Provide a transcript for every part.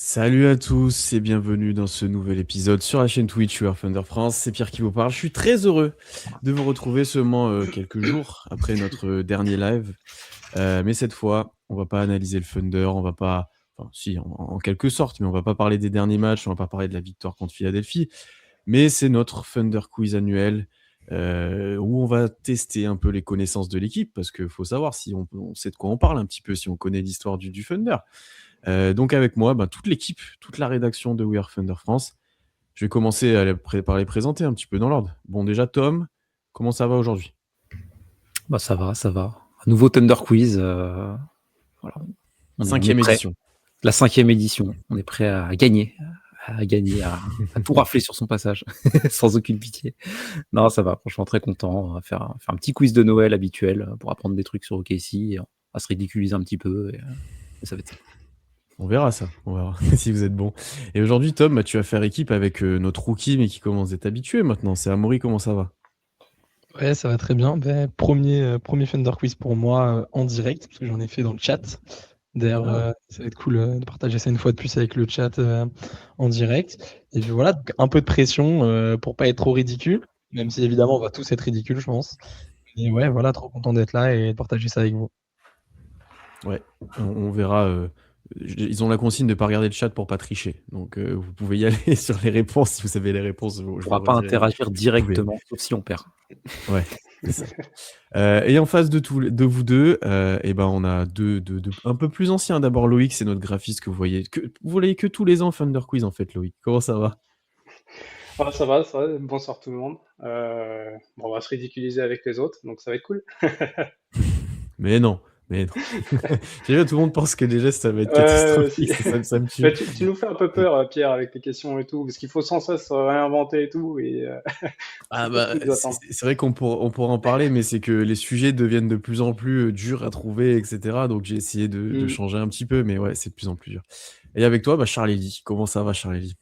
Salut à tous et bienvenue dans ce nouvel épisode sur la chaîne Twitch War Thunder France. C'est Pierre qui vous parle. Je suis très heureux de vous retrouver seulement quelques jours après notre dernier live. Mais cette fois, on va pas analyser le Thunder, on va pas, enfin si en quelque sorte, mais on va pas parler des derniers matchs, on va pas parler de la victoire contre Philadelphie. Mais c'est notre Thunder Quiz annuel où on va tester un peu les connaissances de l'équipe parce qu'il faut savoir si on sait de quoi on parle un petit peu, si on connaît l'histoire du Thunder. Donc avec moi, toute l'équipe, toute la rédaction de We Are Thunder France. Je vais commencer par les présenter un petit peu dans l'ordre. Bon, déjà, Tom, comment ça va aujourd'hui? Ça va, ça va. Un nouveau Thunder Quiz. Voilà. On est Cinquième prêt. édition. La 5e édition. On est prêt à gagner, à tout rafler sur son passage, sans aucune pitié. Non, ça va. Franchement, très content. On va faire un petit quiz de Noël habituel pour apprendre des trucs sur OKC, à se ridiculiser un petit peu. Et ça va être ça. On verra ça, on verra si vous êtes bon. Et aujourd'hui, Tom, tu vas faire équipe avec notre rookie, mais qui commence à être habitué maintenant. C'est Amaury, comment ça va? Ouais, ça va très bien. Premier Thunder Quiz pour moi en direct, parce que j'en ai fait dans le chat. D'ailleurs, ça va être cool de partager ça une fois de plus avec le chat en direct. Et puis voilà, donc un peu de pression pour pas être trop ridicule, même si évidemment on va tous être ridicules, je pense. Et ouais, voilà, trop content d'être là et de partager ça avec vous. Ouais, on verra. Ils ont la consigne de ne pas regarder le chat pour pas tricher. Donc vous pouvez y aller sur les réponses si vous avez les réponses. On ne pourra pas interagir directement, sauf si on perd. Ouais, c'est ça. Et en face de vous deux, on a deux un peu plus anciens. D'abord Loïc, c'est notre graphiste que vous voyez que tous les ans Thunder Quiz en fait. Loïc, comment ça va? Ah, ça va, ça va. Bonsoir tout le monde. On va se ridiculiser avec les autres, donc ça va être cool. Mais non. Déjà, tout le monde pense que déjà ça va être catastrophique. Ça me tue. Tu nous fais un peu peur, Pierre, avec les questions et tout, parce qu'il faut sans cesse réinventer et tout. C'est vrai qu'on pourra en parler, mais c'est que les sujets deviennent de plus en plus durs à trouver, etc. Donc j'ai essayé de changer un petit peu, mais ouais, c'est de plus en plus dur. Et avec toi, Charlélie, comment ça va, Charlélie?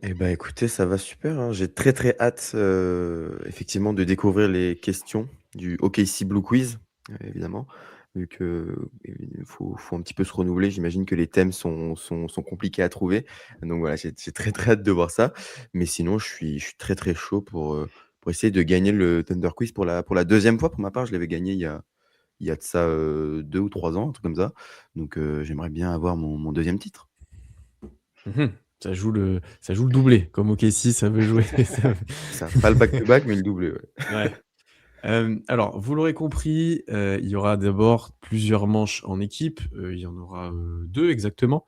Eh ben, écoutez, ça va super, hein. J'ai très très hâte effectivement de découvrir les questions du OKC Blue Quiz, évidemment, vu que faut un petit peu se renouveler. J'imagine que les thèmes sont compliqués à trouver. Donc voilà, j'ai très très hâte de voir ça. Mais sinon, je suis très très chaud pour essayer de gagner le Thunder Quiz pour la deuxième fois. Pour ma part, je l'avais gagné il y a de ça 2 ou 3 ans, un truc comme ça. Donc j'aimerais bien avoir mon deuxième titre. Ça joue le doublé, comme OKC, ça veut jouer. Ça, pas le back-to-back, mais le doublé, ouais. Alors, vous l'aurez compris, il y aura d'abord plusieurs manches en équipe. Il y en aura 2 exactement.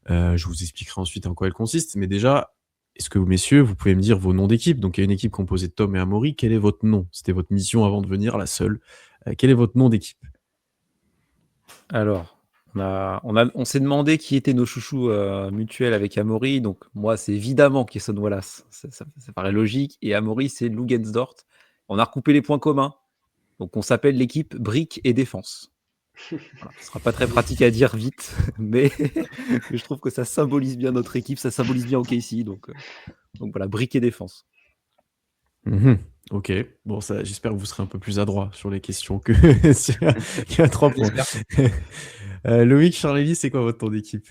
Je vous expliquerai ensuite en quoi elles consistent. Mais déjà, est-ce que, messieurs, vous pouvez me dire vos noms d'équipe? Donc, il y a une équipe composée de Tom et Amaury. Quel est votre nom? C'était votre mission avant de venir, la seule. Quel est votre nom d'équipe? Alors, on s'est demandé qui étaient nos chouchous mutuels avec Amaury. Donc, moi, c'est évidemment Cason Wallace. Ça paraît logique. Et Amaury, c'est Lou Gensdort. On a recoupé les points communs. Donc, on s'appelle l'équipe Brique et Défense. Voilà. Ce ne sera pas très pratique à dire vite, mais je trouve que ça symbolise bien notre équipe. Ça symbolise bien OKC. Donc voilà, Brique et Défense. Ok, bon, j'espère que vous serez un peu plus adroit sur les questions que qu'il y a 3 points. Loïc, Charlélie, c'est quoi votre tour d'équipe?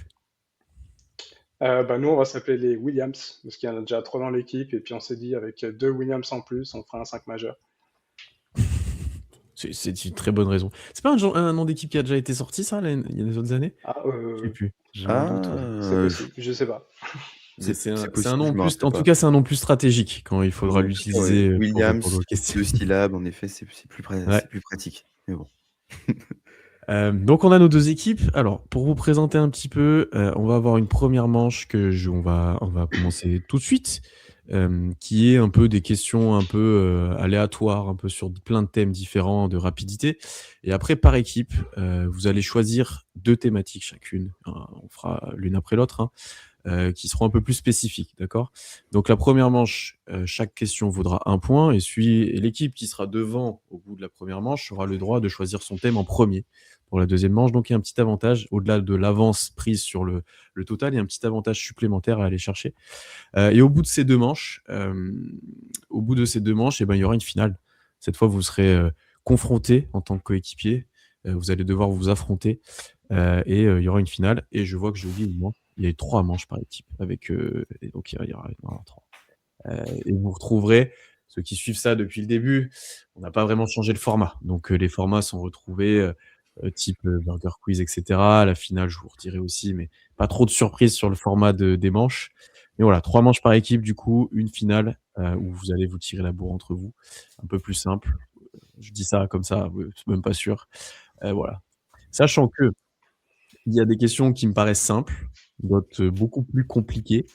Nous, on va s'appeler les Williams, parce qu'il y en a déjà 3 dans l'équipe, et puis on s'est dit, avec 2 Williams en plus, on fera un 5 majeur. C'est une très bonne raison. C'est pas un nom d'équipe qui a déjà été sorti, ça, il y a des autres années? Je sais plus. C'est possible, je sais pas. C'est un nom plus, en tout cas, c'est un nom plus stratégique quand il faudra l'utiliser. Williams, pour 2 syllabes, en effet, c'est plus pratique. Mais bon. Donc on a nos 2 équipes. Alors pour vous présenter un petit peu, on va avoir une première manche on va commencer tout de suite, qui est un peu des questions un peu aléatoires, un peu sur plein de thèmes différents de rapidité. Et après par équipe, vous allez choisir 2 thématiques chacune. On fera l'une après l'autre, qui seront un peu plus spécifiques, d'accord? Donc la première manche, chaque question vaudra 1 point et l'équipe qui sera devant au bout de la première manche aura le droit de choisir son thème en premier pour la deuxième manche. Donc il y a un petit avantage, au-delà de l'avance prise sur le total, il y a un petit avantage supplémentaire à aller chercher. Et au bout de ces 2 manches, il y aura une finale. Cette fois, vous serez confrontés en tant que coéquipiers. Vous allez devoir vous affronter et il y aura une finale. Et je vois que j'ai oublié moi. Il y a eu 3 manches par équipe avec, et donc il y en aura 3. Et vous retrouverez, ceux qui suivent ça depuis le début, on n'a pas vraiment changé le format. Donc les formats sont retrouvés, type, Burger Quiz et cetera. La finale, je vous redirai aussi, mais pas trop de surprises sur le format des manches. Mais voilà, 3 manches par équipe du coup, une finale, où vous allez vous tirer la bourre entre vous. Un peu plus simple. Je dis ça comme ça, c'est même pas sûr. Voilà. Sachant qu'il y a des questions qui me paraissent simples, d'autres beaucoup plus compliquées.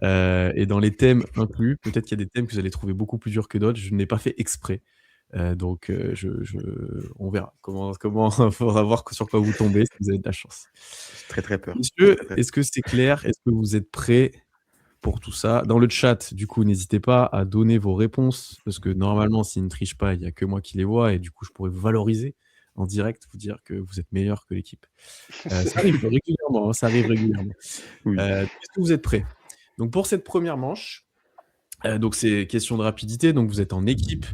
Et dans les thèmes inclus, peut-être qu'il y a des thèmes que vous allez trouver beaucoup plus durs que d'autres. Je n'ai pas fait exprès. Donc, on verra. Faudra voir sur quoi vous tombez si vous avez de la chance. J'ai très très peur. Messieurs, est-ce que c'est clair? Est-ce que vous êtes prêts pour tout ça? Dans le chat, du coup, n'hésitez pas à donner vos réponses, parce que normalement, s'ils ne trichent pas, il n'y a que moi qui les vois, et du coup, je pourrais vous valoriser en direct, vous dire que vous êtes meilleur que l'équipe. Ça arrive régulièrement, hein, ça arrive régulièrement. Oui. Est-ce que vous êtes prêts? Donc, pour cette première manche, donc c'est question de rapidité, donc vous êtes en équipe.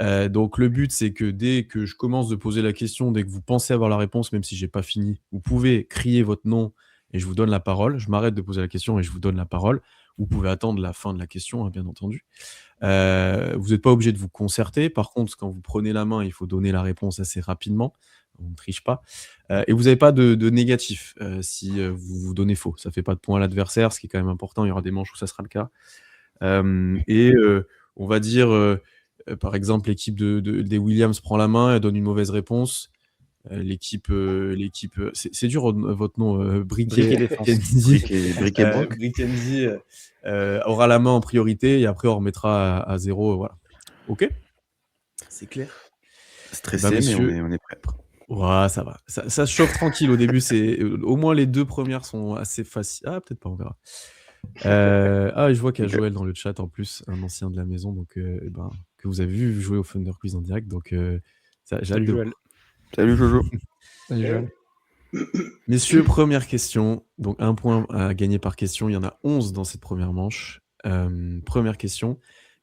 Donc le but, c'est que dès que je commence de poser la question, dès que vous pensez avoir la réponse, même si j'ai pas fini, vous pouvez crier votre nom et je vous donne la parole. Je m'arrête de poser la question et je vous donne la parole. Vous pouvez attendre la fin de la question, hein, bien entendu. Vous n'êtes pas obligé de vous concerter. Par contre, quand vous prenez la main, il faut donner la réponse assez rapidement. On ne triche pas. Et vous n'avez pas de négatif si vous vous donnez faux. Ça ne fait pas de point à l'adversaire, ce qui est quand même important. Il y aura des manches où ça sera le cas. On va dire, par exemple, l'équipe des Williams prend la main, elle donne une mauvaise réponse. L'équipe, c'est dur votre nom, Briquet Kenzie aura la main en priorité et après on remettra à 0. Voilà. Ok. C'est clair. Stressé, messieurs, mais on est prêt. Ouais, ça va. Ça se chauffe tranquille au début. Au moins les 2 premières sont assez faciles. Ah, peut-être pas, on verra. Je vois qu'il y a Joël dans le chat en plus, un ancien de la maison, donc que vous avez vu jouer au Thunder Quiz en direct, donc j'ai hâte de Joël. Salut Jojo. Salut, Joël. Messieurs, première question. Donc, 1 point à gagner par question. Il y en a 11 dans cette première manche. Première question.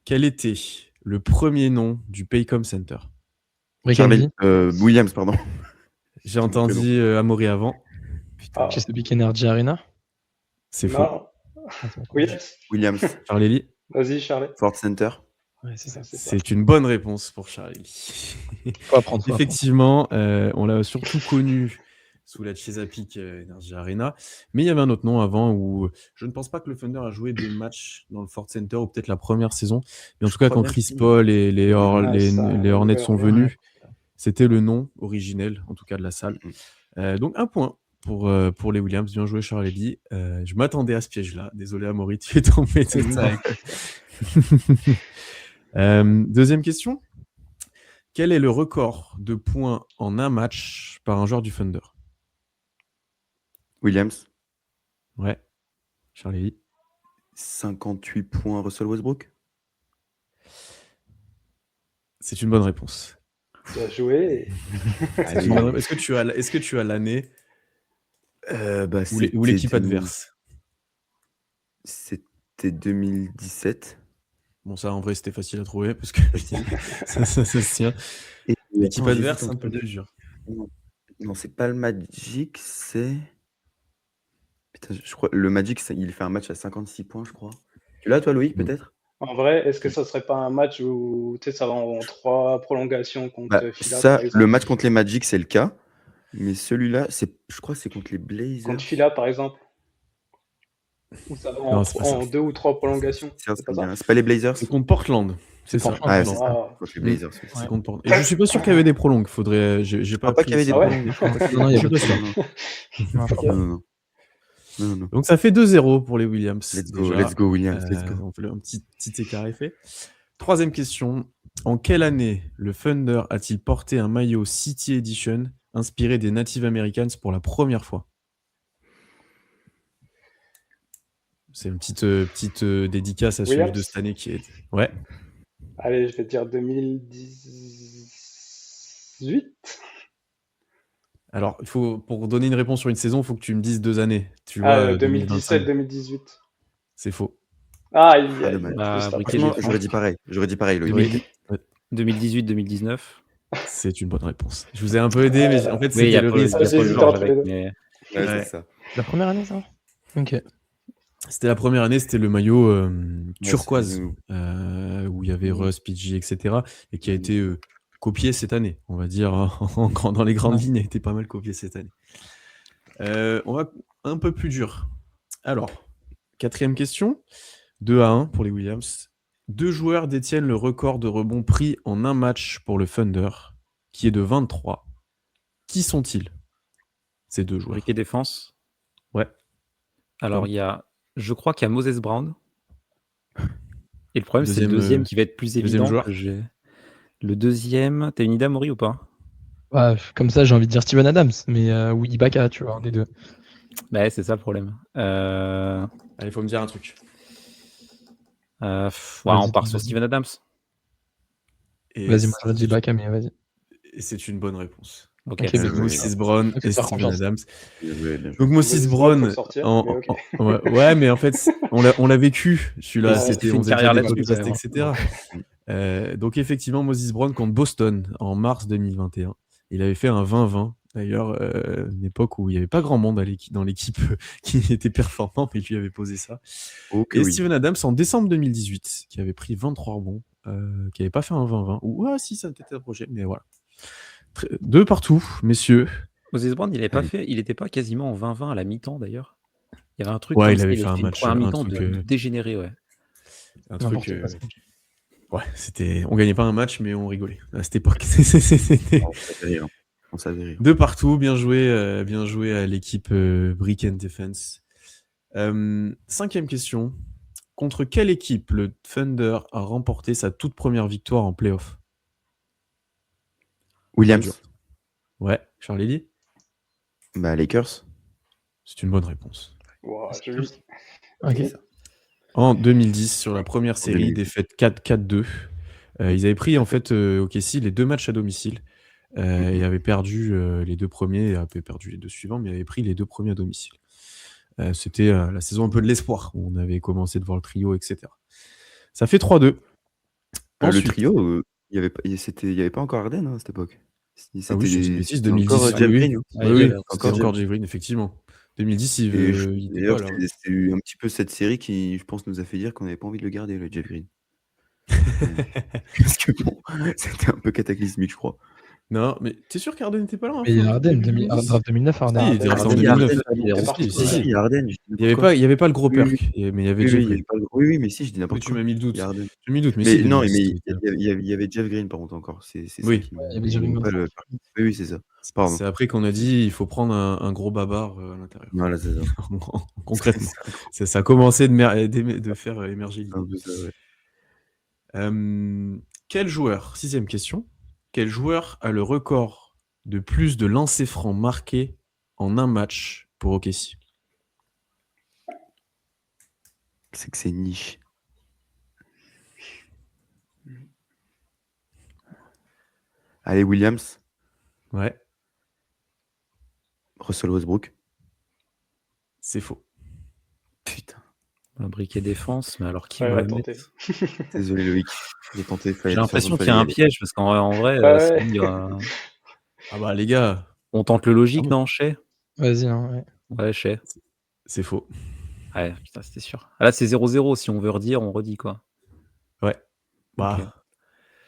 Quel était le premier nom du Paycom Center? Charlie, Williams, pardon. J'ai entendu Amaury avant. Ah, Chesapeake Energy Arena. C'est faux. non. Williams, Charlie, Vas-y, Charlie. Ford Center. Ouais, c'est ça. C'est ça. c'est une bonne réponse pour Charlie. Faut apprendre. Effectivement, on l'a surtout connu sous la Chesapeake Energy Arena, mais il y avait un autre nom avant où je ne pense pas que le Thunder a joué des matchs dans le Ford Center, ou peut-être la première saison, mais en tout cas quand Chris Paul et les Hornets sont venus, c'était le nom originel, en tout cas de la salle. Donc 1 point pour les Williams. Bien joué Charlie. Je m'attendais à ce piège-là. Désolé Amaury, tu es tombé tout ça. Deuxième question. Quel est le record de points en un match par un joueur du Thunder? Williams. Ouais. Charlie. 58 points Russell Westbrook. C'est une bonne réponse. Bien joué. Est-ce que tu as l'année ou l'équipe adverse? C'était 2017. Bon, ça en vrai c'était facile à trouver parce que ça se tient. L'équipe adverse, c'est un peu plus dur. Non, c'est pas le Magic, c'est. Putain, je crois le Magic, il fait un match à 56 points, je crois. Tu l'as, toi, Loïc, peut-être? En vrai, est-ce que ça serait pas un match où ça va en 3 prolongations contre Phila, ça, par exemple? le match contre les Magic, c'est le cas. Mais celui-là, je crois que c'est contre les Blazers. Contre Phila, par exemple? Ou ça va en 2 ou 3 prolongations? C'est pas les Blazers? C'est contre Portland. C'est ça. Ah, c'est ça. Contre les Blazers. C'est contre Portland. Et je suis pas sûr qu'il y avait des prolongues. J'ai pas qu'il y avait des prolongues. Non, il y a pas de Non. Donc ça fait 2-0 pour les Williams. Let's go Williams. Un petit écart est fait. Troisième question. En quelle année le Thunder a-t-il porté un maillot City Edition inspiré des Native Americans pour la première fois? C'est une petite dédicace à celui de cette année qui est... Ouais. Allez, je vais dire 2018. Alors, pour donner une réponse sur une saison, il faut que tu me dises 2 années. Tu vois, 2017-2018. C'est faux. Ah, j'aurais dit pareil. Loïc. 2018-2019. C'est une bonne réponse. Je vous ai un peu aidé, mais en fait, c'est le risque. C'est ça. La première année, ça? Ok. C'était la première année, c'était le maillot turquoise, c'est- où il y avait Mhm. Russ, PG, etc. et qui a Mhm. été copié cette année, on va dire, hein, dans les grandes Ouais. lignes, a été pas mal copié cette année. On va un peu plus dur. Alors, 4e question, 2-1 pour les Williams. 2 joueurs détiennent le record de rebonds pris en un match pour le Thunder, qui est de 23. Qui sont-ils, ces 2 joueurs? Briquet défense. Ouais. Alors, Tom. je crois qu'il y a Moses Brown. Et le problème, c'est le Deuxième, deuxième qui va être plus deuxième évident joueur. que j'ai. Le deuxième, t'as une idée, Amaury, ou pas? Ouais, comme ça, j'ai envie de dire Steven Adams, mais ou Ibaka, tu vois, un des deux. Ouais, c'est ça le problème. Allez, il faut me dire un truc. Ouais, Vas-y, on part sur vas-y. Steven Adams. Et Vas-y, moi j'aurais dit Ibaka, mais vas-y. c'est une bonne réponse. Ok. Ok, Ouais, Moses Brown Ok, et faire Steven confiance. Adams. Bien joué, bien joué. Donc Moses Moses Brown, faut Brown, le sortir, mais ok. ouais, mais en fait, on l'a vécu, celui-là. Ouais, C'était, il fait on une faisait déjà carrière des là-dessus, podcasts, quand même, etc. Donc effectivement, Moses Brown contre Boston en mars 2021. Il avait fait un 20-20, d'ailleurs, une époque où il n'y avait pas grand monde dans l'équipe qui était performant, mais lui avait posé ça. Ok, Et oui. Steven Adams en décembre 2018, qui avait pris 23 rebonds, qui n'avait pas fait un 20-20. Ou si, ça peut-être approché, mais voilà. 2 partout, messieurs. Moses Brown, il Allez. n'était pas quasiment en 20-20 à la mi-temps, d'ailleurs. Il y avait un truc Ouais, comme il ça, avait il fait avait un fait une match, première un mi-temps truc, de dégénéré, ouais. N'importe quoi, ça. Ouais, on gagnait pas un match, mais on rigolait à cette époque. C'était On savait rire. On savait rire. 2 partout, bien joué à l'équipe Brick and Defense. 5e question. Contre quelle équipe le Thunder a remporté sa toute première victoire en playoff? Williams. Ouais, Charlie dit? Bah, Lakers. C'est une bonne réponse. Wow, joli. Ok. C'est ça. En 2010, sur la première série, 2010. défaite 4-4-2. Ils avaient pris en fait OKC les 2 matchs à domicile. Ils avaient perdu les 2 premiers et avaient perdu les 2 suivants, mais ils avaient pris les 2 premiers à domicile. C'était la saison un peu de l'espoir, où on avait commencé de voir le trio, etc. Ça fait 3-2. Le Ensuite, trio, il y avait pas encore Harden à cette époque. ah oui, je dis une bêtise, C'était encore 2010, Jeff oui, Green. oui, Ouais, oui, il y avait c'était encore encore Jeff Green, effectivement. 2010, il Et était d'ailleurs, pas là. c'est un petit peu cette série qui, je pense, nous a fait dire qu'on n'avait pas envie de le garder, le Jeff Green. Parce que bon, c'était un peu cataclysmique, je crois. Non, mais t'es sûr qu'Harden n'était pas là? Mais Harden, début 2010? draft 2009, Harden. Si, il était resté en Harden, 2009. il était parti. Si, si. Il y a Harden, je dis Il n'y n'importe quoi. avait pas le gros Oui, perk, mais il y avait Oui, Jeff oui, il y Green. avait pas le- oui, oui, mais si, je dis Oui, n'importe tu quoi. m'as mis le doute. Il y a Harden. Tu m'as mis le doute, mais Mais si, non, 2010, mais il était là. il y avait Jeff Green, par contre, encore. C'est ça Oui. qui Ouais, il y avait Jeff Green pas le. Oui, oui, c'est ça. Pardon. C'est après qu'on a dit il faut prendre un gros babar à l'intérieur. Voilà, c'est ça. Concrètement. C'est Ça a commencé de faire émerger l'idée. un peu ça, ouais. Quel joueur, 6e question, quel joueur a le record de plus de lancers francs marqués en un match pour OKC? C'est que c'est niche. Allez, Williams, Ouais, Russell Westbrook. c'est faux. Putain, Un briquet défense, mais alors qui Ouais, va va le tenter. mettre? désolé Loïc. J'ai tenté. J'ai l'impression qu'il y a un piège, parce qu'en vrai, Ouais. c'est dire, Ah bah les gars, on tente le logique, Ah bon non, Shea? Vas-y, hein, ouais. Ouais, Shea. c'est faux. Ouais, putain, c'était sûr. Ah, là, c'est 0-0. Si on veut redire, on redit, quoi. Ouais. Bah,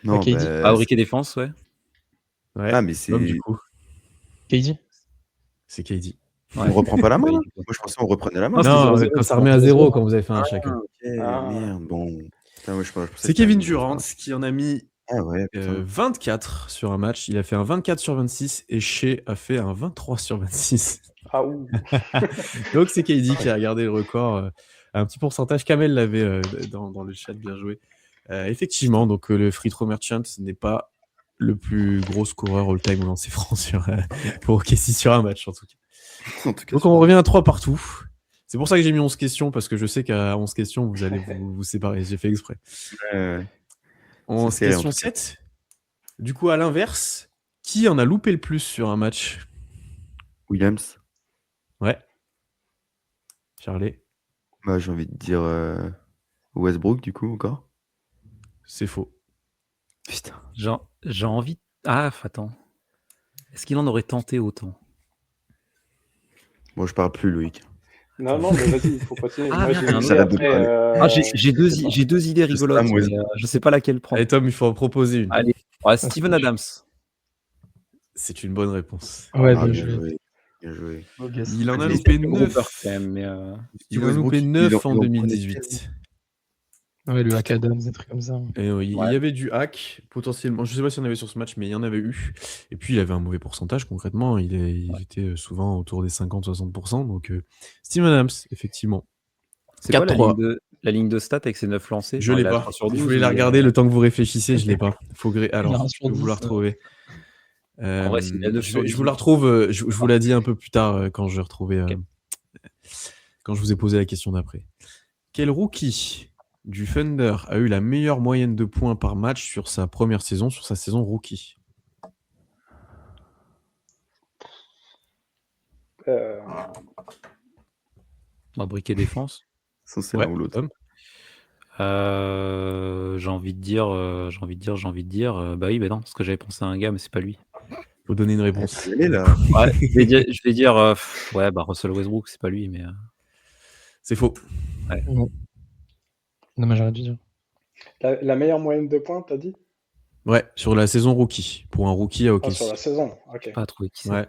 Non, KD. Ah, briquet défense, ouais. ouais. Ah, mais c'est. Tom, du coup, KD. c'est KD. Ouais. On reprend pas la main, Ouais, là du coup. Moi, je pensais qu'on reprenait la main. Non, c'était Non, 0-0, quand ça c'est remet à 0-0. 0 quand vous avez fait un chacun. Ok, Ah. merde, bon. Putain, moi, je pensais C'est que Kevin c'était- Durant qui en a mis Ah ouais, putain. 24 sur un match. Il a fait un 24 sur 26 et Shea a fait un 23 sur 26. Ah ouh. Donc c'est KD qui a gardé le record. Un petit pourcentage. Kamel l'avait dans le chat, bien joué. Effectivement, donc le Free Throw Merchant n'est pas le plus gros scoreur all-time au lancer franc pour OKC sur un match, en tout cas. En tout cas, Donc on revient à 3 partout. C'est pour ça que j'ai mis 11 questions, parce que je sais qu'à 11 questions, vous allez vous séparer. J'ai fait exprès. En C'est serré, en question tout cas. 7, du coup, à l'inverse, qui en a loupé le plus sur un match? Williams, Ouais. Charlie, bah, j'ai envie de dire Westbrook, du coup, encore. c'est faux. Putain. J'ai envie. Ah, attends. Est-ce qu'il en aurait tenté autant? Bon, je parle plus, Loïc. Non, non, mais vas-y, il faut continuer. Ah, Moi, merde, j'ai il y a un dit J'arrête de après. parler. J'ai deux idées Je sais rigolotes, pas, moi, mais je sais pas laquelle prendre. Allez, Tom, il faut en proposer une. Allez, ouais, Steven Adams. C'est une bonne réponse. Ouais, Ah, bien bien joué. joué. Bien joué. Beau guess. Il en a Mais loupé C'était Rupert 9. quand même, mais Il Steve en a Westbrook, loupé 9 en il en prenait 2018. Ouais, le hack Adams, des trucs comme ça. Et oui, il Ouais. y avait du hack, potentiellement. Je sais pas s'il y en avait sur ce match, mais il y en avait eu. Et puis, il avait un mauvais pourcentage, concrètement. Il était souvent autour des 50-60%. Donc, Steven Adams, effectivement. c'est quoi la 4-3. ligne de stats avec ses 9 lancés? Je Genre, l'ai il a pas. 3 sur Je 12 voulais la ou il a- regarder le temps que vous réfléchissez, je l'ai pas. Alors, un je sur peux vous la 10, retrouver. En vrai, s'il a 9 sur Je vous 10. la retrouve, je vous la dis un peu plus tard quand je vais retrouver, Ok. quand je vous ai posé la question d'après. Quel rookie du Thunder a eu la meilleure moyenne de points par match sur sa première saison, sur sa saison rookie? On va briquer défense. Sans c'est Ouais, l'un ou l'autre. Tom. J'ai envie de dire, bah oui, bah non, parce que j'avais pensé à un gars, mais c'est pas lui. Faut donner une réponse. Elle est là. Ouais, je vais dire, ouais, bah Russell Westbrook, c'est pas lui, mais C'est faux. Non, mais j'aurais dû dire. La meilleure moyenne de points, t'as dit? Ouais, sur la saison rookie. Pour un rookie à Ah, OKC. sur la saison, ok. pas à trouver qui c'est. Ouais.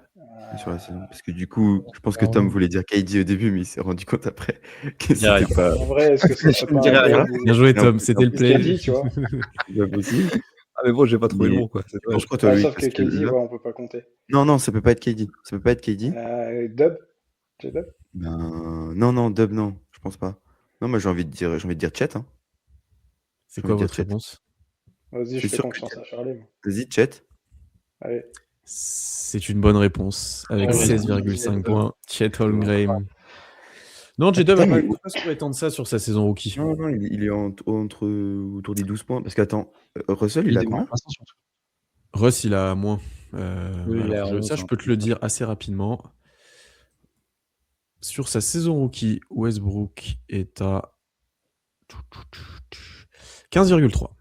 Sur la saison. Parce que du coup, je pense que Tom voulait dire KD au début, mais il s'est rendu compte après que Dirais c'était pas En vrai, est-ce que ça Je serait ne pas dirais un rien. gars Bien joué, Non, Tom. C'était le qui play. s'est dit, tu vois? pas possible. Ah, mais bon, j'ai pas trouvé Mais- le bon, quoi. C'est Je dommage. crois toi, Ah, lui, sauf que parce que KD, là- ouais, on peut pas compter. Non, ça peut pas être KD. Ça peut pas être KD. Dub? J-Dub? Ben, non, Dub, non, je pense pas. Non, moi j'ai envie de dire Chet. Hein. C'est J'ai quoi envie de votre dire Chet. réponse? Vas-y, C'est je fais sûr confiance que- à Charlie. moi. Vas-y, Chet. Allez. C'est une bonne réponse. Avec Ouais, 16,5 ouais. points. Chet Holmgren. Non, J-Dub putain, n'a mais- pas scoré tant de ça sur sa saison rookie. Non, il est autour des 12 points. Parce qu'attends, Russell, il a combien? Russ, il a moins. Oui, il a Alors, 11, ça, je hein. peux te le dire assez rapidement. Sur sa saison rookie, Westbrook est à 15,3.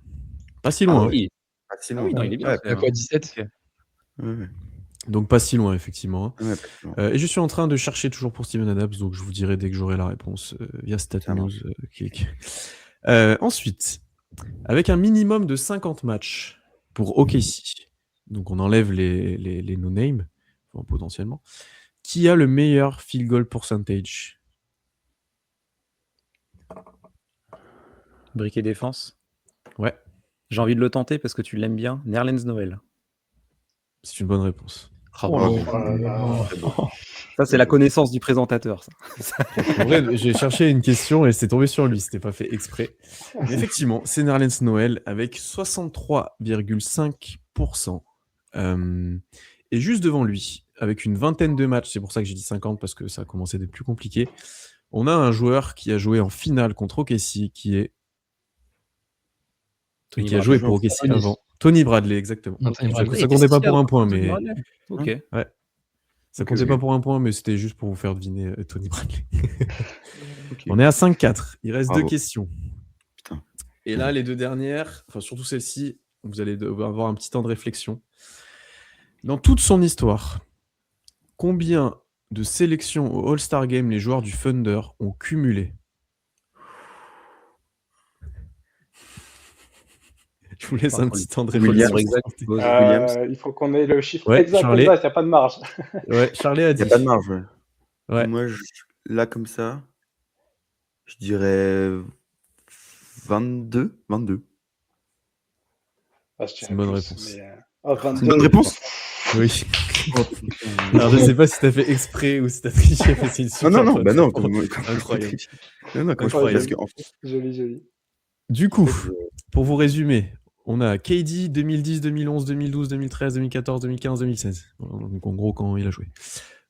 Pas si loin. Ah hein. oui. Ah, Ah sinon, oui, non, il est bien. ouais, quand À même. quoi, 17? Ok. ouais. Donc pas si loin, effectivement. Ouais, pas si loin. Et je suis en train de chercher toujours pour Steven Adams, donc je vous dirai dès que j'aurai la réponse via Ça StatNews. marche. Ensuite, avec un minimum de 50 matchs pour OKC, donc on enlève les no-name, enfin, potentiellement, qui a le meilleur field goal percentage? Briquet défense. Ouais, J'ai envie de le tenter parce que tu l'aimes bien. Nerlens Noël. c'est une bonne réponse. Ah, Oh bravo. là Oh là là. Très bon. Ça, c'est la connaissance du présentateur. Ça. En vrai, j'ai cherché une question et c'est tombé sur lui, c'était pas fait exprès. Mais effectivement, c'est Nerlens Noël avec 63,5%. Et juste devant lui, avec une vingtaine de matchs, c'est pour ça que j'ai dit 50 parce que ça a commencé d'être plus compliqué, on a un joueur qui a joué en finale contre OKC, qui a joué pour OKC Bradley. avant. Tony Bradley, exactement. Tony Bradley. Ça comptait pas pour un point, mais Ok. ça Ok, comptait ok. pas pour un point, mais c'était juste pour vous faire deviner Tony Bradley. Ok. On est à 5-4. Il reste Bravo. 2 questions. Putain. Et là, les deux dernières, enfin surtout celle-ci, vous allez devoir avoir un petit temps de réflexion. Dans toute son histoire, combien de sélections au All-Star Game les joueurs du Thunder ont cumulé? Je vous laisse un petit temps de Williams. réflexion. Williams. Il faut qu'on ait le chiffre Ouais, exact, Charlie. il n'y a pas de marge. Ouais, Charlie a Il dit. n'y a pas de marge. Ouais. Ouais. Moi, là, comme ça, je dirais 22. Ah, je C'est dirais une bonne plus, réponse. mais, C'est 22. une bonne réponse? Oui. Alors, je sais pas si t'as fait exprès ou si t'as triché, mais c'est une super Non, bonne bah non. réponse. Comme Incroyable. Non, comme je Incroyable. parce que, en fait, Joli. Du coup, pour vous résumer, on a KD 2010, 2011, 2012, 2013, 2014, 2015, 2016. Donc en gros, quand il a joué.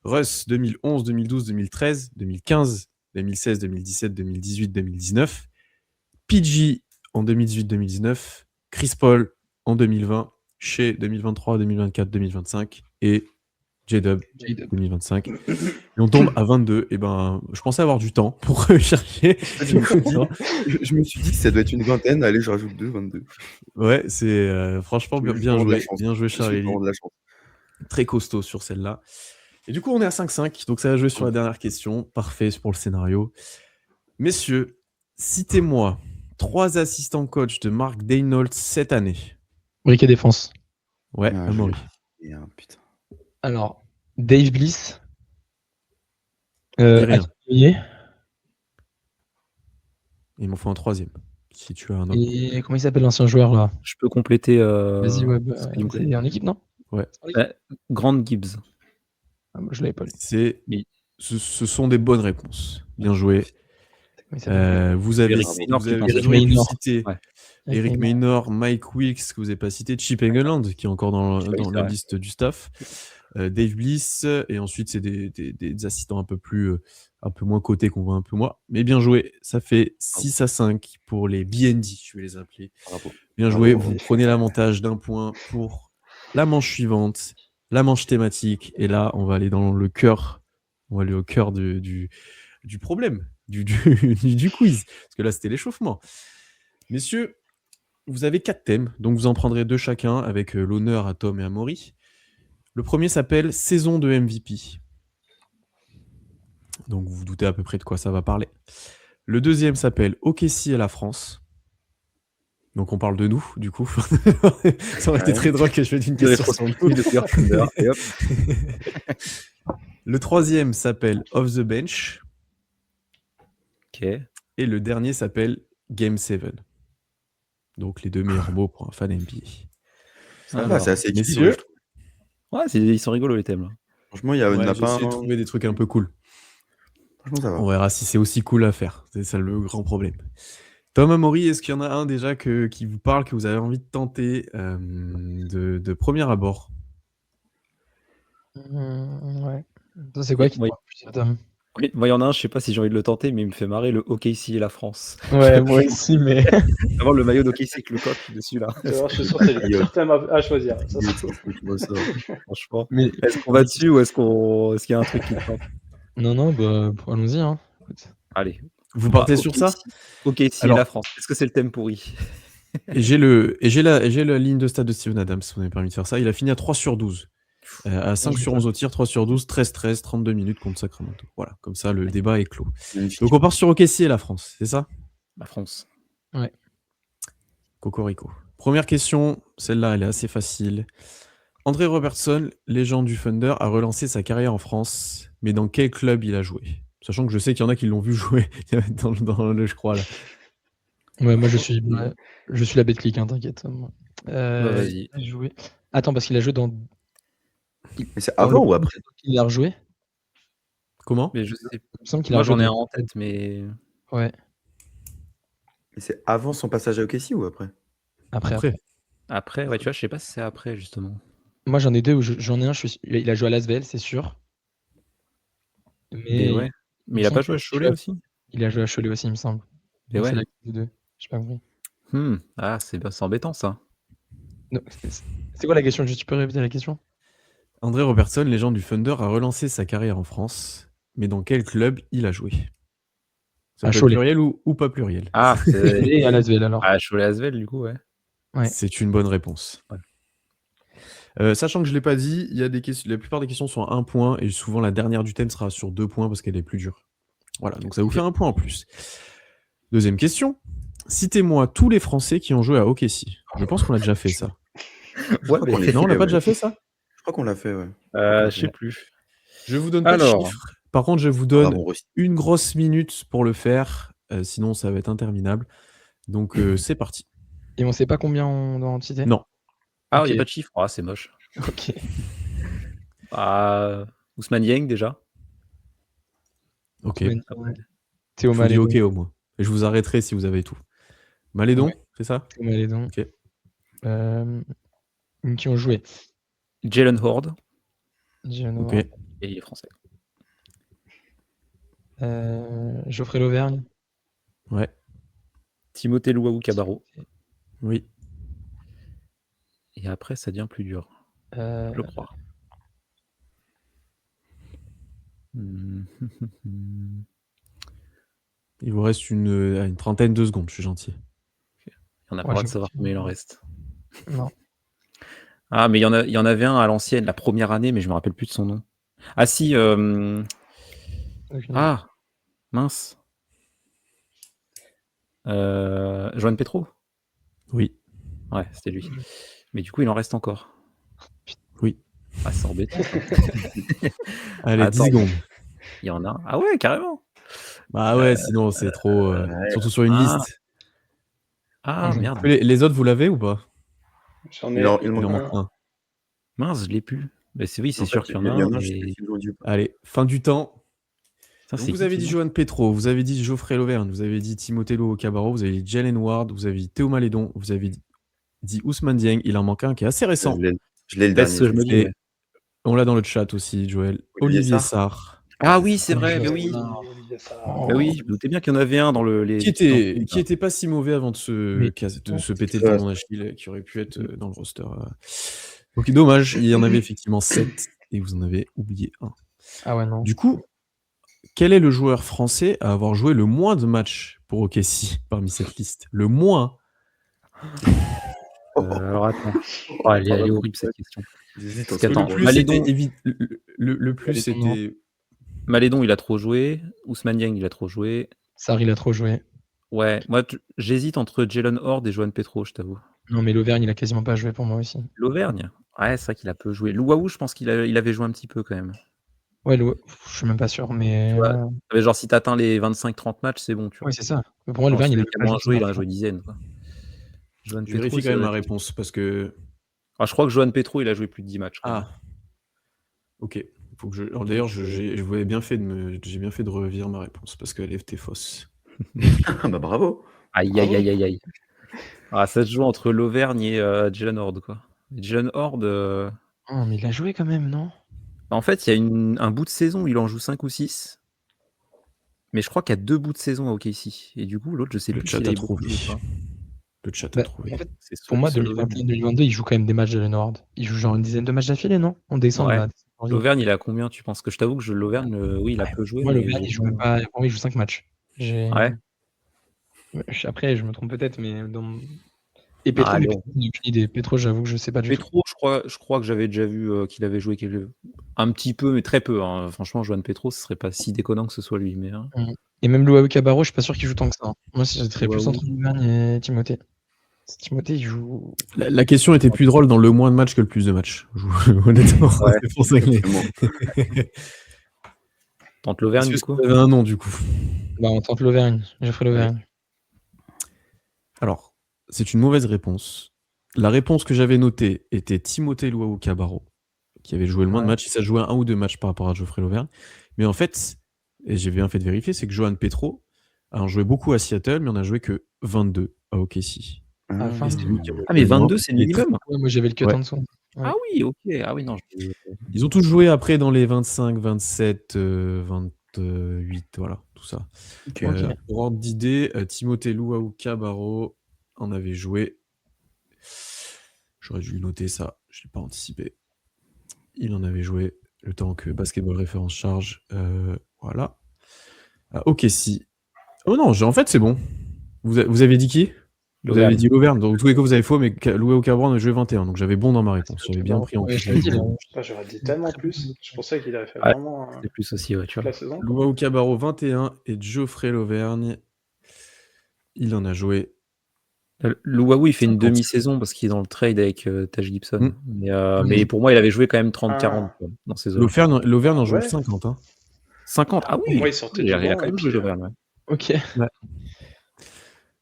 Russ 2011, 2012, 2013, 2015, 2016, 2017, 2018, 2019. PG en 2018, 2019. Chris Paul en 2020. Shea 2023, 2024, 2025. Et J-Dub 2025. Et on tombe à 22. Et ben, je pensais avoir du temps pour chercher. je me suis dit que ça doit être une vingtaine. Allez, je rajoute 22. Ouais, c'est franchement bien joué. Bien joué, Je suis Charlie. vraiment de la chance. Très costaud sur celle-là. Et du coup, on est à 5-5, donc ça va jouer sur la dernière question. Parfait pour le scénario. Messieurs, citez-moi 3 assistants coach de Mark Daignault cette année. Briquet défense. Ouais, Ah, Amaury. putain. Alors, Dave Bliss. Dis rien. Hakim Ziyech. Il m'en faut un 3e. Si tu as un autre. Et comment il s'appelle l'ancien joueur là? Je peux compléter. Vas-y, ouais, s'il c'est en équipe, non? Ouais. C'est en équipe Grant Gibbs. Ah, moi, je l'avais pas lu. Oui. Ce sont des bonnes réponses. Bien joué. Comment il s'appelle Vous avez Eric Maynor, vous avez- Eric vous auriez pu Maynor. citer Ouais. Eric Maynor, Mike Wilkes, que vous n'avez pas cité, Chip Engeland, qui est encore dans c'est la vrai. liste du staff, Dave Bliss, et ensuite c'est des assistants un peu moins cotés qu'on voit un peu moins. Mais bien joué, ça fait 6-5 pour les BND, je vais les appeler. Bravo. Bien Bravo. joué, vous prenez l'avantage d'un point pour la manche suivante, la manche thématique, et là on va aller dans le cœur, on va aller au cœur du problème, du quiz, parce que là c'était l'échauffement. Messieurs, vous avez 4 thèmes, donc vous en prendrez 2 chacun avec l'honneur à Tom et à Maury. Le premier s'appelle saison de MVP. Donc vous vous doutez à peu près de quoi ça va parler. Le deuxième s'appelle OKC et la France. Donc on parle de nous, du coup. Ça aurait été très drôle que je fasse une question sur nous. Et hop. Le troisième s'appelle Off the Bench. Ok. Et le dernier s'appelle Game 7. Donc les 2 meilleurs mots pour un fan NBA. Ça va, Alors, c'est assez équilibré, messieurs. je trouve. Ouais, ils sont rigolos les thèmes là. Franchement, il y a Ouais, n'a j'ai pas essayé de trouver des trucs un peu cool. Franchement, ça va. On verra si c'est aussi cool à faire. C'est ça le grand problème. Tom, Amaury, est-ce qu'il y en a un déjà qui vous parle, que vous avez envie de tenter de premier abord? Ouais. Ça, c'est quoi qui te Oui. parle plus, Tom? Oui, moi, il y en a un, je sais pas si j'ai envie de le tenter, mais il me fait marrer le OKC et la France. Ouais, moi aussi, mais. Avoir le maillot d'OKC avec le coq dessus là. Tu vois, je suis sûr que c'est le pire thème à choisir. Ça, Franchement. mais... Est-ce qu'on va dessus ou est-ce qu'il y a un truc qui te tente? Non, bah, allons-y. Hein. Écoute. Allez. Vous partez sur ça? OKC Alors- et la France. Est-ce que c'est le thème pourri? Et j'ai la ligne de stade de Steven Adams, si vous m'avez permis de faire ça. Il a fini à 3 sur 12. À 5 sur 11 au tir, 3 sur 12, 13-13, 32 minutes contre Sacramento. Voilà, comme ça, le débat est clos. Magnifique. Donc on part sur OKC et la France, c'est ça? La France. Cocorico. Première question, celle-là, elle est assez facile. André Robertson, légende du Thunder, a relancé sa carrière en France, mais dans quel club il a joué? Sachant que je sais qu'il y en a qui l'ont vu jouer dans le, je crois, là. Ouais, moi, je suis la bête clic, hein, t'inquiète. Vas-y. Il a joué. Attends, parce qu'il a joué dans. Mais c'est avant ou après? Il a rejoué. Comment? Mais je sais. Il me semble qu'il a Moi, j'en ai rejoué un en tête, mais. Ouais, Mais c'est avant son passage à OKC ou après? après. Après, ouais, tu vois, je sais pas si c'est après, justement. Moi, j'en ai deux. J'en ai un, il a joué à Lasvel, c'est sûr. Mais ouais. Mais il a pas joué à Cholet aussi? Il a joué à Cholet aussi, il me semble. Mais Donc, ouais. c'est laquelle des deux? J'ai pas compris. Ah, c'est embêtant ça. Non, c'est quoi la question? Juste, tu peux répéter la question? André Robertson, légende du Thunder, a relancé sa carrière en France, mais dans quel club il a joué? Ça À peut être Cholet. pluriel ou pas pluriel. Ah, Et à Lasvel, alors. Ah, Cholet Asvel, du coup, ouais. Ouais. C'est une bonne réponse. Sachant que je ne l'ai pas dit, il y a des questions, la plupart des questions sont à 1 point, et souvent la dernière du thème sera sur 2 points parce qu'elle est plus dure. Voilà, donc ça vous fait 1 point en plus. Deuxième question. Citez-moi tous les Français qui ont joué à OKC. Je pense qu'on a déjà fait ça. Ouais, mais Non, on l'a pas déjà fait ça? Je crois qu'on l'a fait, ouais. je sais plus. Je vous donne pas de Alors. chiffres. Par contre, je vous Ah, donne bon, Russie. une grosse minute pour le faire, sinon ça va être interminable. Donc c'est parti. Et on sait pas combien on doit en citer? Non. Ah, il Ok. n'y a pas de chiffre. Ah, c'est moche. Ok. Ousmane Dieng, déjà. Ok. Ouais. Je Théo vous dis Malédon. ok au moins. Et je vous arrêterai si vous avez tout. Malédon, Ouais. c'est ça? Théo Malédon. Ok. Qui ont joué? Jalen Horde. Ok. Et il est français. Geoffrey Lauvergne. Ouais. Timothée Luau Cabarro. Oui. Et après, ça devient plus dur. Je crois. Il vous reste une trentaine de secondes, je suis gentil. On n'a pas Ouais, le droit de je- savoir combien il en reste. Non. Ah, mais il y en avait un à l'ancienne, la première année, mais je me rappelle plus de son nom. Ah si, Aucune idée. ah, mince. Joan Petro? Oui. Ouais, c'était lui. Mais du coup, il en reste encore. Oui. Ah, c'est embêtant, ça. Allez, 10 Attends, secondes. il y en a un. Ah ouais, carrément. Bah ouais, sinon c'est trop. Surtout sur une Ah. liste. Ah, merde. Les autres, vous l'avez ou pas? J'en Il ai en Il en manque un. Mince, je l'ai plus. Mais c'est oui, c'est En sûr fait, qu'il y en a il y un, en a, je sais mais plus s'ils l'ont dit ou pas. Allez, fin du temps. ça, Donc c'est vous qui avez dit manque Johan Petro, vous avez dit Geoffrey Lauvergne, vous avez dit Timothée Cabarro, vous avez dit Jalen Ward, vous avez dit Théo Malédon, vous avez dit Ousmane Dieng. Il en manque un qui est assez récent. Je l'ai le C'est dernier. ce que je me dis. Et Ouais. on l'a dans le chat aussi, Joël. Olivier Sarr. Ah oui, c'est vrai, mais oui. Olivier Sarr. Oh. Mais oui, je me doutais bien qu'il y en avait un dans les. Qui était pas si mauvais avant de Mais- se péter le tendon d'Achille, qui aurait pu être dans le roster. Donc dommage, il y en avait effectivement 7 et vous en avez oublié un. Ah ouais, non. Du coup, quel est le joueur français à avoir joué le moins de matchs pour OKC parmi cette liste? Le moins. Alors attends. Oh, elle est horrible cette question. J'hésite Parce entre qu'attends, Le plus, Malédon- le plus, Malédon, c'était. Malédon, il a trop joué. Ousmane Dieng, il a trop joué. Sarr, il a trop joué. Ouais, moi j'hésite entre Jalen Horde et Joan Petro, je t'avoue. Non, mais l'Auvergne, il a quasiment pas joué pour moi aussi. L'Auvergne. Ouais, c'est vrai qu'il a peu joué. Louaou, je pense qu'il avait joué un petit peu quand même. Ouais, je suis même pas sûr, mais. Tu vois, mais genre, si t'atteins les 25-30 matchs, c'est bon, tu vois. Ouais, c'est ça. Mais pour moi, Genre, l'Auvergne, il celui a qui a pas moins joué joué, il souvent. a joué dizaine. Quoi. Joan Je Petro, vérifie ça quand même doit ma être- réponse parce que. Ah, je crois que Joan Petro, il a joué plus de 10 matchs. Quand même. Ah. Ok. Faut que je... Alors, d'ailleurs, j'ai bien fait de revirer ma réponse parce qu'elle était fausse. Bah bravo. Aïe, aïe, aïe, aïe, aïe. Ah, ça se joue entre l'Auvergne et Jalen Horde, quoi. Et Jalen Horde, Oh, mais il a joué quand même, non? en fait, il y a un bout de saison où il en joue 5 ou 6. Mais je crois qu'il y a 2 bouts de saison à OKC. Et du coup, l'autre, je sais Le plus chat s'il a avait beaucoup trouvé. joué ou pas. Le chat a Bah, trouvé. en fait, C'est pour moi, seul Auvergne. 2021-2022, il joue quand même des matchs de Lenord. Il joue genre une dizaine de matchs d'affilée, non? En décembre, Ouais. là. L'Auvergne, il a combien, tu penses? Que je t'avoue que l'Auvergne, oui, il a peu joué. Moi, mais l'Auvergne, il joue même pas. Pour moi, il joue 5 matchs. Ouais. Après, je me trompe peut-être, mais Et Petro, Ah, mais allez, Petro, j'ai aucune idée. Petro, j'avoue que je sais pas du tout. Petro, je crois que j'avais déjà vu qu'il avait joué un petit peu, mais très peu. Hein. Franchement, Joan Petro, ce serait pas si déconnant que ce soit lui. Mais, hein. Et même Louaou Cabarro, je suis pas sûr qu'il joue tant que ça. Moi, je serais plus Louaou. entre l'Auvergne et Timothée. Timothée, il joue. La question était plus drôle dans le moins de matchs que le plus de matchs. Honnêtement, Ouais. c'est pour ça que les... Tente l'Auvergne, du Est-ce que coup. vous avez un nom, du coup? Bah, on tente l'Auvergne. J'ai fait l'Auvergne. Alors, c'est une mauvaise réponse. La réponse que j'avais notée était Timothée Louaou Cabarro, qui avait joué le moins de matchs. Il s'est joué 1 ou 2 matchs par rapport à Geoffrey Lauvergne. Mais en fait, et j'ai bien fait de vérifier, c'est que Johan Petro a joué beaucoup à Seattle, mais on a joué que 22 à OKC. Ah, fin Et c'est lui qui a mais le moins. 22, c'est le Il est très- minimum. Ouais, moi, j'avais le cut Ouais. en dessous. Ouais. Ah oui, ok. Ah oui, non. Ils ont tous joué après dans les 25, 27, 28, voilà, tout ça. Ok. Pour ordre d'idée, Timothée Louaou Cabarro en avait joué. J'aurais dû noter ça, je ne l'ai pas anticipé. Il en avait joué le temps que Basketball Référence charge. Voilà. Ok, si. Oh non, en fait, c'est bon. Vous avez dit qui? Vous avez dit l'Auvergne. Donc, tous les cas, vous avez faux, mais Louaou Cabarro en a joué 21. Donc, j'avais bon dans ma réponse. J'avais bien pris en Ouais, compte. je l'avais dit, là. J'aurais dit tellement plus. Je pensais qu'il avait fait Ouais. vraiment C'est plus aussi, ouais, tu toute vois. la saison. Louaou Cabarro 21 et Geoffrey Lauvergne, il en a joué. Louaou, il fait une 50. demi-saison parce qu'il est dans le trade avec Taj Gibson. Mm. Mais pour moi, il avait joué quand même 30-40 quoi, dans ses heures. L'Auvergne en joue Ouais. 50. Hein. 50, ah oui, Moi, il sortait il du a banc, quand même et joué puis, l'Auvergne. Ouais. Ok.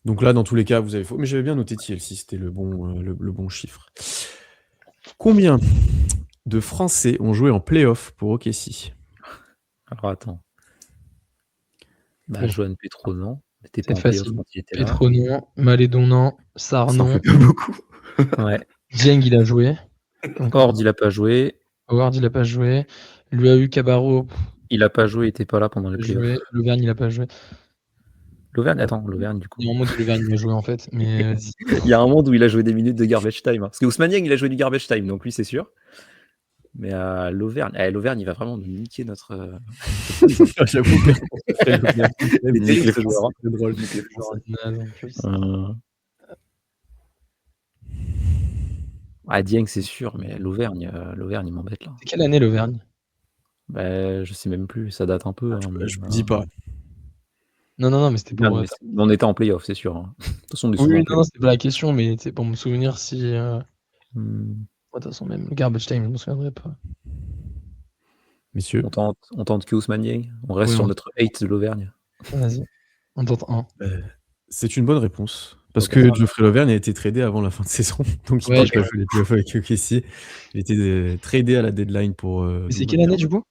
Donc là, dans tous les cas, vous avez faux. Mais j'avais bien noté TLC, c'était le bon chiffre. Combien de Français ont joué en play-off pour OKC? Alors attends. Bah, Bon. Johan Petro, non. Il était C'est pas en play-off facile. quand il était là. Petro, non. Malédon, non. Sarr, Ça en non. fait pas beaucoup. Ouais. Dieng, il a joué. Horde, il a pas joué. Howard, il a pas joué. Louaou Cabarro, Il a pas joué, il était pas là pendant les il a playoffs. joué. L'Auvergne, il a pas joué. L'Auvergne, attends, l'Auvergne du coup. Il y a un moment où l'Auvergne, il a joué en fait. Mais Il y a un monde où il a joué des minutes de garbage time. Hein. Parce que Ousmane Dieng, il a joué du garbage time, donc lui, c'est sûr. Mais l'Auvergne, l'Auvergne, il va vraiment nous niquer notre. J'avoue que Il est terrible, ce joueur, hein. c'est drôle. c'est naze en plus. Ah, Dieng, c'est sûr, mais l'Auvergne, il m'embête là. C'est quelle année l'Auvergne? Bah, je sais même plus, ça date un peu. Hein, mais, Je vous dis pas. Non, mais c'était non, pour. mais on était en playoff, c'est sûr. Hein. De toute façon, on est souvent Oui, en non, playoff. c'était pas la question, mais c'est pour me souvenir si. Hmm. De toute façon, même le garbage time, je me souviendrai pas. Messieurs. On tente que Ousmane Dieng. On reste Oui, sur notre hate de l'Auvergne. Vas-y. On tente un. C'est une bonne réponse. Parce Ok. que Geoffrey Lauvergne a été tradé avant la fin de saison. Donc il Ouais, n'a pas joué les playoffs avec OKC. Il a été tradé à la deadline pour. Mais c'est quelle année du coup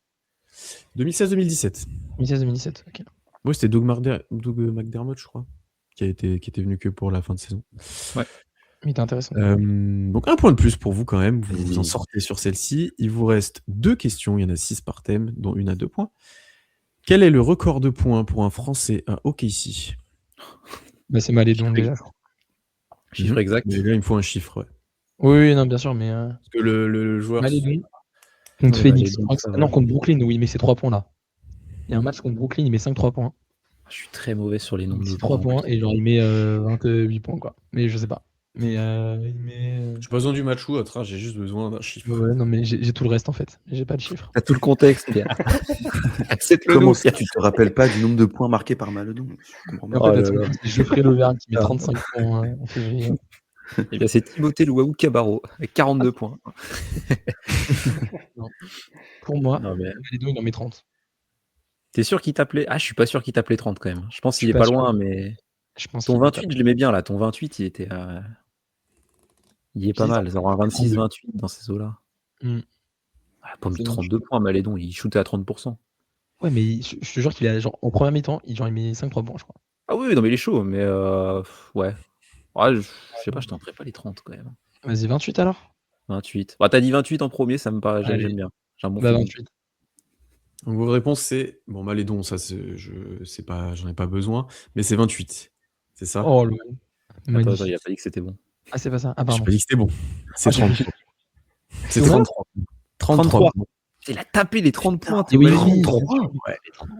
2016-2017. 2016-2017, ok. Oui, c'était Doug McDermott, je crois, qui était venu que pour la fin de saison. Ouais. Il était intéressant. Donc un point de plus pour vous quand même. Vous vous en Vas-y. sortez sur celle-ci. Il vous reste 2 questions. Il y en a 6 par thème, dont une à 2 points. Quel est le record de points pour un Français à OKC? Bah, c'est Malédon déjà. Chiffre exact. Mais là, il me faut un chiffre. Ouais. Oui, non, bien sûr, mais. Parce que le joueur. Malédon. Contre Ouais, Phoenix. Malédon, ça va. Non, contre Brooklyn, où il met ses 3 points là. Il y a un match contre Brooklyn, il met 5-3 points. Je suis très mauvais sur les nombres de 3 points. points et genre il met 28 points quoi. Mais je sais pas. Mais il met. J'ai pas besoin du match ou autre, hein, j'ai juste besoin d'un chiffre. Ouais, non, mais j'ai tout le reste en fait. J'ai pas de chiffre. T'as tout le contexte, Pierre. Accepte-le Comment nous. ça, tu te rappelles pas du nombre de points marqués par Maledon? Je comprends Mais pas. en fait, Oh la là truc, là. c'est Geoffrey Lauvergne qui met Ah. 35 points en février. Eh bien, c'est Timothée Luaou Cabarro avec 42 points. Pour moi, Non, mais Malédon il en met 30. t'es sûr qu'il t'appelait? Ah, je suis pas sûr qu'il t'appelait 30 quand même. Je pense Je qu'il suis est pas pas sûr. loin, mais Je pense ton qu'il 28, je l'aimais bien là. Ton 28, il était. Il est pas Qui mal. Genre un 32. 26-28 dans ces eaux-là. Hmm. Ah, pas mis C'est bon, 32 points, Malédon. Il shootait à 30%. Ouais, mais je te jure qu'il a genre en première mi-temps, il met 5-3 points, je crois. Ah oui, non, mais il est chaud. Mais ouais. Ouais, je sais pas, je tenterai pas les 30 quand même. Vas-y, 28 alors 28. Bah, t'as dit 28 en premier, ça me paraît. Allez. J'aime bien. J'ai un bon Bah, feeling. 28. Donc votre réponse c'est bon Malédon, ça c'est pas, j'en ai pas besoin, mais c'est 28. C'est ça? Oh, le Attends, magnifique. il a pas dit que c'était bon. Ah, c'est pas ça. Ah, J'ai pardon. pas dit que c'était bon. C'est Ah, j'ai 30. cru- C'est Combien 33. 33 points. Il a tapé les 30 points. Et oui, Malédon. oui, 33, ouais. 30.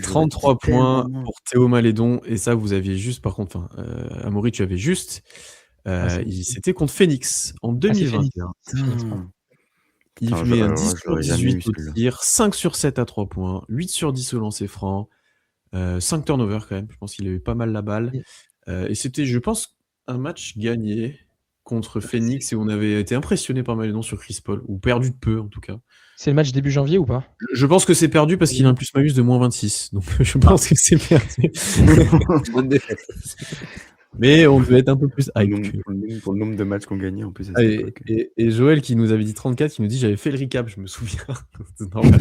33 points pour Théo Malédon, et ça vous aviez juste, par contre, Amaury, tu avais juste, c'était contre Phoenix en 2021. Il Putain, met un j'aurais- 10 sur j'aurais jamais 18 eu au celle-là. tir, 5 sur 7 à 3 points, 8 sur 10 au lancer franc, 5 turnovers quand même, je pense qu'il a eu pas mal la balle. Oui. Et c'était, je pense, un match gagné contre Phoenix et on avait été impressionné par Malédon sur Chris Paul, ou perdu de peu en tout cas. C'est le match début janvier ou pas Je pense que c'est perdu parce qu'il a un plus-malus de moins 26, donc je pense que c'est perdu. Bonne défaite. Mais on devait être un peu plus Pour le hype. nombre- pour le nombre de matchs qu'on gagnait en plus à cette Allez, époque. et Joël qui nous avait dit 34, qui nous dit j'avais fait le recap, je me souviens. Normalement.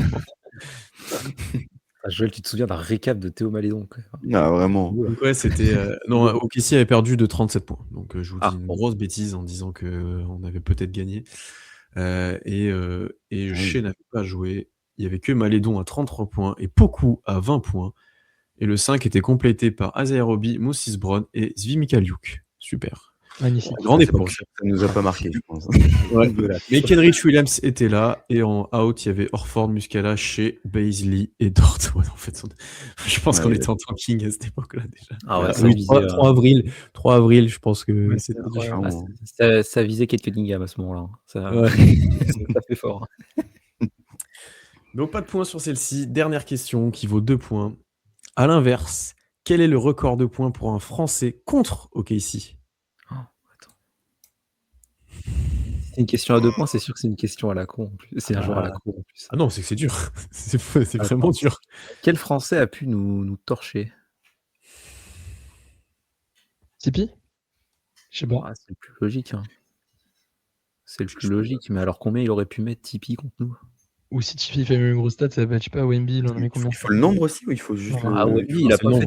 Ah, Joël, tu te souviens d'un récap de Théo Malédon quoi. Ah, vraiment. Donc ouais, c'était non, OKC avait perdu de 37 points. Donc je vous dis Ah, une bon. grosse bêtise en disant que on avait peut-être gagné. Et Shea n'avait pas joué. Il y avait que Malédon à 33 points et Poku à 20 points. Et le 5 était complété par Isaiah Roby, Moses Brown et Zvi Mikhailiuk. Super. Magnifique. Grande C'est pour époque. ça que ça nous a pas marqué, je pense. Ouais. Mais Kenrich Williams était là et en out il y avait Horford, Muscala, Shea, Bazley et Dort. Ouais, en fait, je pense qu'on Ouais. était en tanking à cette époque-là déjà. Ah ouais, Ah ça oui, visait, 3 avril, je pense que Ouais, c'était c'est déjà. incroyable. ça visait quelques Dingham à ce moment-là. Ça, Ouais. ça fait fort. Donc pas de points sur celle-ci. Dernière question qui vaut 2 points. À l'inverse, quel est le record de points pour un Français contre OKC? C'est une question à 2 points, c'est sûr que c'est une question à la con. En plus. C'est un joueur à la con en plus. Ah non, c'est que c'est dur. C'est vraiment dur. Quel Français a pu nous torcher? Tipeee Je sais pas. Ah, c'est le plus logique. Hein. C'est le plus logique. Mais alors combien il aurait pu mettre Tipeee contre nous? Ou si Tipeee fait même une grosse stat, ça va, je sais pas, Wemby, il en a mis combien Il faut le nombre aussi ou il faut juste Non, le. Ah, Wemby, il a pas fait.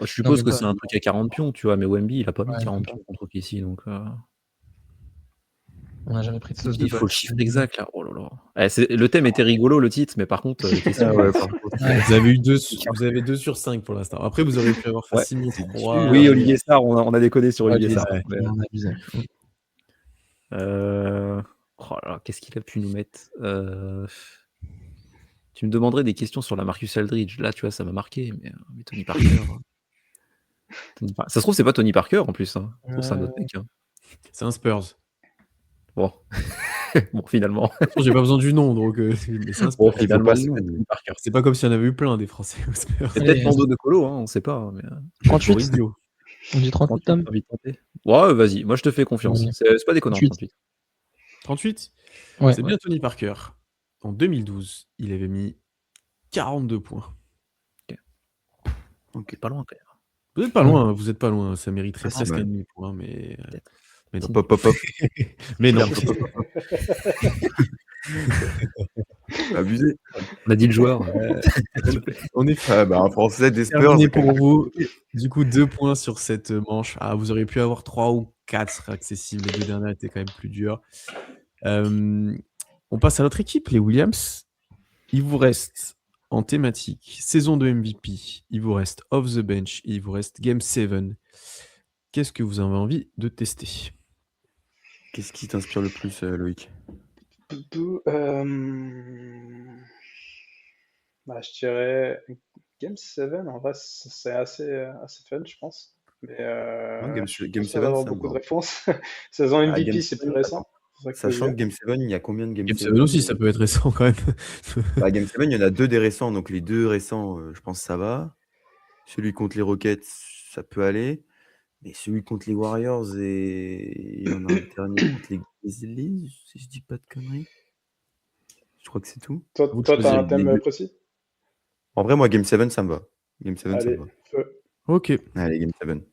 Je suppose mais que pas- c'est un truc à 40 pions, tu vois, mais Wemby, il a pas mis Ouais, 40 pas. pions contre OKC, donc On n'a jamais pris de sauce de il faut le balle. chiffre exact là. Oh là là. Le thème était rigolo, le titre, mais par contre, les questions. Ah ouais, par contre. Vous avez eu 2 sur 5 pour l'instant. Après, vous auriez pu avoir facilement 3. Oui, Olivier Sarr, on a déconné sur Olivier Sarr. ouais. Mais, On a abusé. oh là là, qu'est-ce qu'il a pu nous mettre Tu me demanderais des questions sur la Marcus Aldridge. Là, tu vois, ça m'a marqué, mais Tony Parker. Ça se trouve, c'est pas Tony Parker en plus. Hein. Ça se trouve, c'est un autre mec. Hein. C'est un Spurs. Bon. Bon, finalement. De toute façon, j'ai pas besoin du nom, donc mais ça Bon, inspire. finalement, pas c'est le nom, Tony mais- Parker. C'est pas comme s'il y en avait eu plein des Français aux Spurs. C'est Allez, peut-être Mando de Colo, hein, on sait pas. Mais, 38. Boris Dio. On dit 38, 38, Tom. t'as envie de tenter? Ouais, vas-y, moi je te fais confiance. Ouais. C'est pas déconnant, 38. 38. 38. Ouais. C'est bien Tony Parker. En 2012, il avait mis 42 points. Ok. Pas loin quand même. Vous êtes pas loin, hein, vous êtes pas loin. Ça mériterait Ah, c'est presque mal. un demi-point, mais Peut-être. mais non. Hop, hop, hop. Mais non. Abusé. On a dit le joueur. On est Ah, bah, un Français des Spurs. terminé c'est quand pour même- vous. Du coup, 2 points sur cette manche. Ah, vous auriez pu avoir 3 ou 4 accessibles. Les 2 dernières étaient quand même plus dures. On passe à l'autre équipe, les Williams. Il vous reste en thématique saison de MVP, il vous reste off the bench, et il vous reste Game 7. Qu'est-ce que vous avez envie de tester? Qu'est-ce qui t'inspire le plus, Loïc? Bah, je dirais Game 7, en vrai, c'est assez fun, je pense. Mais Ouais, Game je suis Game pas sûr 7, d'avoir ça me beaucoup de va. réponses. Saison Ah, MVP, Game c'est 7, plus récent. C'est ça qu'il faut Sachant dire. que Game 7, il y a combien de Game Game 7? 7 aussi, ça peut être récent quand même. Bah, Game 7, il y en a 2 des récents, donc les 2 récents, je pense que ça va. Celui contre les Rockets, ça peut aller. Mais celui contre les Warriors et il y en a un dernier contre les Grizzlies, si je dis pas de conneries. Je crois que c'est tout. Toi, Vous toi, t'as un choisissez. thème précis? En vrai, moi, Game 7, ça me va. Game 7, ça me Allez, va. feu. Ok. Allez, Game 7.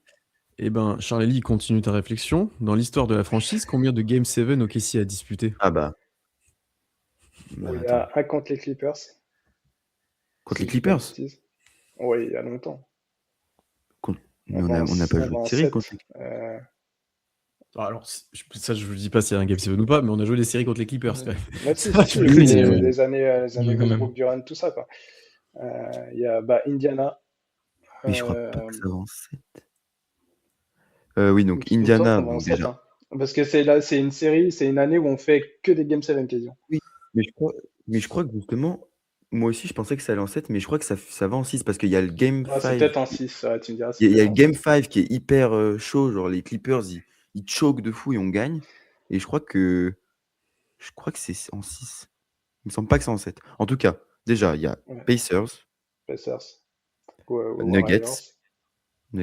Eh ben, Charlie, continue ta réflexion. Dans l'histoire de la franchise, combien de Game 7 OKC a disputé? Ah bah. Bah, Il y attends. a un contre les Clippers. Contre si les je dis pas de Clippers? bêtises. Oui, il y a longtemps. Mais on n'a pas joué Avant de série 7. contre les Clippers. Alors, ça, je vous dis pas s'il y a un Game 7 ou pas, mais on a joué des séries contre les Clippers quand même. Mais si, Ça, si, je si, peux oui, le dire. oui. les années Oui, quand même. Westbrook, Durant, tout ça, quoi. Il y a Indiana. Mais je crois pas que Euh, ça va en 7. Oui, donc il me semble Indiana, qu'on va en bon, 7, déjà. hein. Parce que c'est une série, c'est une année où on fait que des Game 7 quasiment. Mais je crois que justement, moi aussi, je pensais que ça allait en 7, mais je crois que ça va en 6 parce qu'il y a le Game Ah, c'est 5. peut-être en 6, ouais, tu me diras. Il y a le peut-être en Game 6. 5 qui est hyper chaud, genre les Clippers, ils choquent de fou et on gagne. Et je crois que c'est en 6. Il me semble pas que c'est en 7. En tout cas, déjà, il y a Ouais. Pacers, Pacers. Warriors. Nuggets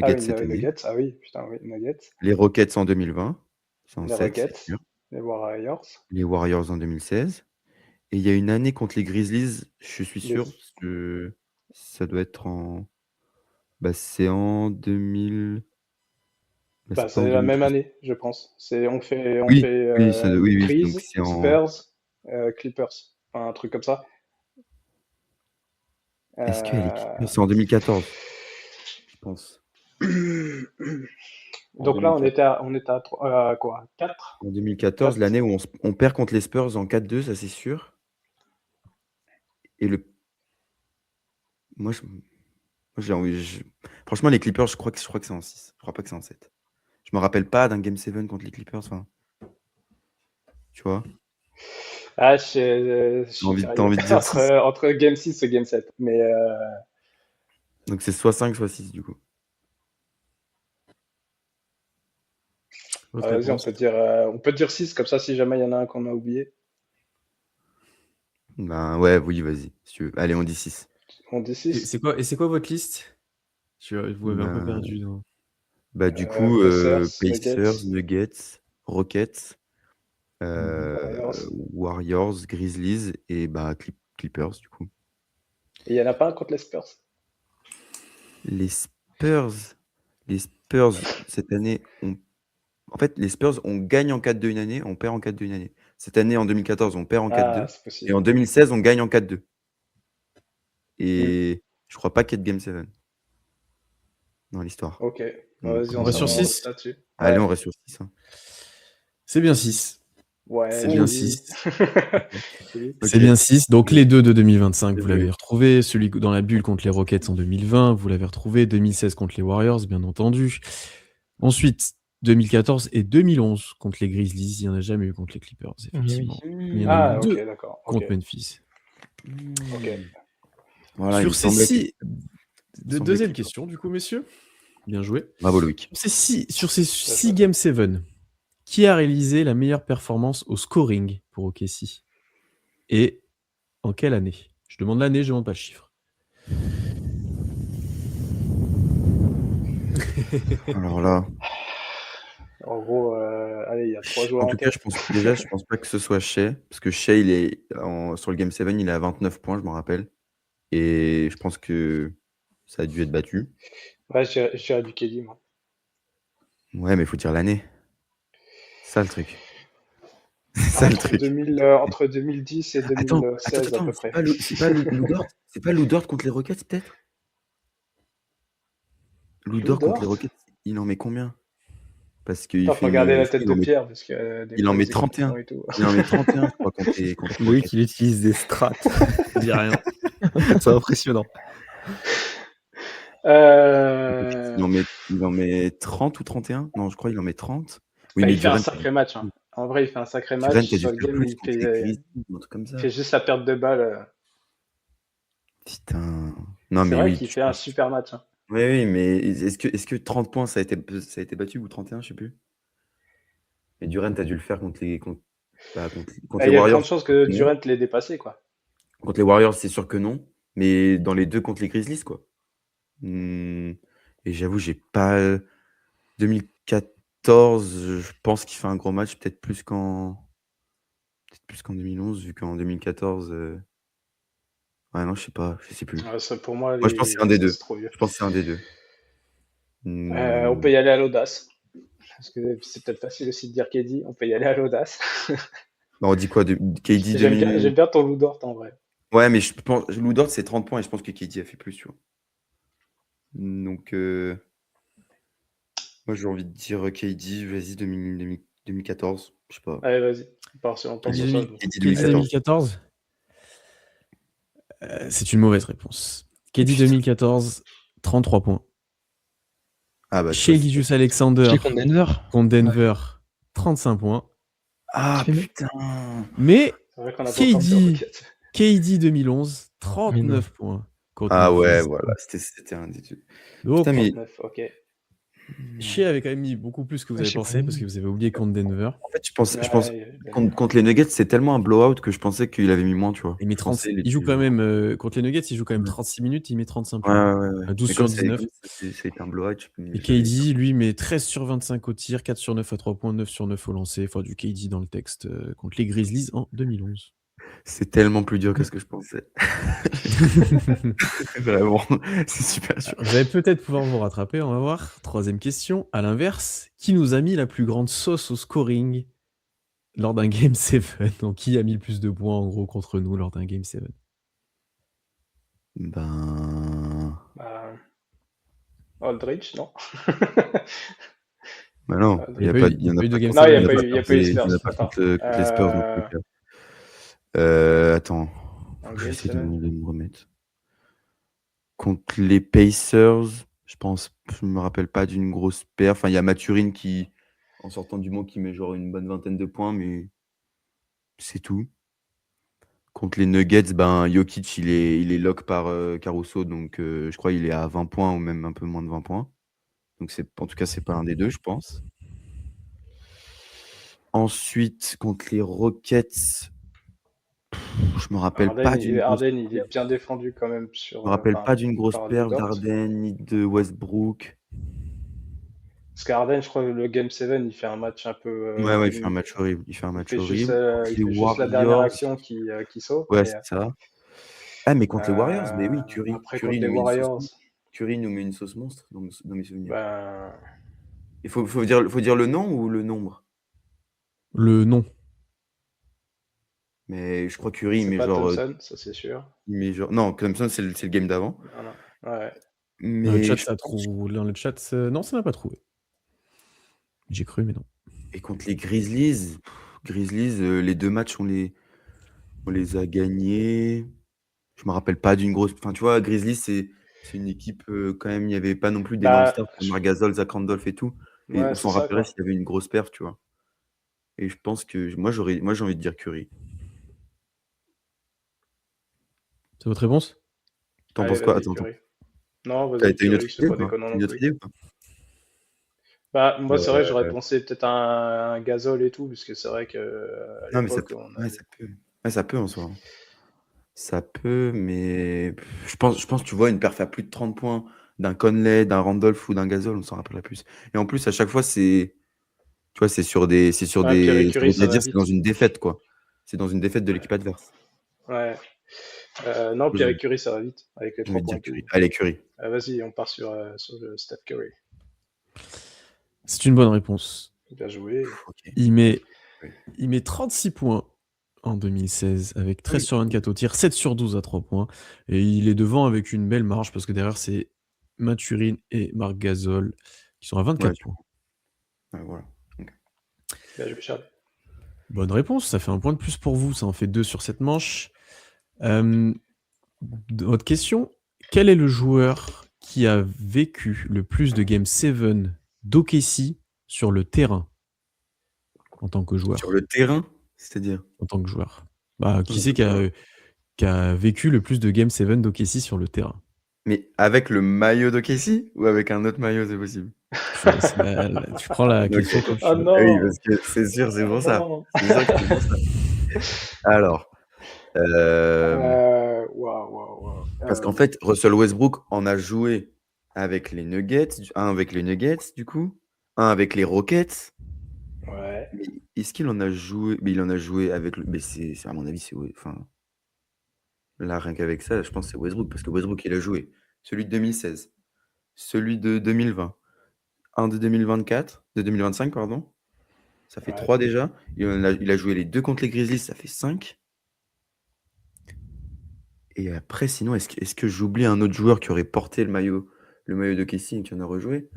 Ah oui, cette année, Nuggets. Ah oui, putain, oui, Nuggets. les Rockets en 2020, c'est en Les 7, c'est Rockets. sûr. Les Warriors. Les Warriors en 2016. Et il y a une année contre les Grizzlies, je suis sûr que ça doit être en... Bah, c'est en 2000... Bah, Bah, c'est pas en c'est la même 2013. année, je pense. On fait Oui, oui, Breeze, donc c'est en... Spurs, Clippers. Enfin, un truc comme ça. Est-ce qu'il y a les Clippers? Euh, C'est en 2014, je pense. Donc là, on était à quoi? 4? En 2014, 4. l'année où on perd contre les Spurs en 4-2, ça c'est sûr. Et moi, j'ai envie... Franchement, les Clippers, je crois que c'est en 6. Je crois pas que c'est en 7. Je me rappelle pas d'un Game 7 contre les Clippers. Enfin, tu vois? Ah, je suis T'as envie de dire 6. entre Game 6 et Game 7. Mais Donc c'est soit 5, soit 6 du coup. Votre vas-y, réponse? on peut dire 6, comme ça, si jamais il y en a un qu'on a oublié. Ben ouais, oui, vas-y, si tu veux. Allez, on dit 6. On dit Et 6. c'est quoi votre liste? Vous m'avez un peu perdu. Non. Bah du coup, Pacers, Pacers, Nuggets, Rockets, Warriors. Warriors, Grizzlies et bah Clippers du coup. Et il n'y en a pas un contre les Spurs. Les Spurs cette année, en fait, les Spurs, on gagne en 4-2 une année, on perd en 4-2 une année. Cette année, en 2014, on perd en 4-2. Ah, c'est Et possible. en 2016, on gagne en 4-2. Et je crois pas qu'il y ait de Game 7 dans l'histoire. Ok. Donc, Vas-y, on reste sur on 6? reste là-dessus. Allez, Ouais. on reste sur 6. Hein. C'est bien 6. Ouais, C'est je bien dis. 6. Oui. C'est Ok. bien 6. Donc les deux de 2025, vous Désolé. l'avez retrouvé. Celui dans la bulle contre les Rockets en 2020, vous l'avez retrouvé. 2016 contre les Warriors, bien entendu. Ensuite, 2014 et 2011 contre les Grizzlies. Il n'y en a jamais eu contre les Clippers, effectivement. Mais il y en a Ah, eu ok, deux d'accord. contre Ok. Memphis. Ok. Voilà, il Sur me ces semblait 6... semblait Deuxième que- question, du coup, messieurs. Bien joué. Bravo Loïc. Sur ces 6 Game 7, Qui a réalisé la meilleure performance au scoring pour OKC? Et en quelle année? Je demande l'année, je demande pas le chiffre. Alors là, En gros, allez, il y a 3 joueurs en en tout cas, tête. je pense pas que ce soit Shai, parce que Shai, sur le Game 7, il est à 29 points, je m'en rappelle. Et je pense que ça a dû être battu. Ouais, je dirais du Kelly, moi. Ouais, mais il faut dire l'année. C'est ça le truc. C'est ça le truc. Entre 2010 et Attends, 2016 à peu c'est près. pas Lou Dort? C'est pas Lou Dort contre les Rockets, peut-être? Lou Lou Dort contre les Dort? Rockets, il en met combien? Parce qu'il Attends, fait faut regarder la je crois tête de Pierre, parce que des il en fois, met les équations 31. et tout. Il en met 31, je crois, contre les Loïc, Rockets. il utilise des strats. Je dis rien. C'est impressionnant. Il en met 30 ou 31? Non, je crois qu'il en met 30. Oui, Bah, mais il fait un Durant, sacré match, hein. En vrai, il fait un sacré Durant a match. dû Sur le faire game, plus contre les Grizzlies ou un truc comme il ça. fait juste la perte de balle. Putain. Non, C'est mais vrai oui. qu'il fait un super match, hein. Oui, mais est-ce que 30 points, ça a été battu ou 31, je sais plus. Et Durant a dû le faire contre Bah, les il y a de Warriors. grandes chances que Non. Durant l'ait dépassé, quoi. Contre les Warriors, c'est sûr que non. Mais dans les deux contre les Grizzlies, quoi. Et j'avoue, j'ai pas. 2014, je pense qu'il fait un gros match, peut-être plus qu'en 2011, vu qu'en 2014. Ouais, non, je sais pas, je sais plus. Ouais, ça, pour moi, Moi, je pense que c'est un des ça, deux. c'est trop vieux. Je pense que c'est un des deux. On peut y aller à l'audace. Parce que c'est peut-être facile aussi de dire KD. On peut y aller à l'audace. Bah, on dit quoi de KD J'aime bien ton Lou Dort, en vrai. Ouais, mais je pense Lou Dort, c'est 30 points et je pense que KD a fait plus, tu vois. Donc, moi, j'ai envie de dire KD, vas-y, 2014, je sais pas. Allez, vas-y. On part sur ça. KD KD 2014. C'est une mauvaise réponse. KD 2014, 33 points. Ah bah, Shai Gilgeous-Alexander Shai contre Denver. contre Denver, 35 points. Ah Qui fait mieux putain. Mais C'est vrai qu'on a pas encore fait Rocket. KD 2011, 39 points. contre Ah les ouais, Grizzlies. voilà, c'était un des deux. Donc, Putain, mais 39, ok. Shai avait quand même mis beaucoup plus que vous Ouais, avez Shai pensé, quand parce même. que vous avez oublié contre Denver. en fait, je pense Ouais, contre les Nuggets, c'est tellement un blowout que je pensais qu'il avait mis moins, tu vois. Il met Je pensais 30, les il joue plus- quand même contre les Nuggets, il joue quand même Ouais. 36 minutes, il met 35 Ouais, points. ouais. À 12 Mais sur comme 19. c'était un blowout, Et KD, lui, met 13 sur 25 au tir, 4 sur 9 à 3 points, 9 sur 9 au lancer. Enfin, du KD dans le texte contre les Grizzlies en 2011. c'est tellement plus dur que ce que je pensais. Vraiment, c'est super dur. Vous allez peut-être pouvoir vous rattraper, on va voir. Troisième question. À l'inverse, qui nous a mis la plus grande sauce au scoring lors d'un Game 7? Donc, qui a mis le plus de points, en gros, contre nous lors d'un Game 7? Ben. Aldridge, non? Bah non, Il y a pas eu- il y a pas eu de Game Non, il 7. n'y a pas eu les Spurs. Il n'y en a pas Attends. contre les Spurs. Donc, attends, Un faut que Game j'essaie 7. de me remettre. Contre les Pacers, je me rappelle pas d'une grosse perf. Enfin, il y a Mathurin qui, en sortant du banc, qui met genre une bonne vingtaine de points, mais c'est tout. Contre les Nuggets, ben Jokic, il est lock par Caruso, donc je crois qu'il est à 20 points ou même un peu moins de 20 points. Donc en tout cas, c'est pas un des deux, je pense. Ensuite, contre les Rockets, je me rappelle pas d'une grosse Harden, il est bien défendu quand même je me rappelle pas d'une grosse par Lou perf Dort. d'Harden ni de Westbrook. Parce qu'Harden, je crois que le Game 7, il fait un match un peu. Ouais, il fait un match horrible. Il fait un match horrible. Contre Il les fait juste la dernière Warriors, action qui sauve. ouais, mais, c'est ça. Ah, mais contre les Warriors, mais oui, après, Curry contre les nous met une sauce Warriors, monstre. Curry nous met une sauce monstre dans mes souvenirs. ben, Il faut dire le nom ou le nombre? Le nom. Mais je crois que Curry, il c'est met pas genre. Thompson, ça c'est sûr. Non, Clemson, c'est le game d'avant. Voilà. Ouais. Dans le Mais chat, je ça pense trouve. Dans le chat, non, ça n'a pas trouvé. J'ai cru, mais non. Et contre les Grizzlies, les deux matchs, on les a gagnés. Je me rappelle pas d'une grosse. Enfin, tu vois, Grizzlies, c'est une équipe quand même. Il n'y avait pas non plus d'énormes stars comme Marc Gasol, Zach Randolph et tout. Et Ouais, on s'en c'est ça, rappellerait quoi. s'il y avait une grosse perf, tu vois. Et je pense que moi, j'ai envie de dire Curry. C'est votre réponse? T'en Allez, penses quoi? vas-y, Attends. Curry. Non, T'as vas-y, une autre Curry, c'est idée pas ou pas? déconnant Une non autre plus. idée ou pas? Bah, moi, c'est vrai que j'aurais Euh, pensé peut-être à un Gasol et tout, parce que c'est vrai que à non, mais ça l'époque, peut. on Ouais, avait. ça peut. Ouais, ça peut en soi, hein. Ça peut, mais je pense, tu vois, une perf à plus de 30 points d'un Conley, d'un Randolph ou d'un Gasol, on s'en rappelle plus. Et en plus, à chaque fois, tu vois, Ouais, Pierre ça veut Curie, ça va dire, c'est dans vite. une défaite, quoi. C'est dans une défaite de l'équipe adverse. Ouais. Non, Moi, Pierre Curie, ça va vite, avec les j'ai envie 3 de points dire et Curry. tout. Allez, Curry. Vas-y, on part sur le Steph Curry. C'est une bonne réponse. Bien joué. Ok. Il met, Oui. il met 36 points en 2016 avec 13 Oui. sur 24 au tir, 7 sur 12 à 3 points. Et il est devant avec une belle marge parce que derrière, c'est Maturin et Marc Gasol qui sont à 24 Ouais, points. ouais, voilà. Ok. Bien joué, Charles. Bonne réponse, ça fait un point de plus pour vous, ça en fait 2 sur cette manche. Euh, Autre question, quel est le joueur qui a vécu le plus de Game 7 d'OKC sur le terrain en tant que Sur joueur? le terrain, c'est-à-dire. En tant que joueur. Bah, qui Ouais. c'est qui a vécu le plus de Game 7 d'OKC sur le terrain? Mais avec le maillot de Casey ou avec un autre maillot, c'est possible? Tu prends la Ok. question comme Oh tu veux. Ah oui, non! parce que c'est sûr, c'est Oh pour ça. non! C'est sûr que c'est pour ça. Alors, euh, Waouh, waouh, waouh. parce qu'en fait, Russell Westbrook en a joué avec les Nuggets, un avec les Nuggets, du coup, un avec les Rockets. Ouais. Mais est-ce qu'il en a joué? Mais il en a joué avec le. Mais à mon avis, enfin, là, rien qu'avec ça, je pense que c'est Westbrook, parce que Westbrook, il a joué celui de 2016, celui de 2020, un de 2024, de 2025, pardon. Ça fait Ouais. 3 déjà. Il a joué les deux contre les Grizzlies, ça fait 5. Et après, sinon, est-ce que j'oublie un autre joueur qui aurait porté le maillot de Casey et qui en a rejoué?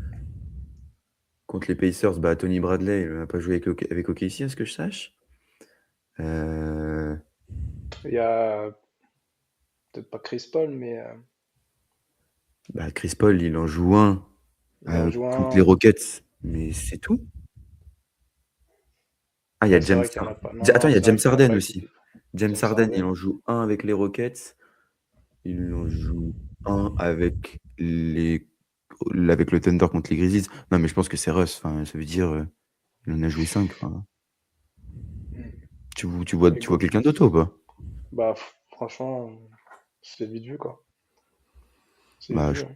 Contre les Pacers, bah, Tony Bradley, il n'a pas joué avec OKC, à ce que je sache. Euh, Il y a peut-être pas Chris Paul, mais Bah, Chris Paul, il en joue un il en joue contre les un. Rockets, mais c'est tout. Ah, il y a C'est James vrai qu'il n'y en a pas. Non, Attends, non, il y a c'est vrai James qu'il n'y en a Harden pas aussi. qui. James James Harden, il Harden. en joue un avec les Rockets. Il en joue un avec le Thunder contre les Grizzlies. Non, mais je pense que c'est Russ. Enfin, ça veut dire il en a joué 5. Enfin, tu vois Écoute, quelqu'un d'autre ou pas? bah, franchement, c'est vite vu, quoi. C'est vite Bah, vu, hein.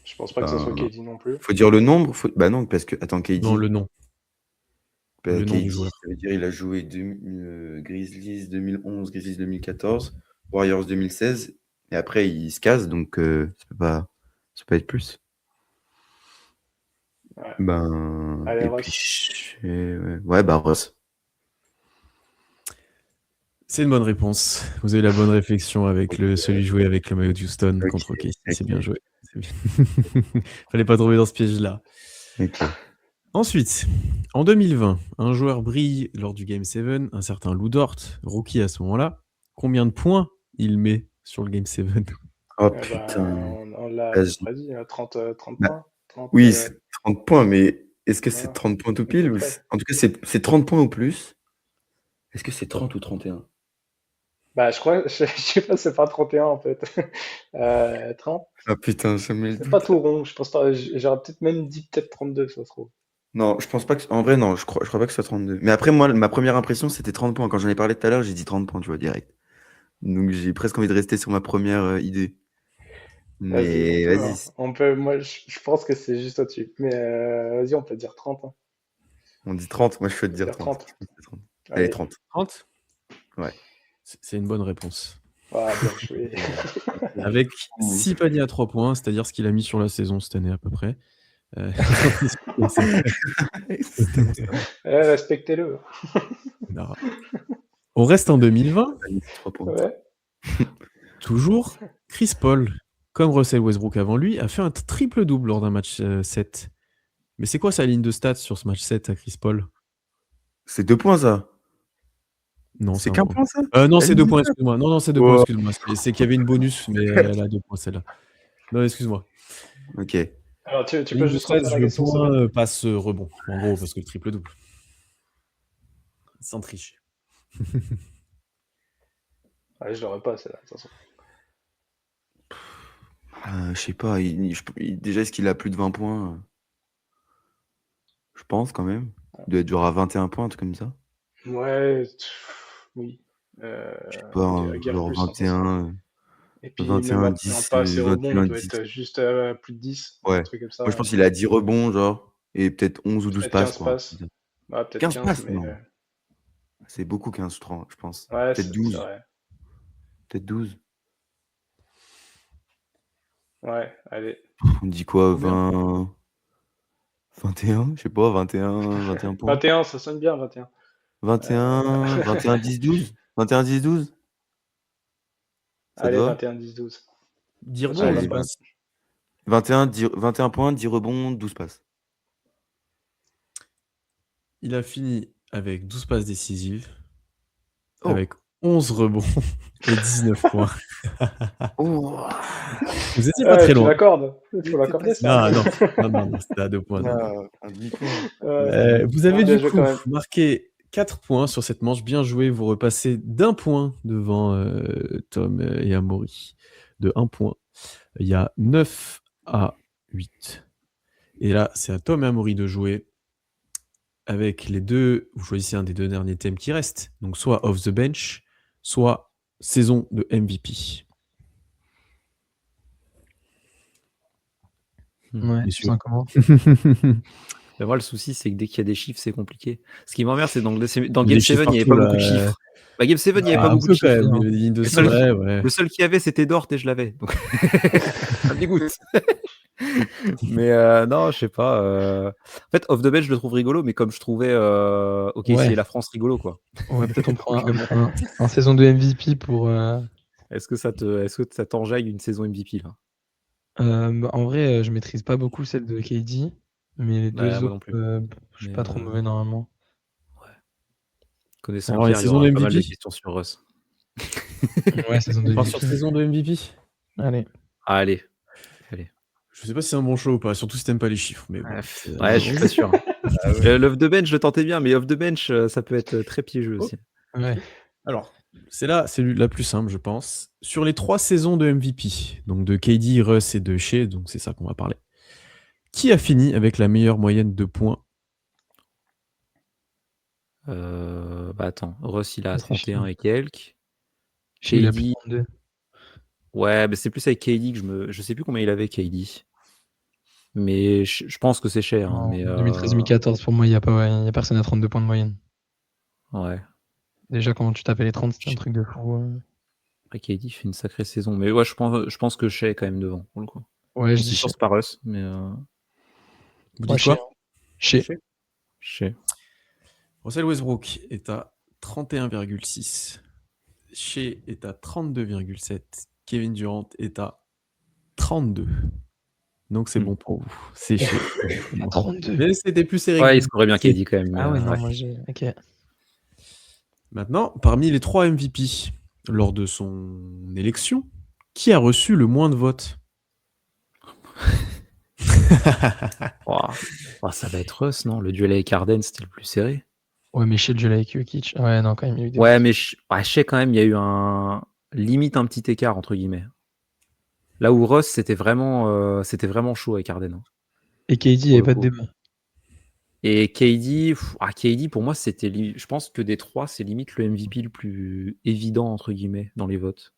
Je pense pas que ce soit ben, KD non plus. faut dire le nombre. Bah non, parce que, attends, Non, KD, le nom. Le nom du KD, joueur. ça veut dire il a joué Grizzlies 2011, Grizzlies 2014, Warriors 2016, et après il se casse, donc ça peut pas être plus. Ouais. Ben, Allez, et puis, Russ. ouais, bah Russ. C'est une bonne réponse. Vous avez la bonne réflexion avec celui joué avec le maillot de Houston Ok, contre OKC. C'est ok, bien joué. C'est bien. Fallait pas tomber dans ce piège-là. ok. Ensuite, en 2020, un joueur brille lors du Game 7, un certain Lou Dort, rookie à ce moment-là. Combien de points il met sur le Game 7? Oh Eh ben, putain. on l'a à peu Vas-y. près dit, 30 Bah, points. 30, oui, c'est 30 points, mais est-ce que c'est voilà, 30 points tout à peu pile près. en tout cas, c'est 30 points ou plus. Est-ce que c'est 30 ou 31? Bah, je crois, je sais pas, c'est pas 31 en fait. 30? Ah putain, ça met le C'est pas doute. tout rond, je pense pas. J'aurais peut-être même dit peut-être 32, ça se trouve. Non, je pense pas que. En vrai, non, je crois pas que ce soit 32. Mais après, moi, ma première impression, c'était 30 points. Quand j'en ai parlé tout à l'heure, j'ai dit 30 points, tu vois, direct. Donc, j'ai presque envie de rester sur ma première idée. Vas-y, Mais vas-y. moi, je pense que c'est juste au-dessus. Mais vas-y, on peut dire 30, hein. On dit 30. Moi, je peux te On peut dire dire 30. 30. Je pense que c'est 30. Allez, Allez. 30. 30? Ouais. C'est une bonne réponse. Ah, bien joué. Avec 6 paniers à 3 points, c'est-à-dire ce qu'il a mis sur la saison cette année à peu près. C'est tellement ça. Respectez-le. Non. On reste en 2020. 3 points. Ouais. Toujours, Chris Paul, comme Russell Westbrook avant lui, a fait un triple-double lors d'un match 7. Mais c'est quoi sa ligne de stats sur ce match 7 à Chris Paul? C'est 2 points, ça. Non, c'est C'est un qu'un point. point, ça? Non, La c'est ligne 2 de points, stats. excuse-moi. Non, c'est 2 points, Wow. excuse-moi. C'est qu'il y avait une bonus, mais elle a 2 points, celle-là. Non, excuse-moi. Ok. Alors, tu La peux ligne de juste stats, refaire je la le question, s'il te plaît? point passe rebond. En gros, parce que le triple-double. Sans tricher. Ouais, je l'aurais pas, celle-là, de toute façon. Je sais pas. Déjà, est-ce qu'il a plus de 20 points? je pense, quand même. Il doit être genre à 21 points, un truc comme ça. Ouais, oui. Je sais pas, On dirait guère genre plus, hein, ça. 21, Et puis même 21, en 10, passe et rebond, il 21, doit 10. être juste à plus de 10, un Ouais. truc comme Moi, je ça. pense qu'il a 10 rebonds, genre, et peut-être 11 ou 12 Peut-être passes, 15 quoi. passes. Ouais, peut-être 15 15, passes, mais non. C'est beaucoup 15, je pense. ouais, Peut-être c'est 12. vrai. Peut-être 12. Ouais, allez. On dit quoi, Combien 20... 21? Je sais pas, 21 points. 21, ça sonne bien, 21. 21, 10, 12? 21, 10, 12? Ça te Allez, va? 21, 10, 12. 10 Ça rebonds ou sonne 10 Allez. pas mal. passes? 21 points, 10 rebonds, 12 passes. Il a fini avec 12 passes décisives, Oh. avec 11 rebonds et 19 points. Oh. Vous étiez pas très Tu loin. l'accordes. Il faut l'accorder, ça. Non, c'était à 2 points. Un demi-point. Vous avez bien du joué coup quand même. marqué 4 points sur cette manche. Bien joué. Vous repassez d'1 point devant Tom et Amaury. De 1 point. Il y a 9 à 8. Et là, c'est à Tom et Amaury de jouer. Avec les deux, vous choisissez un des deux derniers thèmes qui restent. Donc soit off the bench, soit saison de MVP. Ouais, Messieurs. tu sens comment? Ben moi, le souci, c'est que dès qu'il y a des chiffres, c'est compliqué. Ce qui m'emmerde, c'est dans Game 7, Les il n'y chiffres avait partout, pas là, beaucoup de chiffres. Bah, Game 7, il n'y avait pas un beaucoup peu de quand chiffres. même. Les lignes de Le seul- ouais, ouais. Le seul qu'il y avait, c'était Dort et je l'avais. Donc... ça me dégoûte. Mais non, je sais pas. En fait, Off the Bench, je le trouve rigolo, mais comme je trouvais OK, Ouais. c'est la France rigolo, quoi. Ouais, peut-être on prend un saison de MVP pour. Est-ce que ça t'enjaille une saison MVP, là? Bah, en vrai, je maîtrise pas beaucoup celle de KD, mais les Ouais, deux moi non autres, plus. je suis Mais, pas trop mauvais normalement. Connaissant Alors, les Pierre, il y saisons aura de pas mal de MVP? questions sur Russ. Ouais, saison de On part sur MVP. saison de MVP. Allez. Ah, allez. Je sais pas si c'est un bon choix ou pas, surtout si t'aimes pas les chiffres. Mais bon, Ouais, je suis pas sûr. L'off the bench, je le tentais bien, mais off the bench, ça peut être très piégeux aussi. Ouais. Alors, c'est la plus simple, je pense. Sur les 3 saisons de MVP, donc de KD, Russ et de Shea, donc c'est ça qu'on va parler. Qui a fini avec la meilleure moyenne de points? Bah attends, Russ, il a C'est 31 chiant. et quelques. Il a plus KD, 32. ouais, mais c'est plus avec KD que je sais plus combien il avait, KD. Mais je pense que c'est cher. Hein, En mais 2013-2014, pour moi, il n'y a personne à 32 points de moyenne. ouais. Déjà, quand tu tapais les 30, c'était un truc de fou. Après, KD fait une sacrée saison. Mais ouais, je pense que Shea est quand même devant, pour le coup. Ouais, je C'est dis sûr, c'est pas Russ, mais Vous Ouais, dites quoi? Shea. Shea. Russell Westbrook est à 31,6. Shea est à 32,7. Kevin Durant est à 32. Donc c'est bon pour vous. C'est Shea. 32. Mais c'était plus serré. Ouais, il scorerait bien KD quand même. mais, Ah ouais, non, ouais. moi j'ai. Ok. Maintenant, parmi les 3 MVP lors de son élection, qui a reçu le moins de votes? Ouah, ça va être Russ, non? Le duel avec Harden, c'était le plus serré. Ouais, mais chez le duel avec Jokic. Ouais, non, quand même, il y a eu des. Ouais, mais Shea, quand même, il y a eu limite un petit écart, entre guillemets. Là où Russ, c'était vraiment chaud avec Harden. Hein. Et KD, il n'y avait pas de débat. Et KD, KD, pour moi, je pense que des 3, c'est limite le MVP le plus évident, entre guillemets, dans les votes.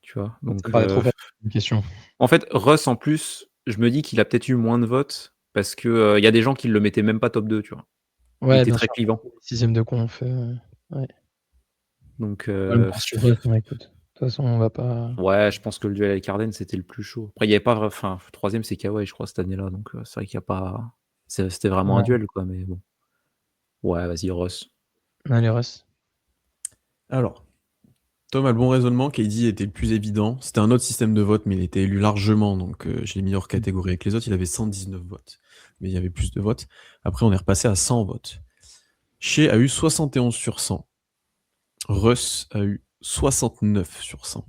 Tu vois? Donc, Ça paraît trop facile, une question. en fait, Russ, en plus, je me dis qu'il a peut-être eu moins de votes parce qu'il y a des gens qui le mettaient même pas top 2, tu vois. Ouais, il était bien très sûr. clivant. 6ème de conf. Ouais. Donc, Ouais, bon, sur Russ, ouais, écoute. De toute façon, on va pas. ouais, je pense que le duel avec Harden, c'était le plus chaud. Après, il n'y avait pas. Enfin, 3ème, c'est Kawhi, je crois, cette année-là. Donc, c'est vrai qu'il n'y a pas. C'était vraiment un Ouais. duel, quoi. Mais bon. Ouais, vas-y, Russ. Allez, Russ. Alors, Tom a le bon raisonnement. KD était le plus évident. C'était un autre système de vote, mais il était élu largement. Donc, je l'ai mis hors catégorie avec les autres. Il avait 119 votes. Mais il y avait plus de votes. Après, on est repassé à 100 votes. Shea a eu 71 sur 100. Russ a eu 69 sur 100.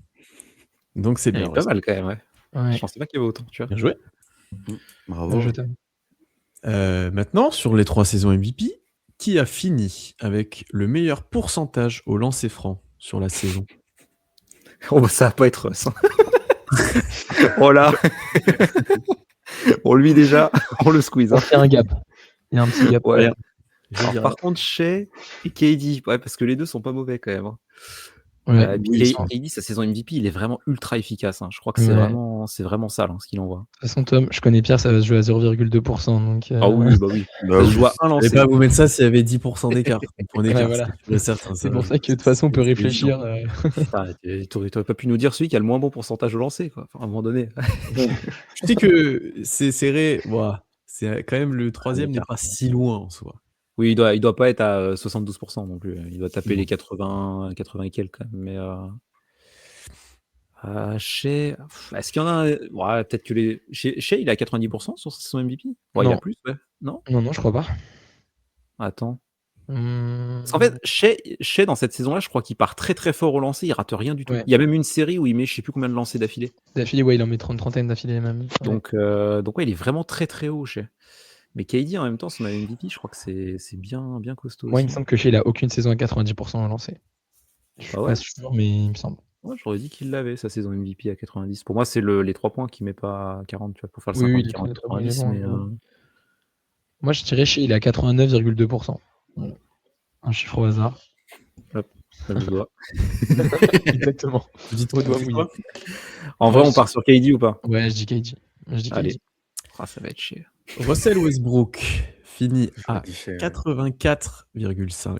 Donc, c'est bien. Pas mal, quand même, ouais. Ouais. Je pensais pas qu'il y avait autant, tu vois. Bien joué. Bravo. Je t'aime. Maintenant, sur les 3 saisons MVP, qui a fini avec le meilleur pourcentage au lancer franc sur la saison? Oh, bah, ça va pas être Russ. Hein. Oh là. Bon, lui déjà, on le squeeze. On Hein. fait un gap. Il y a un petit gap. Ouais. Regarde, je vais Alors, dire par contre, Shea et KD, ouais, parce que les deux sont pas mauvais quand même. Hein. Ouais. Et puis Oui, ils sont- KD, sa saison MVP, il est vraiment ultra efficace. Hein. Je crois que Ouais. c'est vraiment sale hein, ce qu'il envoie. De toute façon, Tom, je connais Pierre, ça va se jouer à 0,2%. Donc, Ah oui, bah oui. Bah Ça se oui, joue à un je lancé. vais pas vous mettre ça s'il y avait 10% d'écart. Un point d'écart, voilà. c'est sûr et certain. C'est pour ça que de toute façon, on peut c'est réfléchir. Putain, t'aurais pas pu nous dire celui qui a le moins bon pourcentage au lancer, quoi. Enfin, à un moment donné. Je sais que c'est serré. Ouah, c'est quand même le troisième n'est l'écart. pas si loin en soi. Oui, il doit pas être à 72% non plus. Il doit taper Non. les 80 et quelques quand même. Mais Shea, est-ce qu'il y en a un... Ouais, peut-être que les... Shea, il est à 90% sur son MVP? Ouais, il y a Non. plus, ouais. Non? Non, je crois pas. Attends. Hum, Parce qu'en fait, Shea, dans cette saison-là, je crois qu'il part très très fort au lancer, il rate rien du tout. Ouais. Il y a même une série où il met je sais plus combien de lancers d'affilée. D'affilée, ouais, il en met une trentaine d'affilée même. Ouais. Donc ouais, il est vraiment très très haut, Shea. Mais KD, en même temps, son MVP, je crois que c'est bien costaud Moi, il aussi. me semble que Shea, il a aucune saison à 90% à lancer. Je suis Ah ouais? pas sûr, mais il me semble. Ouais, j'aurais dit qu'il l'avait, sa saison MVP à 90. Pour moi, c'est les 3 points qu'il met pas à 40, tu vois, pour faire le Oui, 50, les 40, trois points, il est 90. bon, Mais Moi, je dirais Shea, il est à 89,2%. Voilà. Un chiffre au hasard. ça me doit. Exactement. Vous dites Au doigt vous dites mouillé. quoi En vrai, on part sur KD ou pas? Ouais, je dis KD. Allez. Ah, ça va être chier. Russell Westbrook finit à dit Shea, ouais. 84,5.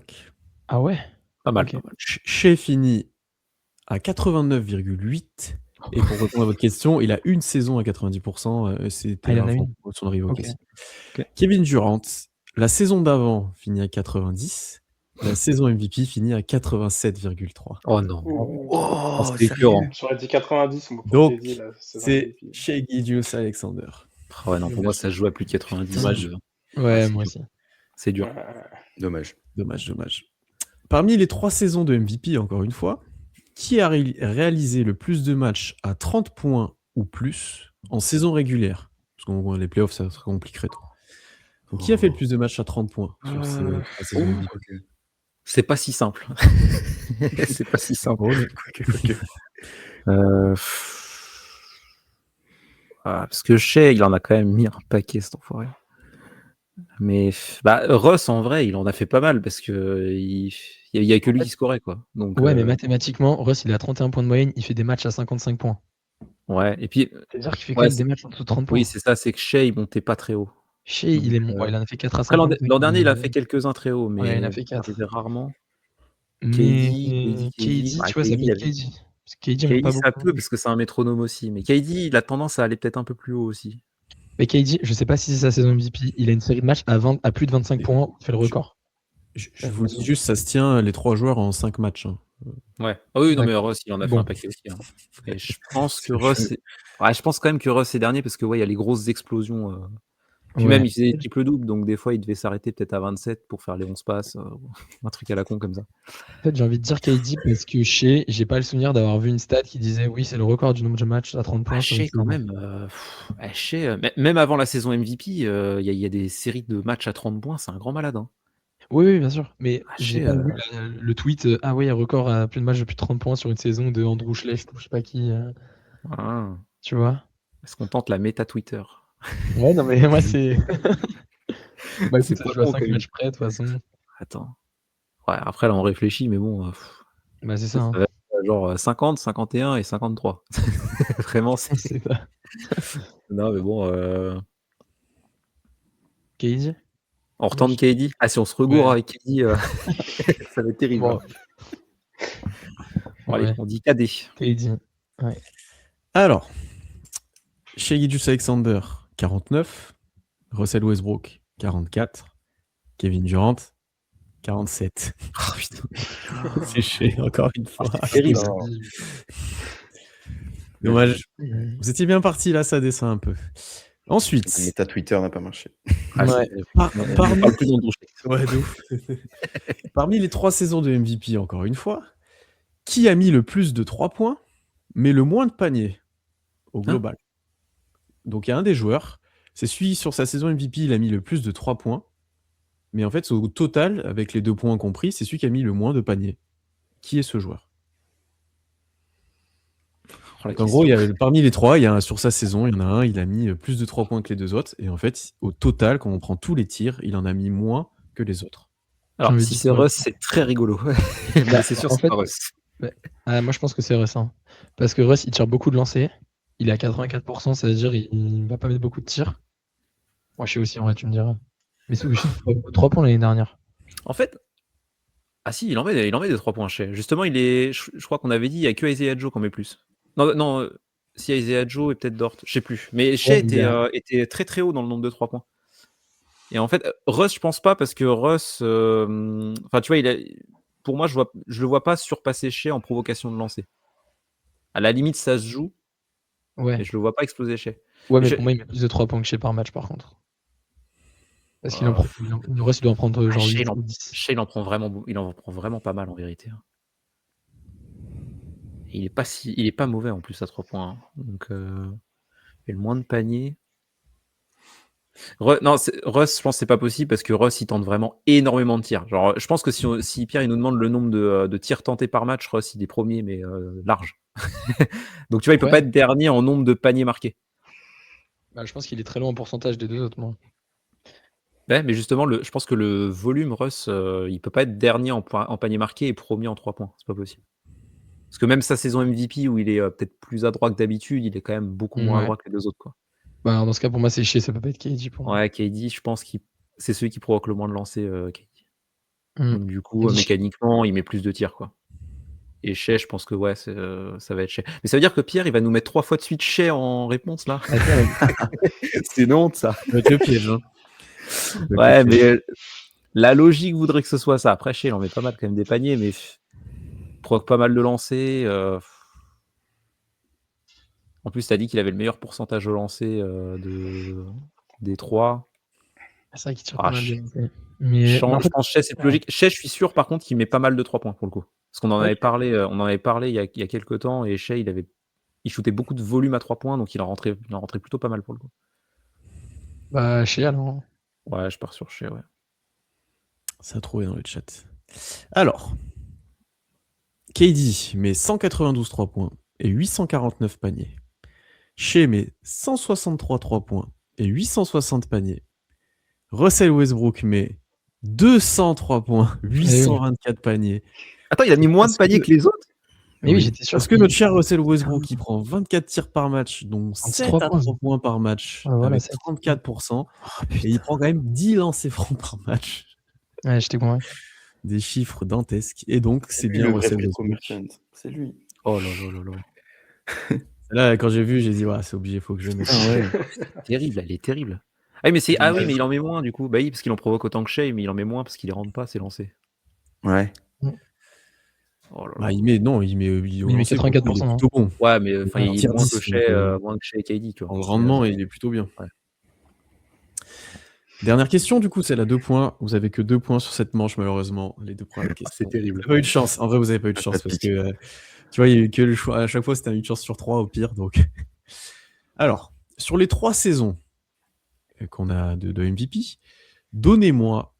Ah ouais? Pas mal, Ok. pas mal. Shea finit à 89,8. Et pour répondre à votre question, il a une saison à 90%. C'était Ah, il en a avant une. son arrivée au Ok. KC. Ok. Kevin Durant, la saison d'avant finit à 90. La saison MVP finit à 87,3. Oh non. Oh, c'est écœurant. J'aurais dit 90, moi, pour Donc, KD, là, c'est Shea Gilgeous-Alexander. Ah ouais, non, pour moi, ça se joue à plus de 90. Dommage. Ouais, c'est moi dur. aussi. C'est dur. Dommage. Dommage. Parmi les 3 saisons de MVP, encore une fois, qui a réalisé le plus de matchs à 30 points ou plus en saison régulière? Parce que les playoffs, ça se compliquerait trop. Donc, qui a fait le plus de matchs à 30 points sur la saison MVP? C'est pas si simple. C'est pas si simple. Parce que Shea, il en a quand même mis un paquet, cet enfoiré. Mais Russ, en vrai, il en a fait pas mal parce que il y a que lui qui scorait, quoi. Donc, Ouais, mais mathématiquement, Russ, il a 31 points de moyenne, il fait des matchs à 55 points. ouais. Et puis, C'est-à-dire qu'il fait quand ouais, même des matchs en dessous de 30 points. oui, c'est ça, c'est que Shea, il montait pas très haut. Shea, il en a fait 4 à Après, 50. l'an dernier, il a fait quelques-uns très hauts, mais Ouais, il en a fait 4. arrivait rarement. Mais KD, tu vois, ça peut KD, être KD. Parce que KD monte pas KD, ça beaucoup. peut parce que c'est un métronome aussi. Mais KD, il a tendance à aller peut-être un peu plus haut aussi. Mais KD, je sais pas si c'est sa saison MVP, il a une série de matchs à plus de 25 points, il fait le record. Je vous le dis juste, ça se tient les 3 joueurs en 5 matchs. Hein. Ouais. Ah oui, non, mais D'accord. Russ, il en a fait Bon. un paquet aussi. Hein. Et je pense que Russ, je pense quand même que Russ est dernier parce que ouais, il y a les grosses explosions. Puis Ouais. même, il faisait des triples-doubles, donc des fois, il devait s'arrêter peut-être à 27 pour faire les 11 passes, un truc à la con comme ça. En fait, j'ai envie de dire KD parce que Shea, j'ai pas le souvenir d'avoir vu une stat qui disait oui, c'est le record du nombre de matchs à 30 points. sur une Shea, quand saison. même. Shea, même avant la saison MVP, il y a des séries de matchs à 30 points, c'est un grand malade. Hein. Oui, bien sûr. Mais j'ai Shea, pas vu le tweet. Ah oui, record à plus de matchs de plus de 30 points sur une saison de Andrew Schlecht ou je sais pas qui. Tu vois? Est-ce qu'on tente la méta Twitter? Ouais, non, mais moi, c'est. Bah écoute, C'est ça pas joue à con, 5 quand même. matchs près, de toute façon. Attends. Ouais, après, là, on réfléchit, mais bon, Bah c'est ça ça. va être genre 50, 51 et 53. Vraiment, c'est... C'est ça. Non, mais bon, KD? on retente KD. Ah, si on se regourre avec KD, ça va être terrible. Bon. Bon, allez, Ouais. on dit KD. KD. Ouais. Alors, Shea Gilgeous-Alexander, 49. Russell Westbrook, 44. Kevin Durant, 47. Oh, putain. C'est Shea, encore une fois. Terrible. Dommage. Vous étiez bien parti là, ça descend un peu. Ensuite, Mais ta Twitter n'a pas marché. Ah, Ouais. on parmi... parle plus d'Andrew Schlecht. Ouais, de ouf. Parmi les 3 saisons de MVP, encore une fois, qui a mis le plus de 3 points, mais le moins de paniers au global? Donc il y a un des joueurs, c'est celui sur sa saison MVP, il a mis le plus de 3 points, mais en fait, au total, avec les 2 points compris, c'est celui qui a mis le moins de paniers. Qui est ce joueur? Oh, la Donc, en gros, question. parmi les trois, sur sa saison, il y en a un, il a mis plus de 3 points que les deux autres. Et en fait, au total, quand on prend tous les tirs, il en a mis moins que les autres. J'ai Alors, envie de si dire c'est que- Russ, c'est très rigolo. Mais c'est sûr, en c'est fait, pas Russ. moi je pense que c'est Russ. Hein. Parce que Russ, il tire beaucoup de lancers. Il est à 84%, ça veut dire il va pas mettre beaucoup de tirs. Moi, je sais aussi, en vrai, tu me diras. Mais c'est aussi 3 points l'année dernière. En fait, ah si, il en met des 3 points chez. Justement, je crois qu'on avait dit, il n'y a que Isaiah Joe qui en met plus. Non, si Isaiah Joe et peut-être Dort, je sais plus. Mais Shea était très très haut dans le nombre de 3 points. Et en fait, Russ, je pense pas, parce que Russ, enfin tu vois, pour moi, je le vois pas surpasser Shea en provocation de lancer. À la limite, ça se joue, Ouais. mais je le vois pas exploser Shea. Ouais, mais Je- pour moi, il met plus de 3 points que chez par match, par contre. Parce qu'il le reste, il doit en prendre genre Shea, 8 ou 10. Shea, il en prend vraiment pas mal en vérité. Hein. Et il est pas mauvais en plus à 3 points. Hein. Donc, et le moins de paniers. Non, Russ, je pense que c'est pas possible parce que Russ, il tente vraiment énormément de tirs. Genre, je pense que si Pierre il nous demande le nombre de tirs tentés par match, Russ, il est premier, mais large. Donc, tu vois, il peut pas être dernier en nombre de paniers marqués. Bah, je pense qu'il est très loin en pourcentage des deux autres, moi. Ouais, mais justement, je pense que le volume, Russ, il peut pas être dernier en panier marqué et premier en 3 points. C'est pas possible. Parce que même sa saison MVP, où il est peut-être plus adroit que d'habitude, il est quand même beaucoup moins adroit que les deux autres. Quoi. Bah, alors dans ce cas, pour moi, c'est chier, ça peut pas être KD pour moi. Ouais, KD, je pense que c'est celui qui provoque le moins de lancers, KD. Donc, du coup, KD. mécaniquement, il met plus de tirs. Quoi. Et Shea, je pense que ouais, ça va être Shea. Mais ça veut dire que Pierre, il va nous mettre 3 fois de suite Shea en réponse, là. C'est une honte, ça. Ça va être le piège. Hein. Ouais, mais la logique voudrait que ce soit ça. Après, Shea, il en met pas mal quand même des paniers, mais provoque pas mal de lancers. En plus, tu as dit qu'il avait le meilleur pourcentage au lancer des 3. C'est vrai qu'il tire pas mal de lancers. Je pense Shea, c'est plus logique. Shea, je suis sûr, par contre, qu'il met pas mal de 3 points pour le coup. Parce qu'on en avait parlé, il y a quelques temps, et Shea, il shootait beaucoup de volume à 3 points, donc il en rentrait plutôt pas mal pour le coup. Bah, Shea, alors. Ouais, je pars sur Shea, ouais. Ça a trouvé dans le chat. Alors, KD met 192 3 points et 849 paniers. Shea met 163 3 points et 860 paniers. Russell Westbrook met 203 points, 824 paniers. Attends, il a mis moins de paniers que les autres? Mais oui, j'étais sûr. Parce que notre cher Russell Westbrook, il prend 24 tirs par match, dont 7 à 3 points par match, avec 34%. Et il prend quand même 10 lancers francs par match. Ouais, j'étais convaincu. Des chiffres dantesques. Et donc, c'est bien le Russell vrai Westbrook. C'est lui. Oh là là là là. Là, quand j'ai vu, j'ai dit, ouais, c'est obligé, il faut que je le mette. C'est terrible, elle est terrible. Ah oui, mais il en met moins du coup. Bah oui, parce qu'il en provoque autant que Shea, mais il en met moins parce qu'il les rentre pas, ses lancers. Ouais. Oh là là. Bah, il met 84%. Il est plutôt bon. Ouais, mais il est moins que Shea et KD. Tu vois. En rendement, il est plutôt bien. Ouais. Dernière question, du coup, c'est la 2 points. Vous avez que 2 points sur cette manche, malheureusement. Les 2 premières questions. C'est terrible. Vous n'avez pas eu de chance. En vrai, vous n'avez pas eu de chance parce que tu vois, il y a eu que le choix. À chaque fois, c'était une chance sur 3 au pire. Donc, alors, sur les 3 saisons qu'on a de MVP, donnez-moi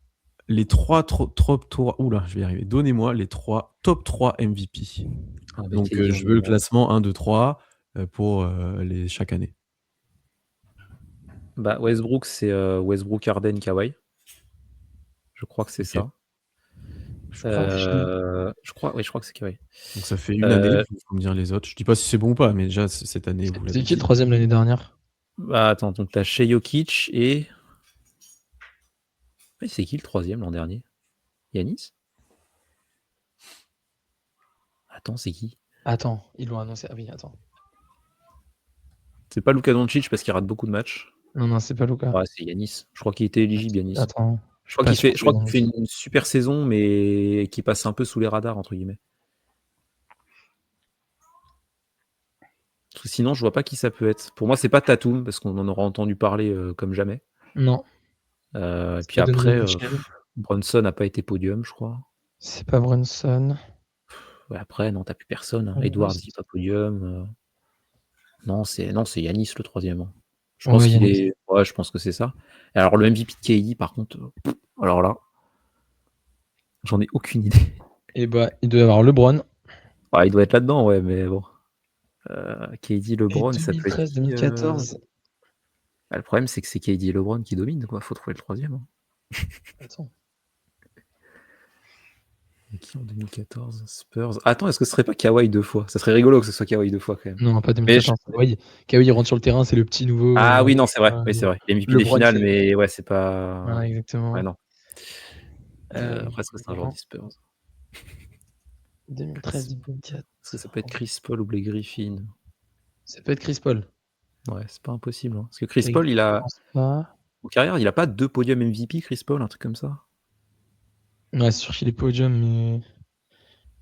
les 3 top 3. Oula, je vais y arriver. Donnez-moi les 3 top 3 MVP. Donc, je veux le classement 1, 2, 3 pour chaque année. Bah, Westbrook, c'est Westbrook, Harden, Kawhi. Je crois que c'est ça. Je crois que c'est Kawhi. Donc ça fait une année, il faut me dire les autres. Je dis pas si c'est bon ou pas, mais déjà cette année, vous l'avez dit. C'est qui le troisième l'année dernière? Bah attends, donc t'as Shea Jokic et... Ouais, c'est qui le troisième l'an dernier? Giannis? Attends, c'est qui? Attends, ils l'ont annoncé. Ah oui, attends. C'est pas Luka Doncic parce qu'il rate beaucoup de matchs. Non, c'est pas Luka. Ouais, c'est Giannis. Je crois qu'il était éligible, Giannis. Attends. Je crois qu'il fait une super saison, mais qui passe un peu sous les radars, entre guillemets. Parce que sinon, je vois pas qui ça peut être. Pour moi, c'est pas Tatum, parce qu'on en aura entendu parler comme jamais. Non. Et puis après, Brunson n'a pas été podium, je crois. C'est pas Brunson. Ouais, après, non, t'as plus personne. Hein. Edwards, il n'est pas podium. Non, c'est Giannis le troisième. Je pense qu'il est. Ouais, je pense que c'est ça. Et alors, le MVP de KD, par contre, alors là, j'en ai aucune idée. Et bah, il doit y avoir LeBron. Ouais, il doit être là-dedans, ouais, mais bon. KD, LeBron, ça peut être qui 2013-2014. Bah, le problème, c'est que c'est KD et LeBron qui dominent, quoi. Faut trouver le troisième. Hein. Attends. Et qui en 2014 Spurs. Attends, est-ce que ce serait pas Kawhi 2 fois? Ça serait rigolo que ce soit Kawhi 2 fois, quand même. Non, pas Mais 2014. Kawhi, il rentre sur le terrain, c'est le petit nouveau. Ah oui, non, c'est vrai. Oui, c'est vrai. MVP des LeBron, finales, c'est- mais ouais, c'est pas. Voilà, exactement. Ouais, non. Euh, Après, est-ce que c'est un joueur des Spurs? 2013-2014. Est-ce que ça peut être Chris Paul ou Blake Griffin? Ça peut être Chris Paul. Ouais, c'est pas impossible. Hein. Parce que Chris Et Paul, il je a. pense pas. En carrière, il a pas 2 podiums MVP, Chris Paul, un truc comme ça. Ouais, c'est sûr qu'il est podium, mais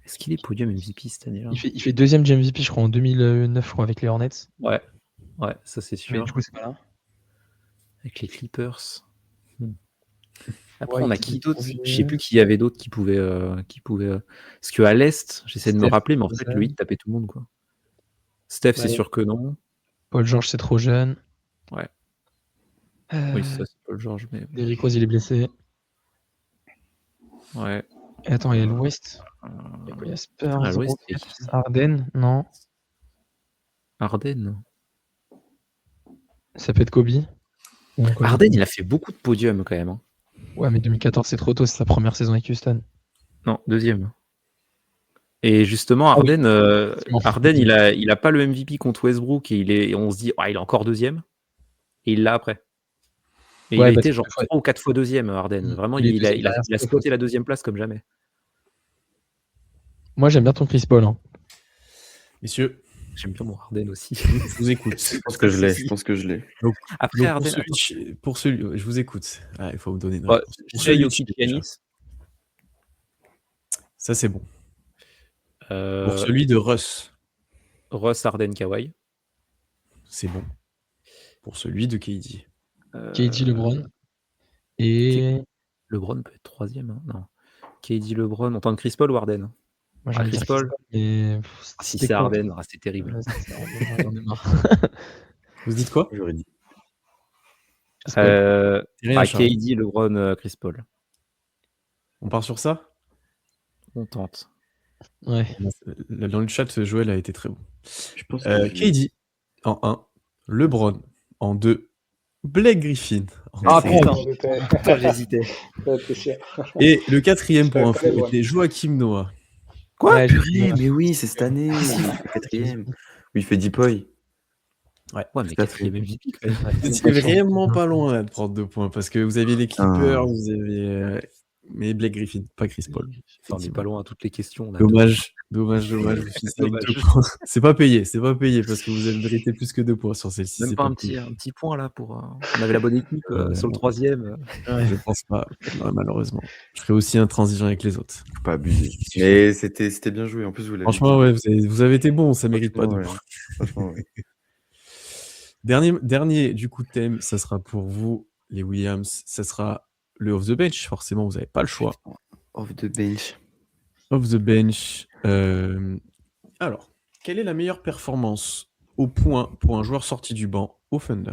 Est-ce qu'il est podium MVP cette année-là? il fait deuxième du MVP, je crois, en 2009, je crois, avec les Hornets. Ouais, ça c'est Mais sûr. du coup, c'est pas là. Avec les Clippers. Après, Ouais, on a il qui était d'autre? trop Je sais vieux. plus qui y avait d'autres qui pouvaient. Parce qu'à l'Est, j'essaie de me Steph, rappeler, mais en fait, Rosen. lui, il tapait tout le monde, quoi. Steph, c'est Ouais. sûr que non. Paul George, c'est trop jeune. Ouais. Euh, Oui, ça, c'est Paul George, mais. Derrick Rose, il est blessé. Ouais. Et attends, il y a l'Ouest. Euh, Il y a Spurs, à l'Ouest, c'est Rockets, qui? Harden. Non. Harden. Ça peut être Kobe. Ou encore Harden, il a fait beaucoup de podiums quand même. Hein. Ouais, mais 2014, c'est trop tôt, c'est sa première saison avec Houston. Non, deuxième. Et justement, Ah oui. Harden, il a pas le MVP contre Westbrook et on se dit, il est encore deuxième. Et il l'a après. Et Ouais, il a bah, été c'est genre deux fois. 3 ou 4 fois deuxième, Harden. Vraiment, Il est il a deuxième derrière Steph squatté aussi. la deuxième place comme jamais. Moi, j'aime bien ton Chris Paul. Hein. Messieurs, J'aime bien mon Harden aussi. je vous écoute. Je pense que je l'ai. Après, Donc, Harden, pour celui, je vous écoute. Il faut me donner une Ouais, réponse. Pour Shai, celui Jokic, qui est déjà. Giannis. Ça, c'est bon. Pour celui de Russ, Russ, Harden, Kawhi. c'est bon. Pour celui de KD. KD, LeBron. Et LeBron peut être troisième. Hein. Non. KD, LeBron. On tente Chris Paul ou Harden? moi, j'ai envie de Chris dire Paul. mais Si c'est Harden, c'est terrible. Ouais, c'est Harden, j'en ai marre. Vous dites quoi? J'aurais dit. Chris Paul. Rien, Charles. KD, LeBron, Chris Paul. On part sur ça? On tente. Ouais. Dans le chat, Joël a été très bon. Je pense que KD en 1, LeBron en 2, Blake Griffin en Ah, 3. putain. J'étais J'hésitais. t'es sûr. Et le 4e pour J'étais info très loin. était Joachim Noah. Quoi? Ouais, purée, mais oui, c'est cette année. Le quatrième. Oui, il fait Deepoy. Ouais, mais Tout à fait. quatrième MVP quand même. Vous étiez vraiment pas loin là, de prendre 2 points parce que vous aviez les Clippers, Ah. vous aviez. Mais Blake Griffin, pas Chris Paul. Enfin, on n'est pas loin à toutes les questions. On a Dommage. Vous finissez avec Dommage. 2 points. C'est pas payé parce que vous avez mérité plus que 2 points sur celle-ci. Même c'est pas un payé. petit point là pour. On avait la bonne équipe sur le troisième. Je pense pas, non, malheureusement. Je serai aussi intransigeant avec les autres. Faut pas abuser. Mais c'était bien joué. En plus, vous l'avez Franchement, dit. ouais, vous avez été bon, ça mérite pas de Franchement, points. ouais. Franchement, ouais. Dernier du coup thème, ça sera pour vous, les Williams, ça sera le off the bench. Forcément, vous n'avez pas le choix. Off the bench. Off the bench. Alors, quelle est la meilleure performance au point pour un joueur sorti du banc au Thunder?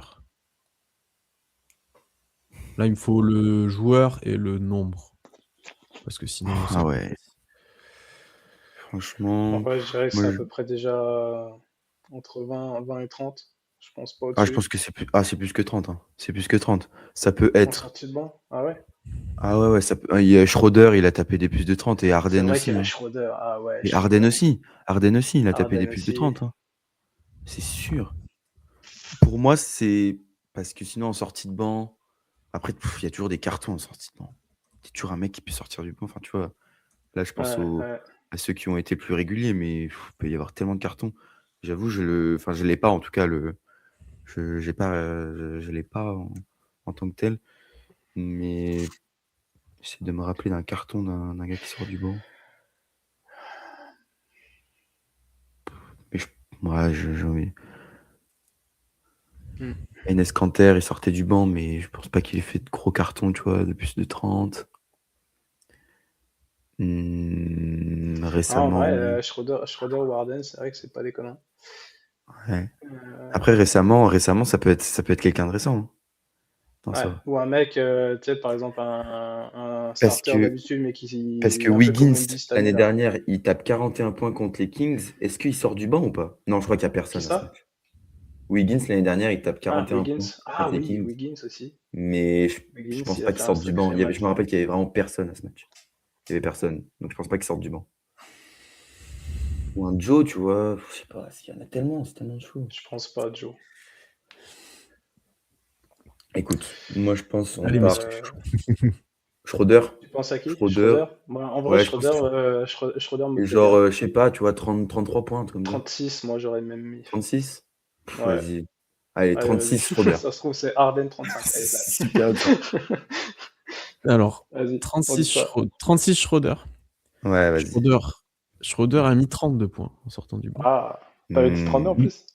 Là, il me faut le joueur et le nombre. Parce que sinon... Ah ouais. Franchement. En vrai, je dirais que moi, c'est à je- peu près déjà entre 20 et 30. Je pense pas Ah, au-dessus. je pense que c'est plus que 30. Hein. C'est plus que 30. Ça peut En être. sortie de banc. Ah ouais? Ah ouais, ça peut. Il y a Schroeder, il a tapé des plus de 30 et C'est Harden vrai aussi. qu'il y a Hein. Schroeder. Ah ouais. Et Schroeder. Harden aussi. Harden aussi, il a tapé Harden des plus de aussi. 30. Hein. C'est sûr. Pour moi, c'est parce que sinon, en sortie de banc, après, il y a toujours des cartons en sortie de banc. C'est toujours un mec qui peut sortir du banc. Enfin, tu vois, là, je pense Ouais. à ceux qui ont été plus réguliers, mais il peut y avoir tellement de cartons. J'avoue, je l'ai pas en tout cas je l'ai pas en tant que tel, mais j'essaie de me rappeler d'un carton d'un gars qui sort du banc. Mais j'ai envie. Enes Kanter, il sortait du banc, mais je pense pas qu'il ait fait de gros cartons, tu vois, de plus de 30. Ah, en Récemment. vrai, Schroeder ou Harden, c'est vrai que c'est pas déconnant. Ouais. Après, récemment, ça peut être quelqu'un de récent. Hein. Non, ça Ouais. va. Ou un mec, tu sais, par exemple, un Parce starter que, d'habitude, mais parce qui que un peu comme Wiggins, Wemby cette l'année année-là. dernière, il tape 41 points contre les Kings. Est-ce qu'il sort du banc ou pas? Non, je crois qu'il n'y a Qui personne à ce ça? match. Wiggins, l'année dernière, il tape Ah, 41 points Wiggins. Ah contre les oui, Kings. Wiggins aussi. Mais je Wiggins, pense il a pas fait qu'il un sorte du banc. sacré Je me match. rappelle qu'il y avait vraiment personne à ce match. Il y avait personne. Donc je pense pas qu'il sorte du banc. Ou un Joe, tu vois. Je sais pas, il y en a tellement, c'est tellement chaud. Je pense pas, Joe. Écoute, moi je pense on Allez, part messieurs. Schroeder. Tu penses à qui? Schroeder. Schroeder? Moi, en vrai, Ouais, je pense. Schroeder me Et plaît bien. genre, je sais pas, tu vois, 33 points, un truc comme ça. 36, moi, j'aurais même mis. 36? Ouais. Vas-y. Allez, Allez, 36 vas-y. Schroeder. Ça se trouve, c'est Harden 35. Allez, là. Super dur. Alors, Vas-y, on 36, dit ça. 36 Schroeder. Ouais, vas-y. Schroeder a mis 32 points en sortant du banc. Ah, t'avais dit 32 en plus?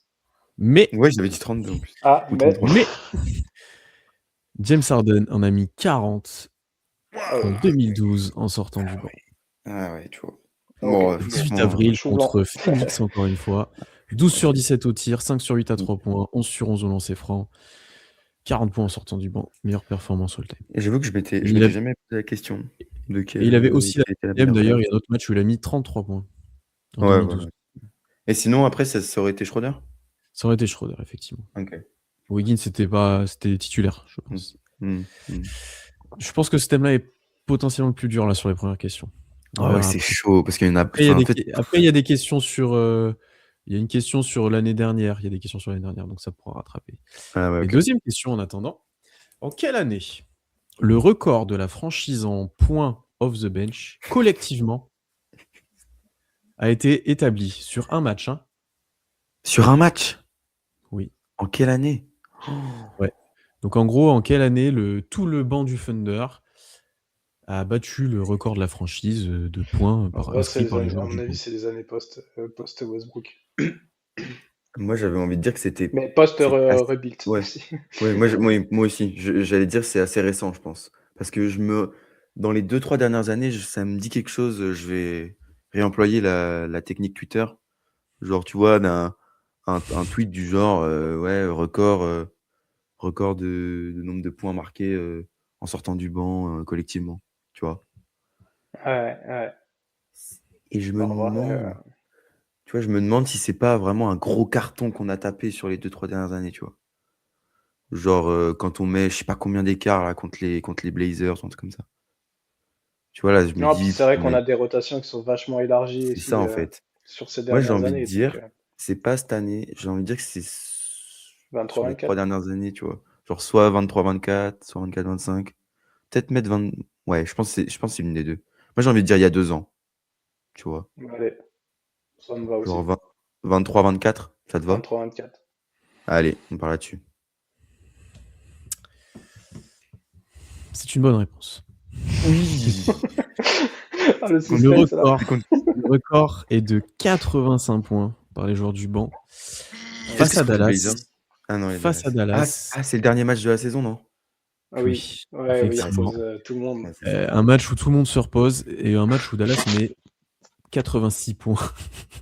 Mais, Ouais, j'avais dit 32 en plus. Ah, Ou mais 33. mais James Harden en a mis 40 en 2012 en sortant du banc. Ah ouais, tu vois. Ok. 18 franchement, avril chou blanc. contre Phoenix, encore une fois. 12 sur 17 au tir, 5 sur 8 à 3 points, 11 sur 11 au lancer franc, 40 points en sortant du banc. Meilleure performance all time. Et j'avoue que je m'étais Il a- jamais posé la question de Et il avait aussi la quelle était la deuxième, meilleure d'ailleurs, il y finale. a un autre match où il a mis 33 points en Ouais, 2012. voilà. Et sinon, après, ça aurait été Schroeder? Ça aurait été Schroeder, effectivement. Ok. Wiggins, c'était titulaire, je pense. Je pense que ce thème-là est potentiellement le plus dur là sur les premières questions. On Ah ouais, verra c'est après. chaud parce qu'il y en a. Après, il y a enfin, des, en fait, après, il y a des questions sur. Il y a une question sur l'année dernière. Il y a des questions sur l'année dernière, donc ça pourra rattraper. ah ouais, Et ok. deuxième question en attendant. En quelle année le record de la franchise en points off the bench, collectivement, a été établi sur un match, hein? Sur un match? Oui. En quelle année? Ouais. Donc en gros, en quelle année tout le banc du Thunder a battu le record de la franchise de points En vrai, inscrits par les à joueurs mon du avis, banc? c'est les années post-Westbrook. Moi, j'avais envie de dire que c'était. Mais c'est assez- post-rebuild Ouais. aussi. Ouais, moi aussi. J'allais dire c'est assez récent, je pense. Parce que dans les 2-3 dernières années, ça me dit quelque chose. Je vais réemployer la technique Twitter. Genre, tu vois, un tweet du genre, ouais, record de nombre de points marqués en sortant du banc collectivement. Tu vois. Ouais. Et je me En vrai, demande, tu vois, je me demande si c'est pas vraiment un gros carton qu'on a tapé sur les 2-3 dernières années, tu vois. Genre, quand on met je sais pas combien d'écart là contre les Blazers ou un truc comme ça. Tu vois, là, je me non, puis dis, c'est vrai qu'on mais a des rotations qui sont vachement élargies c'est ça aussi en fait. sur ces Moi, j'ai dernières envie de années. dire, c'est pas cette année, j'ai envie de dire que c'est sur les 3 23-24. dernières années, tu vois. Genre soit 23-24, soit 24-25. Peut-être mettre 20. Ouais, je pense que c'est une des deux. Moi, j'ai envie de dire il y a 2 ans, tu vois. Allez, ça me va aussi. Genre 23-24, ça te va? 23-24. Allez, on part là-dessus. C'est une bonne réponse. Oui. Ah, le Le suspense, là. record est de 85 points par les joueurs du banc face à contre les Dallas. Blazers Ah non, les Face à Dallas. Dallas. Ah, c'est le dernier match de la saison, non? Ah oui, ouais, il effectivement. repose tout le monde. Ouais, c'est ça. Un match où tout le monde se repose et un match où Dallas met 86 points.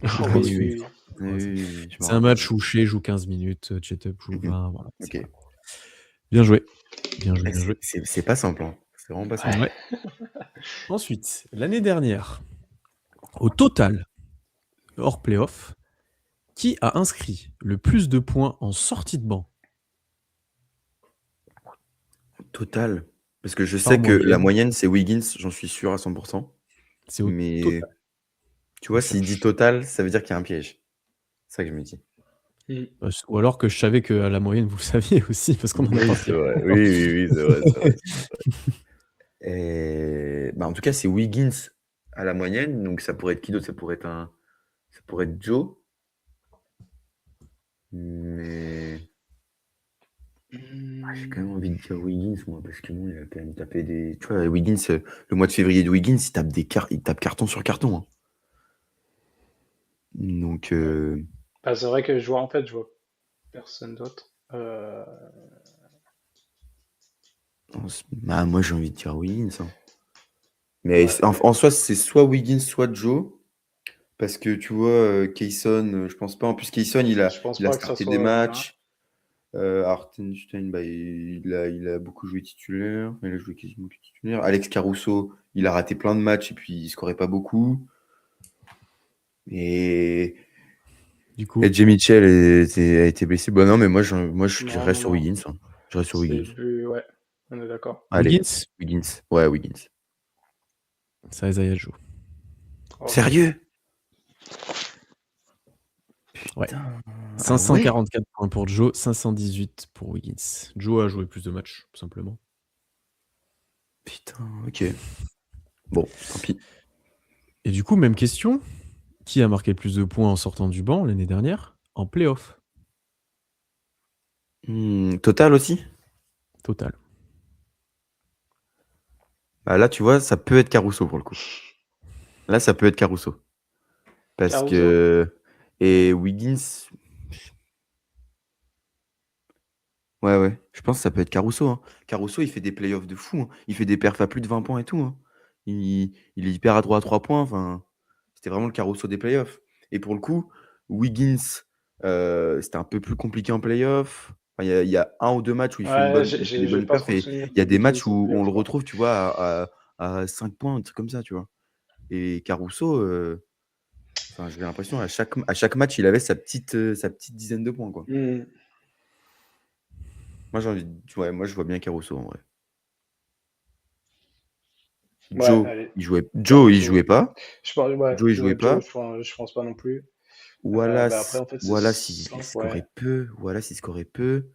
Ah oui, oui, oui. oui. Oui, je me C'est un rappelle. match où Shea joue 15 minutes, Chetup joue 20. Voilà, Ok. c'est bien joué. Bien joué, bien joué. C'est pas simple, hein. C'est vraiment pas simple. Ouais. Ensuite, l'année dernière, au total, hors playoff, qui a inscrit le plus de points en sortie de banc? Total. Parce que je Par sais que moyenne. la moyenne, c'est Wiggins, j'en suis sûr à 100%. C'est au Mais total. tu vois, On s'il cherche. dit total, ça veut dire qu'il y a un piège. C'est ça que je me dis. Ou alors que je savais que à la moyenne, vous le saviez aussi, parce qu'on en a Oui, parlé. c'est vrai. Oui, c'est vrai. Et... Bah, en tout cas, c'est Wiggins à la moyenne. Donc ça pourrait être qui d'autre? Ça pourrait être Joe. Mais j'ai quand même envie de dire Wiggins, moi, parce que moi, il a quand même tapé des. Tu vois, Wiggins, le mois de février de Wiggins, il tape carton sur carton, hein. Donc, Bah, c'est vrai que je vois personne d'autre. bah, moi, j'ai envie de dire Wiggins, hein. Mais en soi, c'est soit Wiggins, soit Joe. Parce que tu vois, Kayson, je pense pas. En plus, Kayson, il a Je pense il a pas que ça starté soit. des matchs. Hartenstein, bah, il a beaucoup joué titulaire. Il a joué quasiment que titulaire. Alex Caruso, il a raté plein de matchs et puis il scorait pas beaucoup. Et Du coup, Edge Mitchell a été blessé. Bon, non, mais moi, je Non, reste sur non. Wiggins. Hein. Je reste sur C'est Wiggins. plus. Ouais, on est d'accord. Allez, Wiggins, Wiggins. Ouais, Wiggins. ça Isaiah Joe. Oh. Sérieux? Ouais. Putain. Ah ouais? 544 points pour Joe, 518 pour Wiggins. Joe a joué plus de matchs, tout simplement. Putain, ok. Bon, tant pis. Et du coup, même question. Qui a marqué le plus de points en sortant du banc l'année dernière en playoff Total aussi? total? Bah là, tu vois, ça peut être Caruso pour le coup. Là, ça peut être Caruso. Parce Caruso? que. Et Wiggins. Ouais. Je pense que ça peut être Caruso. Hein. Caruso, il fait des playoffs de fou. Hein. Il fait des perfs à plus de 20 points et tout. Hein. Il est hyper adroit à 3 points. Enfin, c'était vraiment le Caruso des playoffs. Et pour le coup, Wiggins, c'était un peu plus compliqué en playoff. Enfin, il y a un ou deux matchs où il fait Ouais, des j'ai bonnes pas perfs. trop de Et souvenirs il y a de des Wiggins matchs en où on playoff, le quoi. retrouve, tu vois, à 5 points, un truc comme ça, tu vois. Et Caruso, enfin, j'ai l'impression à chaque match, il avait sa petite dizaine de points, quoi. Moi, moi, je vois bien Caruso en vrai. Ouais, Joe, allez, il jouait Caruso. pas. Je pense, ouais, Joe, il jouait pas. je pense pas non plus. Bah après, Wallace, en fait, c'est Wallace, il simple, scorait ouais. peu. Wallace, il scorait peu.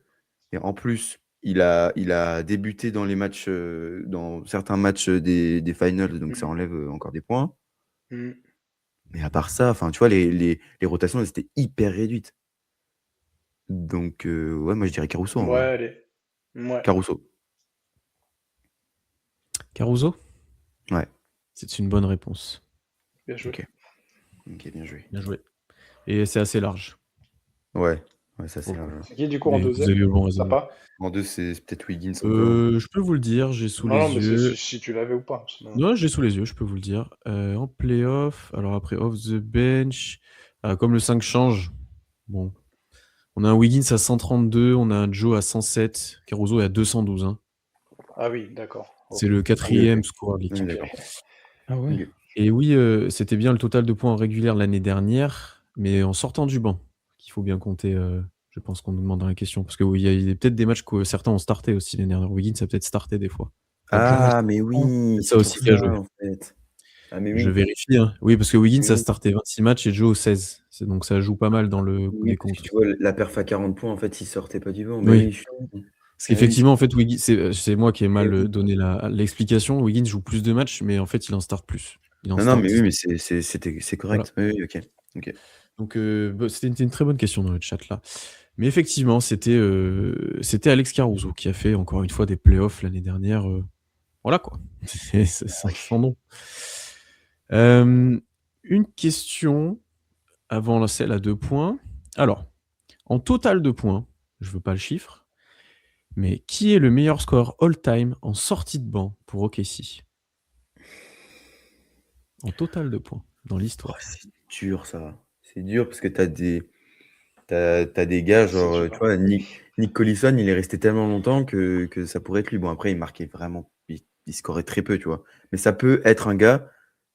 Et en plus, il a débuté dans les matchs, dans certains matchs des finals, donc ça enlève encore des points. Mais à part ça, enfin, tu vois, les rotations, elles étaient hyper réduites. Donc, ouais, moi, je dirais Caruso en Ouais, vrai. allez. Ouais, Caruso. Caruso, Ouais. c'est une bonne réponse. bien joué. Ok, bien joué. Bien joué. Et c'est assez large. Ouais, ça c'est Pour le coup. large. C'est qui du coup en Mais vous deuxième? avez eu le bon T'as raisonnement. pas? En deux, c'est peut-être Wiggins un peu. Hein. Je peux vous le dire, j'ai sous Non, les non, mais yeux. si tu l'avais ou pas. Sinon... Non, j'ai sous les yeux, je peux vous le dire. En playoff, alors après off the bench, comme le 5 change, bon, on a un Wiggins à 132, on a un Joe à 107, Caruso est à 212. Hein. Ah oui, d'accord. C'est Ok. le quatrième Ok. scoreur de l'équipe. Oui, d'accord. Ah ouais. Ok. Et oui, c'était bien le total de points en régulière l'année dernière, mais en sortant du banc, qu'il faut bien compter. Je pense qu'on nous demande dans la question, parce que oui, il y a peut-être des matchs que certains ont starté aussi l'année dernière. Wiggins a peut-être starté des fois. Ah, mais oui, C'est ça c'est aussi pour qui a ça, joué. en fait. Ah, mais Je oui. vérifie. Hein. Oui, parce que Wiggins a Oui. starté 26 matchs et Joe 16. Donc ça joue pas mal dans Oui, les parce que comptes. tu vois, la perf à 40 points, en fait, il sortait pas du banc. Mais Oui. oui, je suis con. Parce Ah oui, qu'effectivement, en fait, Wiggins, c'est moi qui ai mal oui. donné l'explication. Wiggins joue plus de matchs, mais en fait, il en start plus. Il en Non, start mais 10. oui, mais c'est Voilà. correct. Oui, ok. Donc, c'était une très bonne question dans le chat là. Mais effectivement, c'était Alex Caruso qui a fait encore une fois des playoffs l'année dernière. Voilà quoi. C'est sans nom. Une question avant celle à 2 points. Alors, en total de points, je veux pas le chiffre, mais qui est le meilleur score all-time en sortie de banc pour OKC? En total de points dans l'histoire. C'est dur, ça. C'est dur parce que t'as des gars, genre, dur. tu vois, Nick Collison, il est resté tellement longtemps que ça pourrait être lui. Bon, après, il marquait vraiment, il scorait très peu, tu vois. Mais ça peut être un gars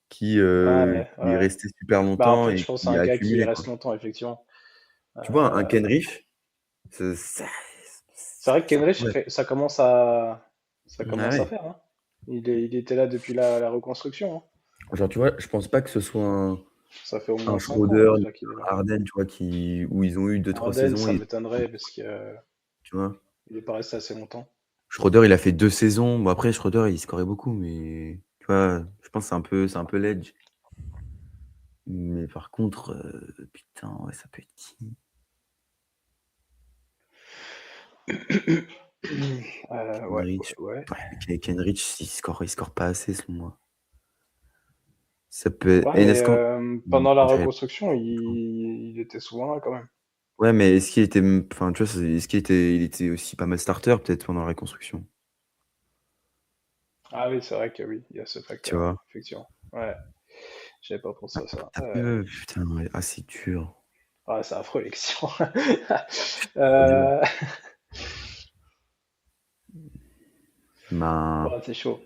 qui Ouais. est resté super Bah en longtemps fait, et je pense que c'est qui un a gars qui accumulé, reste quoi. longtemps, effectivement. Tu vois, un Kenrich, C'est vrai que ça Kenrich, pourrait. ça commence à Ah ouais. faire. Hein. Il était là depuis la reconstruction. Hein. Genre, tu vois, je pense pas que ce soit Ça fait au un moins 5 ans Schroeder, déjà qu'il est là. Harden, tu vois, où ils ont eu 2-3 Harden, saisons ça et m'étonnerait parce que tu vois. il est pas resté assez longtemps. Schroeder, il a fait 2 saisons. Bon, après, Schroeder, il scorait beaucoup, mais tu vois, je pense que c'est un peu l'edge. Mais par contre, putain, ouais, ça peut être qui? Kenrich. Ouais. Ouais, Kenrich, il score pas assez, selon moi. Ça peut être. Ouais, mais pendant la Je dirais- reconstruction, il était souvent là quand même. Ouais, mais est-ce qu'il était. Enfin, tu vois, est-ce il était aussi pas mal starter, peut-être, pendant la reconstruction? Ah oui, c'est vrai que oui, il y a ce Tu facteur, vois? effectivement. Ouais, j'avais pas pensé à ça. Putain, ouais. Ah, c'est dur. Ah, c'est affreux, l'élection. Trop dur. Euh, Ben, Ouais, c'est chaud.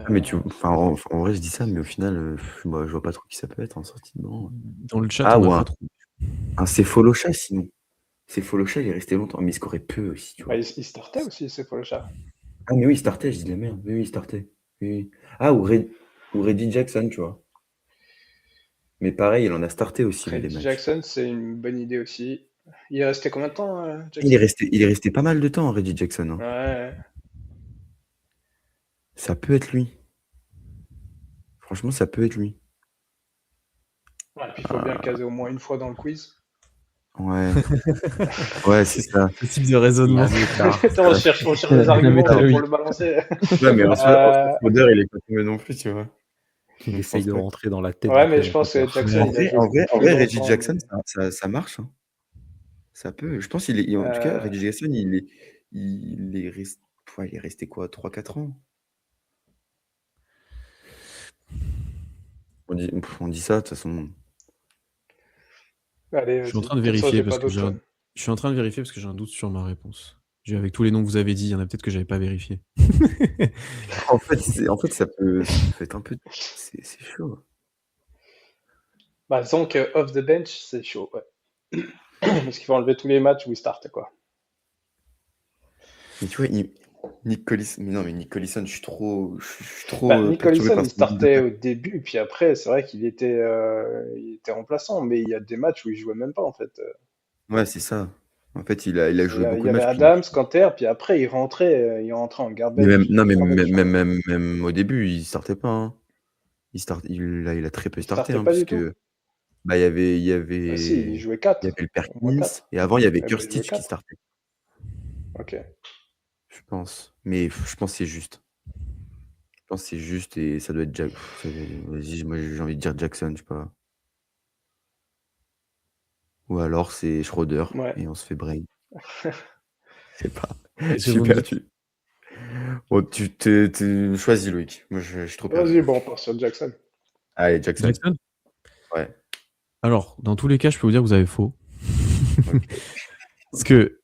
mais en vrai, je dis ça, mais au final, moi, je vois pas trop qui ça peut être en sortie de banc. Dans le chat, Ah, on ou n'a un, pas trop. un Cefolocha, sinon. Cefolocha, il est resté longtemps, mais il scorait peu aussi, tu vois. Il startait aussi, c'est pour le chat. Ah, mais oui, il startait, je dis de la merde. Oui, oui, il startait. Oui, oui. Ah, ou Reggie Jackson, tu vois. Mais pareil, il en a starté aussi, les Reggie matchs. Jackson, c'est une bonne idée aussi. Il est resté combien de temps, Il est Jackson? resté pas mal de temps, Reggie Jackson, hein. Ouais. Ça peut être lui. Franchement, ça peut être lui. Ouais, puis il faut bien le caser au moins une fois dans le quiz. Ouais, ouais, c'est ça. Ce type de raisonnement. Attends, on cherche des arguments méta pour Loïc. le balancer. Ouais, mais en soi, Euh, Schroeder, il est pas tombé non plus, tu vois. Il Je essaye pense de pas. rentrer dans la tête Ouais, du mais je pense que commentateur. Jackson, il a joué En plus vrai, Reggie longtemps, Jackson, mais- ça marche, hein. Ça peut. Je pense en tout cas, Reggie Jackson, il est resté quoi, 3-4 ans? On dit ça, de toute façon. Allez, Je suis en vas-y. train de Comme ça, vérifier j'ai parce pas que d'autre. je suis en train de vérifier parce que j'ai un doute sur ma réponse. Avec tous les noms que vous avez dit, il y en a peut-être que j'avais pas vérifié. En fait, ça peut être un peu. C'est chaud. Bah, disons que off the bench, c'est chaud, ouais. Parce qu'il faut enlever tous les matchs où il start, quoi. Mais tu vois, Nick Collison. Mais non, mais Nick Collison, je suis trop Bah, Nick perturbé Collison, par il son nombre de startait passes. au début, puis après, c'est vrai qu'il il était remplaçant, mais il y a des matchs où il jouait même pas, en fait. Ouais, c'est ça. En fait, il a joué Il beaucoup y de avait matchs. Adams, Canter, puis après, il rentrait en Mais garbage. non, mais Garbage time. même au début, il sortait pas, hein. Il a très peu Il starté, startait hein, pas parce du tout. que bah, Ah si, il jouait 4. le Au moins Perkins, 4. et avant, il y avait Eh ben, il jouait Kirstich qui 4. startait, Ok. je pense. Mais je pense que c'est juste. Je pense que c'est juste et ça doit être Jack. Vas-y, moi j'ai envie de dire Jackson, je sais pas. Ou alors c'est Schroeder Ouais. et on se fait brain. Je sais pas. Je Qu'est-ce que suis vous me dites? perdu. Bon, tu choisis, Loïc. Moi, je suis trop perdu. Vas-y, bon, on part sur Jackson. Allez, Jackson. Jackson? Ouais. Alors, dans tous les cas, je peux vous dire que vous avez faux. Ok. Parce que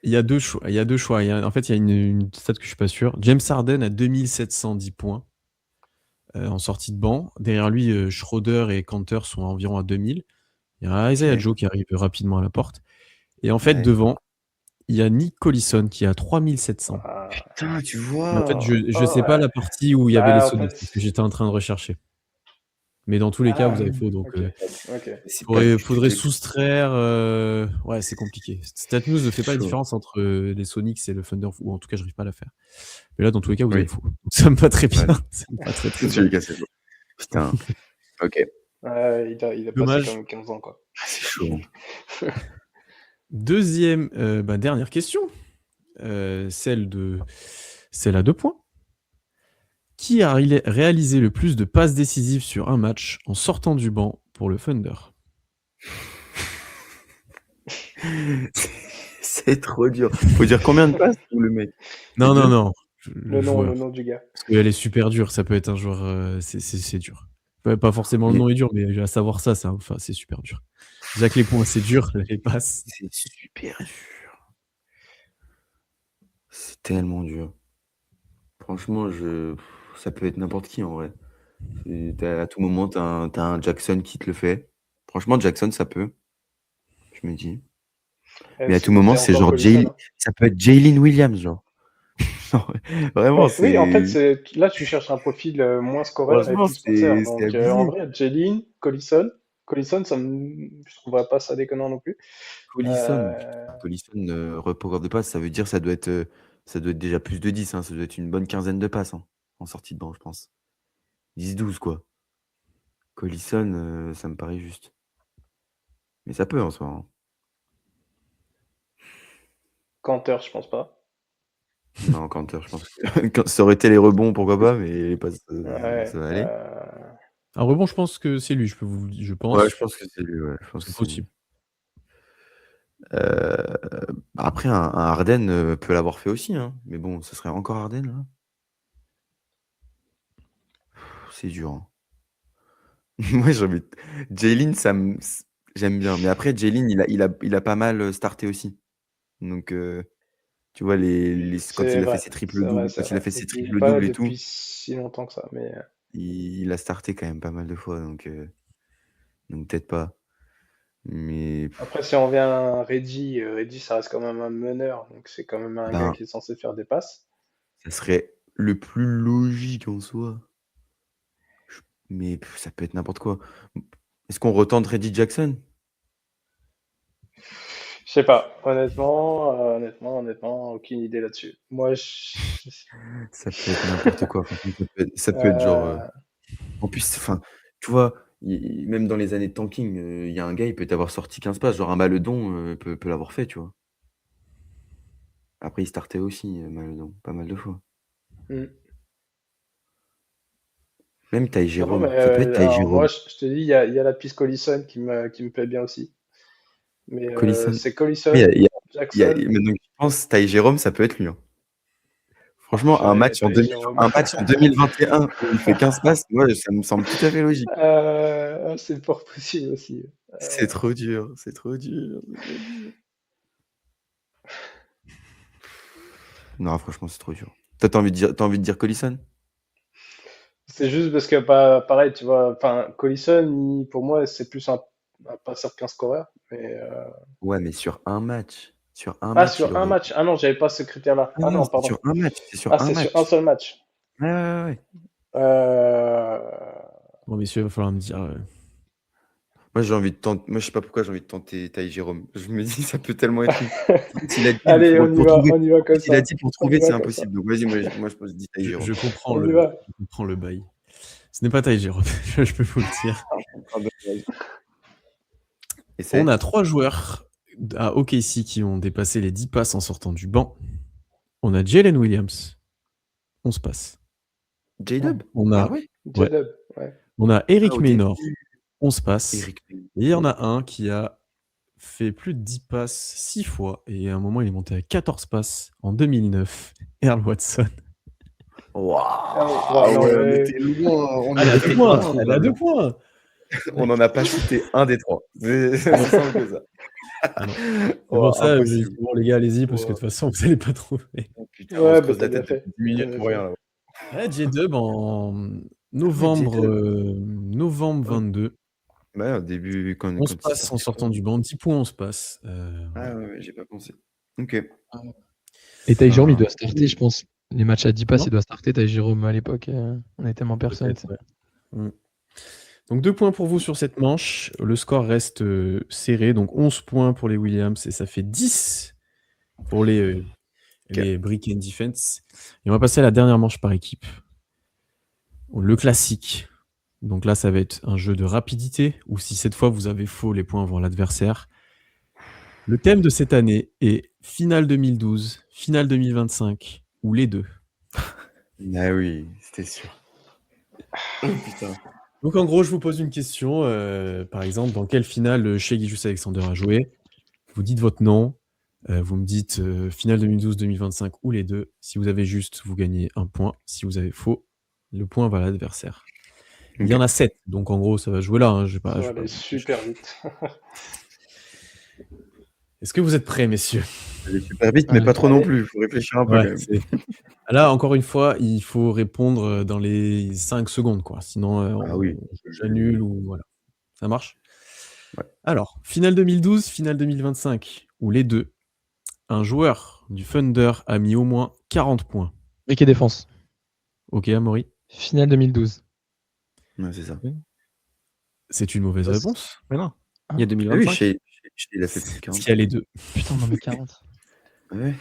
il y a deux choix. En fait, il y a une stat que je suis pas sûr. James Harden a 2710 points en sortie de banc. Derrière lui, Schroeder et Kanter sont environ à 2000. Il y a Isaiah Ok. Joe qui arrive rapidement à la porte. Et en fait, Ouais. devant, il y a Nick Collison qui a 3700. Ah, Putain, tu Mais en fait, vois. je sais pas ouais. la partie où il y avait les Bah, en Sonics, fait. parce que j'étais en train de rechercher. Mais dans tous les cas, vous avez faux. Donc, Ok. Ok. C'est pas du tout faudrait Jackson. soustraire. Ouais, c'est compliqué. Statnews ne fait pas la Chaud. différence entre les Sonics et le Thunder, ou en tout cas, j'arrive pas à la faire. Mais là, dans tous les cas, vous Oui. avez faux. Donc, ça me va très bien. Ouais. Ça me va très, très Tu bien. lui casses les os. Putain. Ok. Il a passé Dommage. quand même 15 ans, quoi. C'est chaud. Deuxième, dernière question. Celle à 2 points. Qui a réalisé le plus de passes décisives sur un match en sortant du banc pour le Thunder? C'est trop dur. Faut dire combien de passes pour le mec? Non. Le joueur. nom du gars. Parce qu'elle est super dure. Ça peut être un joueur. C'est dur. Pas forcément le Mais nom est dur, mais à savoir ça, c'est super dur. Déjà que les points, c'est dur. Les passes. c'est super dur. C'est tellement dur. Franchement, ça peut être n'importe qui en vrai. À tout moment, t'as un Jackson qui te le fait. Franchement, Jackson, ça peut. Je me dis. Mais à tout moment, c'est genre ça peut être Jalen Williams, genre. Vraiment, Oui, en fait, c'est. là, tu cherches un profil moins scoreur et Franchement, plus passeur. c'est Donc, abusé. en vrai, Jalen, Collison, je trouverais pas ça déconnant non plus. Collison, record de passe, ça veut dire ça doit être déjà plus de 10, hein, ça doit être une bonne quinzaine de passes, hein, en sortie de banc, je pense. 10-12, quoi. Collison, ça me paraît juste. Mais ça peut en soi, hein. Canter, je pense pas. Non, Kanter, je pense que ça aurait été les rebonds, pourquoi pas, mais les passes, Ouais, ça va aller. Un rebond, je pense que c'est lui. Je pense. Ouais, je pense que c'est lui, ouais. Je pense que C'est c'est lui. possible. Après, un Harden peut l'avoir fait aussi, hein. Mais bon, ce serait encore Harden, là. C'est dur, hein. Moi, Jalen, j'aime bien. Mais après, Jalen, il a pas mal starté aussi. Donc, Tu vois, quand C'est il a fait vrai, ses c'est vrai, triples-doubles, c'est quand il a vrai. fait ses Et puis, pas triple-doubles et tout, depuis si longtemps que ça, mais il a starté quand même pas mal de fois, donc peut-être pas. Mais après, si on revient à Reggie, Reggie, ça reste quand même un meneur, donc c'est quand même un gars ben, qui est censé faire des passes. ça serait le plus logique en soi. Mais ça peut être n'importe quoi. Est-ce qu'on retente Reggie Jackson? Je sais pas, honnêtement, aucune idée là-dessus. Moi, Ça peut être n'importe quoi. Franchement, ça peut être genre. euh, En plus, enfin, tu vois, même dans les années de tanking, il y a un gars, il peut t'avoir sorti 15 passes. Genre un Maledon peut l'avoir fait, tu vois. Après, il startait aussi, Maledon, pas mal de fois. hmm. Même Ty Non, mais Jérôme. Ça peut être Ty alors moi, Jérôme. je te dis, il y a la piste Collison qui me plaît bien aussi. Mais Collison. c'est Oui, Collison, Jackson. maintenant que je pense, Ty Jérôme, ça peut être lui, hein. Oh, Franchement, purée, t'as Jérôme. un match en 2021 où il fait 15 passes, moi, ça me semble tout à fait logique. C'est fort possible aussi. C'est trop dur, c'est trop dur, c'est trop dur. Non, franchement, c'est trop dur. Toi, t'as envie de dire Collison? C'est juste parce que, pareil, tu vois, enfin, Collison, pour moi, c'est plus un passeur qu'un scoreur. Mais, Ouais, mais sur un match. Sur un ah, match, il sur un aurait. match. Ah non, j'avais pas ce critère-là. Ah Ah non, non, c'est pardon. sur un match. C'est sur Ah, un c'est sur un match. seul match. Ouais, ouais, ouais. Euh, Bon, messieurs, il va falloir me dire. Moi, j'ai envie de tenter. Moi, je sais pas pourquoi j'ai envie de tenter Ty Jérôme. Je me dis, ça peut tellement être lui. S'il a dit, Allez, on y va en comme plus, il a ça. dit pour On y trouver, va c'est comme ça. impossible. Donc, vas-y, moi, je dis Ty Jérôme. Je comprends On y va. le bail. Ce n'est pas Ty Jérôme, je peux vous le dire. Ah, bah, vas-y. Et On c'est a 3 joueurs à OKC qui ont dépassé les 10 passes en sortant du banc. On a Jalen Williams, 11 passes. J-Dub. On Ah a, ouais? ouais. J-Dub, ouais. On a Ah, Eric au Maynor, début. 11 passes. Eric. Et il y en a un qui a fait plus de 10 passes 6 fois. Et à un moment, il est monté à 14 passes en 2009. Earl Watson. Waouh! Ah, non, Ouais, on mais était loin. On Elle est à était 2 points. loin. Elle est à 2 points. On n'en a pas cité un des trois. C'est aussi simple que ça. Ah non. C'est Oh, pour ça, j'ai impossible. dit, bon, les gars, allez-y, parce que de Ouais. toute façon, vous n'allez pas trouver. Oh, putain, on ouais, se bah, creuse t'as la bien tête fait. depuis 10 minutes T'as bien pour rien. fait. Là. Ouais, J-Dub en J-Dub. novembre 22. Ouais, au début, quand 11 il passes en startait. sortant du banc, 10 points, 11 passes. Ah Ouais. ouais, j'ai pas pensé. Ok. Et Ty Jérôme, il Enfin, doit starter, je pense. Les matchs à 10 passes, Comment il doit starter. Ty Jérôme, à l'époque, on avait tellement personne. Peut-être, ouais. Donc 2 points pour vous sur cette manche. Le score reste serré. Donc 11 points pour les Williams et ça fait 10 pour les Brick and Defense. Et on va passer à la dernière manche par équipe. Le classique. Donc là, ça va être un jeu de rapidité où si cette fois vous avez faux, les points vont à l'adversaire. Le thème de cette année est finale 2012, finale 2025 ou les deux. Ah oui, c'était sûr. Oh putain. Donc en gros, je vous pose une question. Par exemple, dans quelle finale Shai Gilgeous-Alexander a joué? Vous dites votre nom. Vous me dites finale 2012-2025 ou les deux. Si vous avez juste, vous gagnez un point. Si vous avez faux, le point va à l'adversaire. Il y en a 7, donc en gros, ça va jouer là. Hein. Ça va aller super vite. Est-ce que vous êtes prêts, messieurs? Aller super vite, mais pas trop non plus. Il faut réfléchir un peu quand même. Là, encore une fois, il faut répondre dans les 5 secondes, quoi. Sinon, j'annule ou voilà. Ça marche? Ouais. Alors, finale 2012, finale 2025, ou les deux. Un joueur du Thunder a mis au moins 40 points. Brick et défense. Ok, Amaury? Finale 2012. Ouais, c'est ça. C'est une mauvaise réponse. Mais non. Il y a Ah 2025. oui, Shai, il a fait plus de 40. Parce qu'il y a les deux. Putain, on en met 40. Ouais.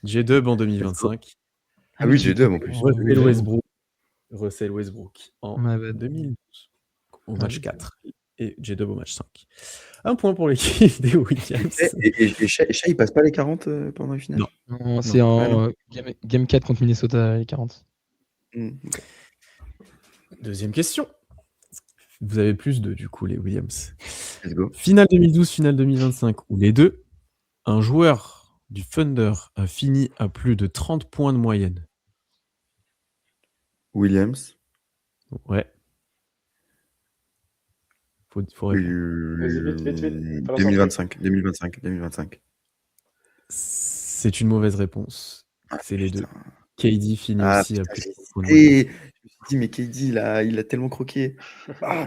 J-Dub en 2025. Ah oui, J-Dub en plus. Russell Westbrook en 2012 au match 4 et J-Dub au match 5. Un point pour l'équipe des Williams. Et Shai, il passe pas les 40 pendant les finales? Non, c'est en game 4 contre Minnesota, les 40. Okay. Deuxième question. Vous avez plus de, du coup, les Williams. Let's go. Finale 2012, finale 2025, ou les deux, un joueur du Thunder a fini à plus de 30 points de moyenne. Williams. Ouais. Faut répondre. Vas-y, vite. 2025. C'est une mauvaise réponse. C'est les deux. Putain. KD finit Ah, aussi à putain, plus j'ai de 30 points de moyenne. hésité. Je me suis dit, mais KD, il a tellement croqué. Ah,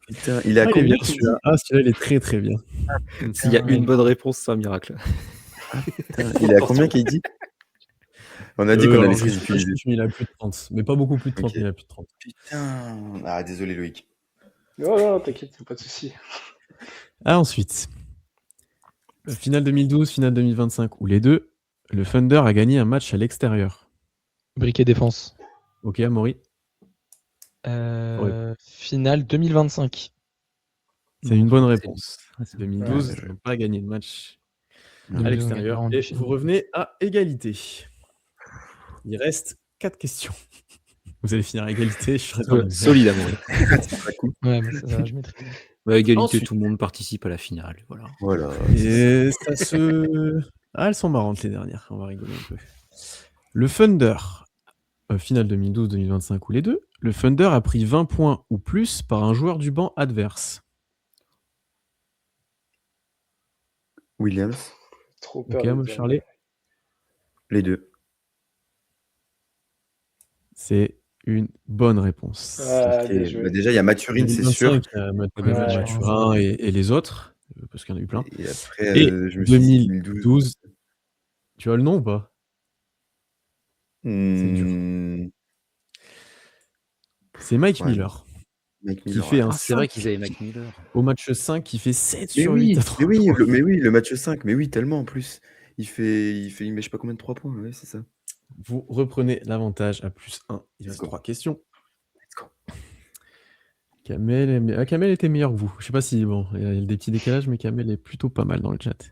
putain, il est à Ah, il est combien, bien KD? celui-là. Ah, celui-là, il est très très bien. S'il y a une bonne réponse, c'est un miracle. Putain, il est à combien, KD? On a dit qu'on Alors, allait je se sais pas, ridiculiser. mais il a plus de 30. Mais pas beaucoup plus de 30, Ok. mais il a plus de 30. Putain. Ah, désolé, Loïc. Non, non, t'inquiète, pas de souci. Ah, ensuite. Finale 2012, finale 2025, ou les deux, le Thunder a gagné un match à l'extérieur. Briquet défense. Ok, Amaury? Finale 2025. C'est une bonne C'est- réponse. 2012, Ouais, ils n'ont pas gagné de match à 2012, on l'extérieur. gagne Et vraiment vous revenez à égalité. Il reste 4 questions. Vous allez finir à égalité. Je serai dans le Solide, Amaury. Ouais, mais ça, je maîtrise. Bah, égalité, Ensuite. tout le monde participe à la finale. Voilà. Voilà. Et ça se. Ah, elles sont marrantes les dernières. On va rigoler un peu. Le Thunder, finale 2012-2025 ou les deux, le Thunder a pris 20 points ou plus par un joueur du banc adverse. Williams, Trop peur Ok, de mon dire. Charlie? les deux. C'est une bonne réponse. Ah, Ok, bien joué. bah déjà, il y a Mathurine, c'est sûr. 2025, il y a Mathurin et les autres, parce qu'il y en a eu plein. Et après, Et je me suis dit 2012, tu as le nom ou pas? C'est dur. C'est Mike Ouais. Miller, Mike qui Miller, fait ouais. un C'est vrai 5 qu'ils avaient Mac Miller. au match 5, qui fait 7 Mais sur oui, 8 à 3 mais oui, points. le match 5, mais oui, tellement en plus. Il met je sais pas combien de 3 points, ouais, c'est ça. Vous reprenez l'avantage à plus 1. Il reste Let's go. 3 questions. Let's go. Kamel était meilleur que vous. Je sais pas si, bon, il y a des petits décalages, mais Kamel est plutôt pas mal dans le chat.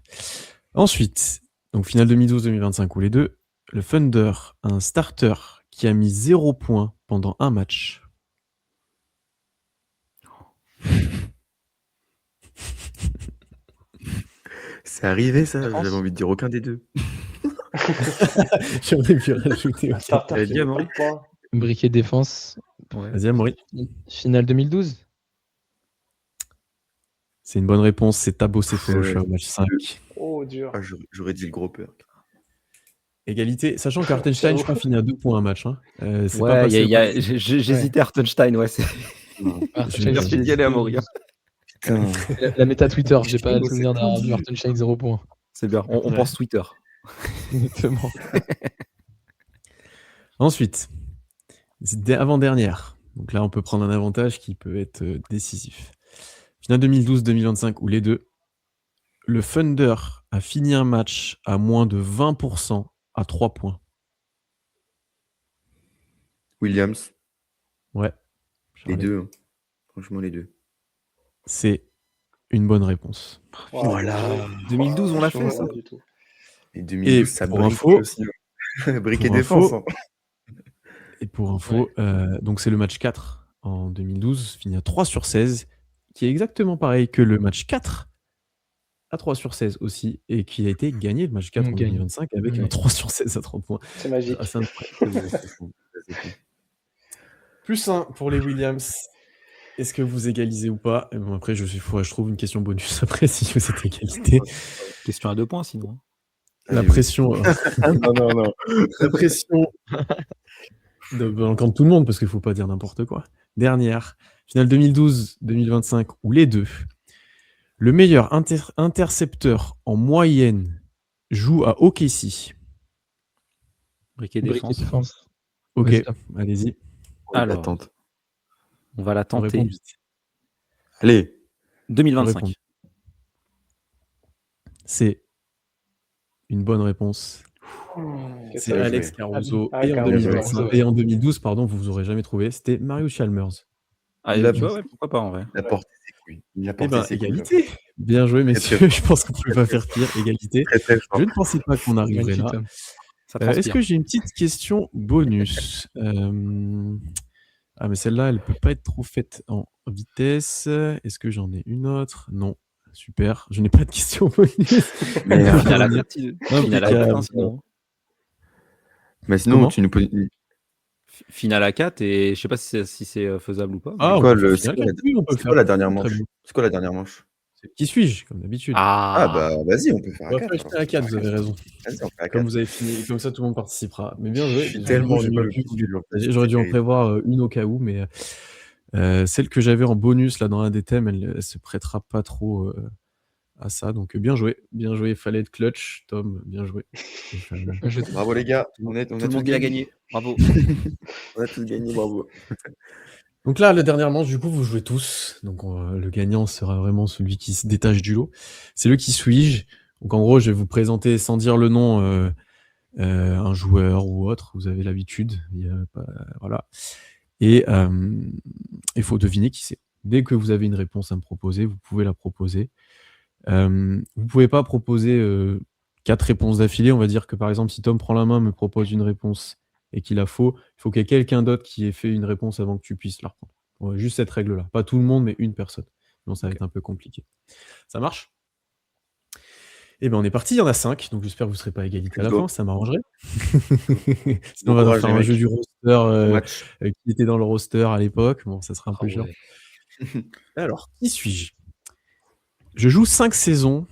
Ensuite, donc finale 2012-2025 ou les deux, le Thunder a un starter qui a mis 0 points pendant un match. C'est arrivé, ça? Défense. J'avais envie de dire aucun des deux. J'aurais pu rajouter. Un Ok. starter T'avais qui dit, met Amaury? pas de points. Briquet défense. Vas-y, Amaury. Finale 2012. C'est une bonne réponse. C'est Thabo Sefolosha Ouais. au match 5. Oh, dur. Ah, j'aurais dit le gros peur. Égalité, sachant qu'Artenstein, je crois, finit à 2 points un match. Hein. C'est pas Ouais, passé. j'hésitais à Hartenstein, ouais. Hartenstein, Merci d'y aller, Amaury. Putain. La méta Twitter, j'ai pas le C'est souvenir d'avoir vu tendu. Hartenstein 0 points. C'est bien, on Ouais. pense Twitter. Exactement. Ensuite, avant-dernière. Donc là, on peut prendre un avantage qui peut être décisif. Finale 2012-2025 ou les deux, le Thunder a fini un match à moins de 20% à 3 points. Williams, Ouais. les Charlie. deux. Hein. Franchement, les deux. C'est une bonne réponse. Wow, Voilà. bien joué. 2012, on l'a Je fait, sais ça. pas du tout. Et 2012, Et ça pour brique info- aussi. Brique et pour défense. info- Hein. Et pour info, donc c'est le match 4 en 2012, fini à 3 sur 16, qui est exactement pareil que le match 4 à 3 sur 16 aussi, et qui a été gagné le match 4 en Gagné. 2025 avec Ouais. un 3 sur 16 à 30 points. C'est magique. Assez incroyable. C'est fou. C'est fou. Plus 1 pour les Williams. Est-ce que vous égalisez ou pas? Et bon, après, je trouve une question bonus après si vous êtes égalité. Question à 2 points, sinon. La Allez, pression, non. la pression dans le camp de tout le monde, parce qu'il ne faut pas dire n'importe quoi. Dernière, finale 2012-2025, ou les deux. Le meilleur intercepteur en moyenne joue à OKC. Briquet Briquet défense. défense. Ok, Vas-y. allez-y. Alors, Attente. on va la On répond tenter. vite. Allez. 2025. Répondre. C'est une bonne réponse. C'est Bien Alex joué. Caruso. Ah, Et en Caruso. 2025 et en 2012, pardon, vous aurez jamais trouvé. C'était Mario Chalmers. Ah, Il a- tu vois, ouais, pourquoi pas en vrai. Il a porté ses couilles. Il a Eh porté ben, ses couilles. égalité. Bien joué, messieurs. très Je pense qu'on ne peut pas faire pire. Égalité. Très, très fort. Je ne pensais pas qu'on arriverait là. Magnifique, Tom. Ça Est-ce transpire. que j'ai une petite question bonus? Ah, mais celle-là, elle peut pas être trop faite en vitesse. Est-ce que j'en ai une autre? Non. Super. Je n'ai pas de question bonus. Merde. Finale à Dernière. 4, finale à 4, hein, sinon. Mais sinon, Comment tu nous poses. Finale à 4, et je sais pas si c'est faisable ou pas. Ah, C'est on quoi peut faire le- finale c'est quoi quatre. Oui, on peut C'est faire. quoi la dernière Très manche? bien. C'est quoi la dernière manche? Qui suis-je, comme d'habitude. Ah bah vas-y, on peut faire On à va 4 faire alors. à 4, vous avez raison. Vas-y, on fait à Comme 4. vous avez fini, comme ça tout le monde participera. Mais bien Je joué. suis Du coup, tellement j'ai pas nul au pu quiz, en plus, j'aurais c'est dû en terrible. prévoir une au cas où, mais celle que j'avais en bonus là dans un des thèmes, elle se prêtera pas trop à ça. Donc bien joué, bien joué. Fallait être clutch, Tom, bien joué. Bravo les gars, on a Tout le tous monde y a gagné. Bravo. On a tous gagné, bravo. Donc là, la dernière manche, du coup, vous jouez tous. Donc le gagnant sera vraiment celui qui se détache du lot. C'est le qui suis-je. Donc en gros, je vais vous présenter sans dire le nom un joueur ou autre. Vous avez l'habitude. Voilà. Et il faut deviner qui c'est. Dès que vous avez une réponse à me proposer, vous pouvez la proposer. Vous pouvez pas proposer 4 réponses d'affilée. On va dire que par exemple, si Tom prend la main, me propose une réponse et qu'il a faux, il faut qu'il y ait quelqu'un d'autre qui ait fait une réponse avant que tu puisses la reprendre. Ouais, juste cette règle-là. Pas tout le monde, mais une personne. Sinon, ça va être un peu compliqué. Ça marche? Eh bien, on est parti. Il y en a 5. Donc, j'espère que vous ne serez pas à égalité à la Let's go. fin. Ça m'arrangerait. Bon Sinon, on va courage, faire les un jeu mecs. du roster Bon match. qui était dans le roster à l'époque. Bon, ça sera un peu chiant. Ouais. Alors, qui suis-je? Je joue 5 saisons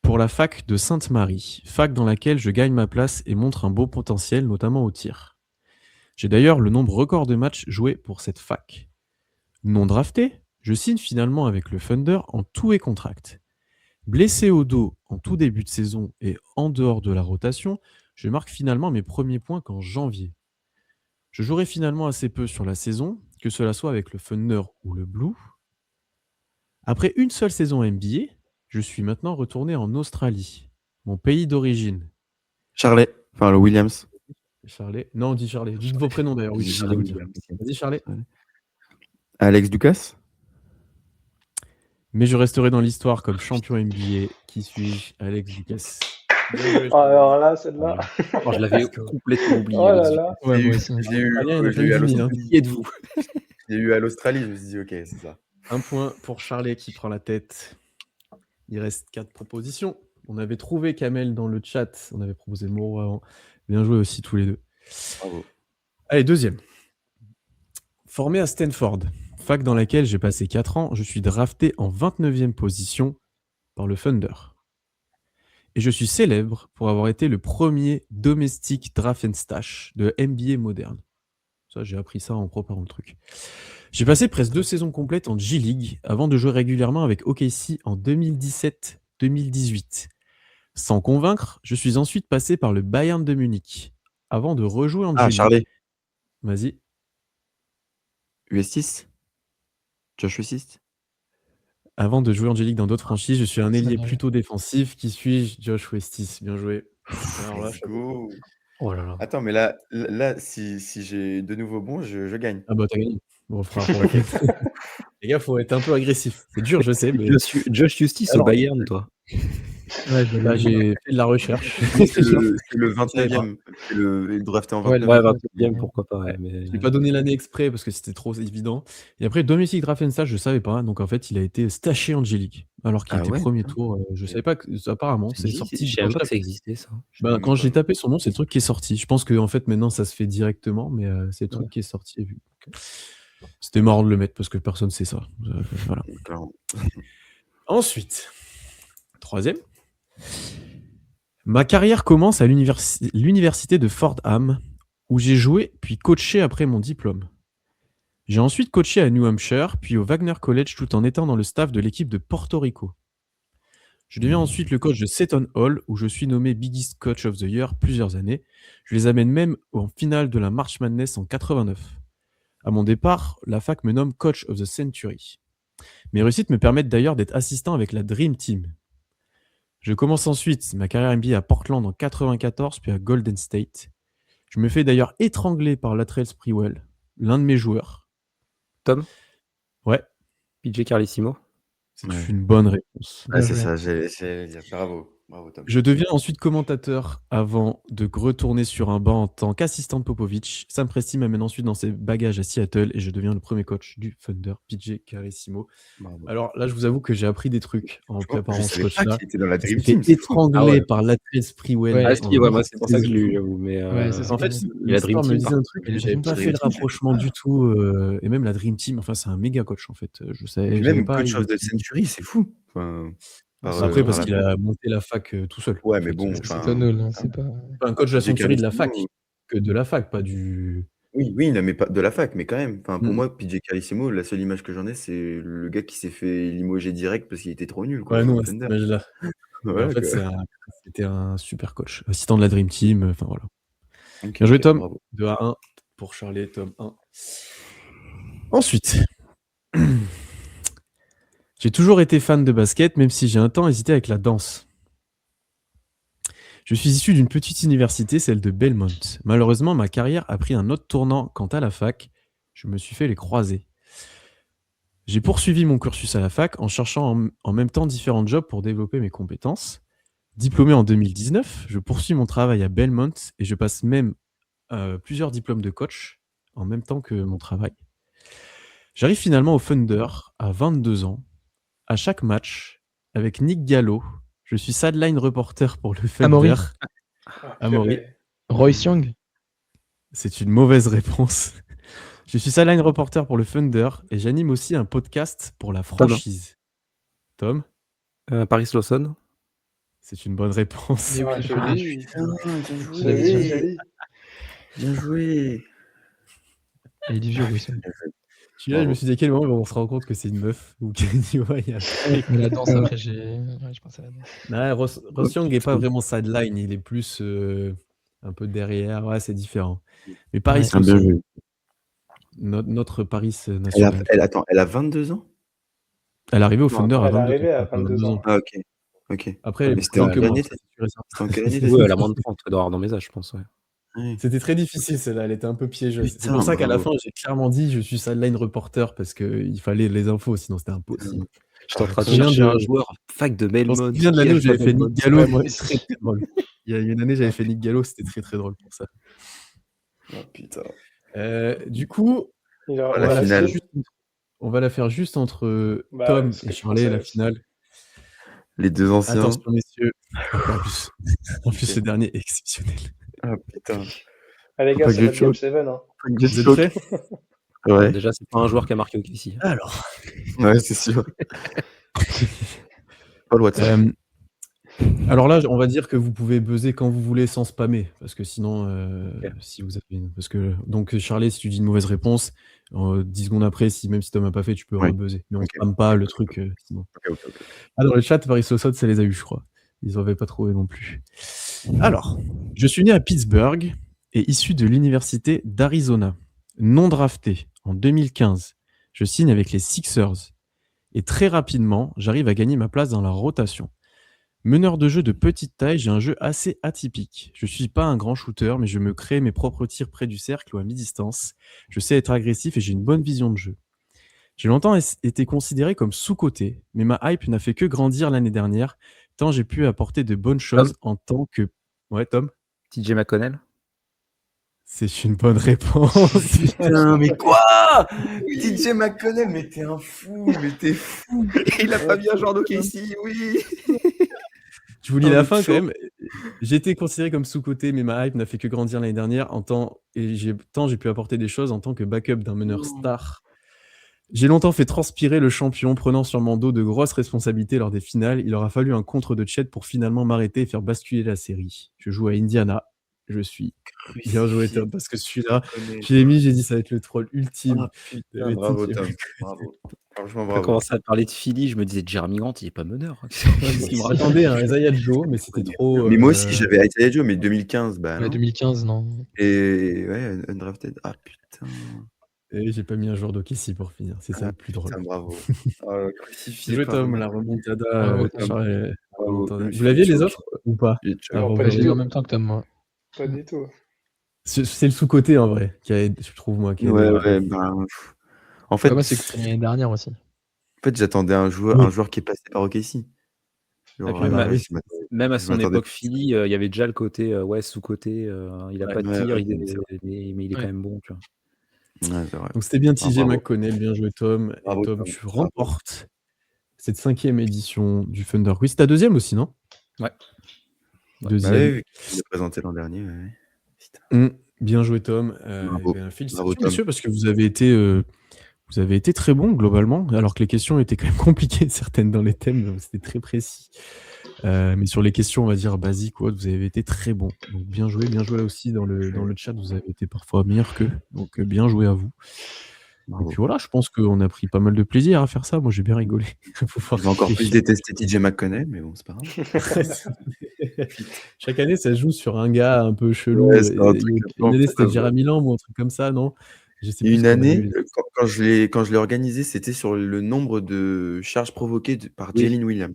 pour la fac de Sainte-Marie, fac dans laquelle je gagne ma place et montre un beau potentiel, notamment au tir. J'ai d'ailleurs le nombre record de matchs joués pour cette fac. Non drafté, je signe finalement avec le Thunder en tout et contract. Blessé au dos en tout début de saison et en dehors de la rotation, je marque finalement mes premiers points qu'en janvier. Je jouerai finalement assez peu sur la saison, que cela soit avec le Thunder ou le Blue. Après une seule saison NBA, je suis maintenant retourné en Australie, mon pays d'origine. Charlet, enfin le Williams. Charlet. Non, on dit Charlet. Dites vos prénoms d'ailleurs. Oui, Dis c'est Charlet ça, vous dire. Williams. Vas-y, Charlet. Alex Ducasse. Mais je resterai dans l'histoire comme champion NBA. Qui suis-je? Alex Ducasse. Bien joué, Ah, Charlet. alors là, celle-là. Oh, je l'avais complètement oublié. Oh là Alex là. Ouais, J'ai moi eu- aussi. je l'ai eu, Australien, il y en a je l'ai eu pas à eu 10 000, l'Australie. Ducasse. Qui êtes-vous? Je l'ai eu à l'Australie, je me suis dit, ok, c'est ça. Un point pour Charlet qui prend la tête. Il reste 4 propositions. On avait trouvé Kamel dans le chat. On avait proposé Moreau avant. Bien joué aussi tous les deux. Bravo. Allez, deuxième. Formé à Stanford, fac dans laquelle j'ai passé 4 ans, je suis drafté en 29e position par le Thunder. Et je suis célèbre pour avoir été le premier domestique draft and stash de NBA moderne. Ça, j'ai appris ça en préparant le truc. J'ai passé presque 2 saisons complètes en G-League avant de jouer régulièrement avec OKC en 2017-2018. Sans convaincre, je suis ensuite passé par le Bayern de Munich avant de rejouer en Ah, G-League. Charlet. Vas-y. US6. Josh US6. Avant de jouer en G-League dans d'autres franchises, je suis un Ça ailier va. plutôt défensif. Qui suis-je? Josh Westis. Bien joué. Alors là, Let's go. Oh là là. Attends, mais là si j'ai de nouveau bon, je gagne. ah bah t'as gagné. Bon, on fera pour la fête. Les gars, faut être un peu agressif. C'est dur, je sais, mais Josh Justice Alors. au Bayern, toi. Ouais, là, j'ai fait de la recherche. C'est le 29e. C'est le drafté en Ouais, 29e. Ouais, 29e, 29e, pourquoi pas. Ouais, mais... Je n'ai pas donné l'année exprès parce que c'était trop évident. Et après, domestic draft and stash, je savais pas. Donc en fait, il a été stashé en G-League. Alors qu'il Ah était ouais, premier putain. tour. Je savais pas que, apparemment, c'est sorti. Je savais pas que ça existait, ça. Quand j'ai tapé son nom, c'est le truc qui est sorti. Je pense que en fait, maintenant, ça se fait directement, mais c'est le truc qui est sorti et vu. C'était marrant de le mettre parce que personne ne sait ça. Voilà. Clairement. Ensuite, troisième. Ma carrière commence à l'université de Fordham, où j'ai joué puis coaché après mon diplôme. J'ai ensuite coaché à New Hampshire, puis au Wagner College tout en étant dans le staff de l'équipe de Porto Rico. Je deviens ensuite le coach de Seton Hall, où je suis nommé Biggest Coach of the Year plusieurs années. Je les amène même en finale de la March Madness en 89. À mon départ, la fac me nomme Coach of the Century. Mes réussites me permettent d'ailleurs d'être assistant avec la Dream Team. Je commence ensuite ma carrière NBA à Portland en 94, puis à Golden State. Je me fais d'ailleurs étrangler par Latrell Sprewell, l'un de mes joueurs. Tom? Ouais. PJ Carlissimo? C'est une bonne réponse. Ouais, c'est joué. ça, j'allais dire. Bravo. Bravo, Tom. Je deviens ensuite commentateur avant de retourner sur un banc en tant qu'assistant de Popovic. Sam Presti m'amène ensuite dans ses bagages à Seattle et je deviens le premier coach du Thunder, PJ Carissimo. Bravo. Alors là, je vous avoue que j'ai appris des trucs en Franchement, préparant je ce savais pas coach-là. qu'il était dans la Il Dream s'est fait Team, c'est fou. étrangler Ah ouais. par Latrell Sprewell. Ouais. Ah, si, ouais, moi, c'est pour ça que je l'ai eu, saison. j'avoue. Mais Ouais, c'est En ça. fait, il a Dream l'histoire me Team, disait par un truc, Il a mais j'avais Dream pas Team. fait le Dream Team, rapprochement du tout. Et même la Dream Team, enfin, c'est un méga coach en fait. Je Puis savais, j'avais même pas coach arrivé. of the century, c'est fou. Enfin, Après, parce par qu'il la- a monté la fac tout seul. Ouais, en mais fait. bon, C'est enfin, Tonol, hein, c'est pas. Pas un coach de la PJ century de la fac, Carissimo, que de la fac, pas du. oui, non, mais pas de la fac, mais quand même. Enfin, pour Mm. moi, PJ Carissimo, la seule image que j'en ai, c'est le gars qui s'est fait limoger direct parce qu'il était trop nul, quoi. Ouais, Enfin, nous, au à cette Thunder. image-là. Mais en Voilà, fait, quoi. c'était un super coach. Assistant de la Dream Team, enfin voilà. Ok, Bien joué, ok, Tom. bravo. 2-1 pour Charlie et Tom 1. Ensuite, j'ai toujours été fan de basket, même si j'ai un temps hésité avec la danse. Je suis issu d'une petite université, celle de Belmont. Malheureusement, ma carrière a pris un autre tournant quant à la fac. Je me suis fait les croisés. J'ai poursuivi mon cursus à la fac en cherchant en même temps différents jobs pour développer mes compétences. Diplômé en 2019, je poursuis mon travail à Belmont et je passe même plusieurs diplômes de coach en même temps que mon travail. J'arrive finalement au Thunder à 22 ans. À chaque match, avec Nick Gallo, je suis sideline reporter pour le Thunder. Amaury. Ah, Amaury. purée. Royce Young. C'est une mauvaise réponse. Je suis sideline reporter pour le Thunder et j'anime aussi un podcast pour la franchise. Tom, Paris Lawson. c'est une bonne réponse. Mais oui, Ah, je l'ai. joli. Putain, bien l'avais Joli, dit. joli. Bien joué. Il est vieux, Royce Young. Celui-là, je me Bravo. suis dit à quel moment on se rend compte que c'est une meuf ou qu'il y a... Mais la danse, après, je pense à la danse. Ouais, Ross Young n'est pas vraiment sideline, il est plus un peu derrière. Ouais, c'est différent. Mais Paris Ouais. Ah, bien Lawson, joué. notre Paris national. Attends, elle a 22 ans? Elle est arrivée au Non, Thunder à Elle est 22 arrivée à ans. 22 ans. Ah, ok. Ok. Après, elle est Mais plus c'était en grande que quelle moi. année, ça, ça? c'est sûr et certain. C'était en quelle année, Ouais, elle a moins de 30, elle doit avoir dans mes âges, je pense. Ouais. Ouais. C'était très difficile celle-là, elle était un peu piégeuse. C'est Putain, pour ça qu'à la bravo. fin, j'ai clairement dit je suis sideline reporter parce qu'il fallait les infos, sinon c'était impossible. J'étais en train de Je me souviens chercher un de- joueur fac de Je Belmont. me souviens de l'année où qui a j'avais fait Belmont. Nick Gallo, Ouais, moi c'était très très drôle. Il y a une année, j'avais fait Nick Gallo, c'était très très drôle pour ça. Oh, putain. Du coup, Il a- Ah, on la va, la finale. faire juste, on va la faire juste entre Bah, Tom c'est ce et que je Charlie, pensais la aussi. finale. Les deux anciens. Attention messieurs, en plus, Ok. ce dernier est exceptionnel. Ah, putain. Allez, les Faut gars, pas c'est que je notre Game choque. 7. Hein. Vous êtes prêts? Bon, Ouais. déjà, c'est pas un joueur qui a marqué au ici. Alors, Ouais, c'est sûr. Paul Watson. alors là, on va dire que vous pouvez buzzer quand vous voulez sans spammer, parce que sinon, si vous avez, parce que donc Charlie, si tu dis une mauvaise réponse, 10 secondes après, même si Tom n'a pas fait, tu peux Oui. rebuzzer. Mais on Ok. spamme pas le truc sinon. Ok. Ah, dans le chat, Paris Lawson, ça les a eu, je crois. Ils n'avaient pas trouvé non plus. Alors, je suis né à Pittsburgh et issu de l'université d'Arizona. Non drafté en 2015, je signe avec les Sixers. Et très rapidement, j'arrive à gagner ma place dans la rotation. Meneur de jeu de petite taille, j'ai un jeu assez atypique. Je ne suis pas un grand shooter, mais je me crée mes propres tirs près du cercle ou à mi-distance. Je sais être agressif et j'ai une bonne vision de jeu. J'ai longtemps été considéré comme sous-coté, mais ma hype n'a fait que grandir l'année dernière, tant j'ai pu apporter de bonnes choses en tant que... Ouais, Tom, TJ McConnell. c'est une bonne réponse. Putain, mais quoi? DJ McConnell, mais t'es un fou, mais t'es fou. Il a pas mis un joueur d'OKC, oui. Je vous lis Oh, la le fin chaud. quand même. J'ai été considéré comme sous-coté, mais ma hype n'a fait que grandir l'année dernière tant j'ai pu apporter des choses en tant que backup d'un meneur star. J'ai longtemps fait transpirer le champion, prenant sur mon dos de grosses responsabilités lors des finales. Il aura fallu un contre de Chet pour finalement m'arrêter et faire basculer la série. Je joue à Indiana. Je suis bien joué, Tom, parce que celui-là, je l'ai mis, j'ai dit ça va être le troll ultime. Ah, putain, bravo, Tom. Bravo. Franchement, Quand on bravo. commençait à parler de Philly, je me disais Jeremy Grant, il est pas meneur. Qu'est-ce qu'il me raconte? J'attendais un Isaiah Joe, mais c'était trop. Mais moi aussi, j'avais Isaiah Joe, mais 2015, bah Ouais, non. 2015, non. Et ouais, undrafted. Ah, putain. Et j'ai pas mis un joueur d'OKC pour finir, c'est ça le plus drôle. Putain, bravo. Oh, crucifié Bien joué, par Tom, le- la remontada. Bravo, Tom. Charles, Bravo. remontada. Je me suis Vous l'aviez fait les choquer. autres ou pas? J'ai choqué. Ah, Non, bravo. pas J'ai du les tout. en même temps que Tom, moi. Pas du tout. C'est le sous-côté en vrai, qui a aidé, je trouve moi. Qui a Ouais, aidé. ouais, ben, en fait, Ouais, moi, c'est que l'année dernière aussi. j'attendais un joueur qui est passé par OKC. Et Genre, puis, là, oui, je m'attendais même à Je son m'attendais époque Philly, il y avait déjà le côté, sous-coté, il a Ouais. pas de Ouais, tir, ouais, c'est vrai. mais il est quand Ouais. même bon, tu vois? Ouais, c'est vrai. Donc c'était bien Ah, TJ bravo. McConnell, bien joué Tom. Et Bravo, Tom, Tom. tu Bravo. remportes cette 5e édition du Thunder Quiz. Ta 2e aussi, non? Ouais. Bah 2e. oui, vu qu'il l'a présenté l'an dernier, ouais. Putain. Bien joué Tom. Bravo. Bravo Félicitations Tom. messieurs parce que vous avez été très bons globalement, alors que les questions étaient quand même compliquées, certaines dans les thèmes, donc c'était très précis. Mais sur les questions, on va dire basiques ou autres, vous avez été très bons. Donc bien joué aussi dans le chat, vous avez été parfois meilleurs qu'eux. Donc bien joué à vous. Et Bravo. puis voilà, je pense qu'on a pris pas mal de plaisir à faire ça. Moi, j'ai bien rigolé à pouvoir Je vais encore plus réfléchir. détester TJ McConnell, mais bon, c'est pas grave. Chaque année, ça se joue sur un gars un peu chelou. Ouais, c'est un truc Il y a un peu une en année, plus, c'était Jeremy Lamb ou un truc comme ça, non? Je sais plus ce Une qu'on avait année, eu. quand je l'ai organisé, c'était sur le nombre de charges provoquées par Oui. Jalen Williams.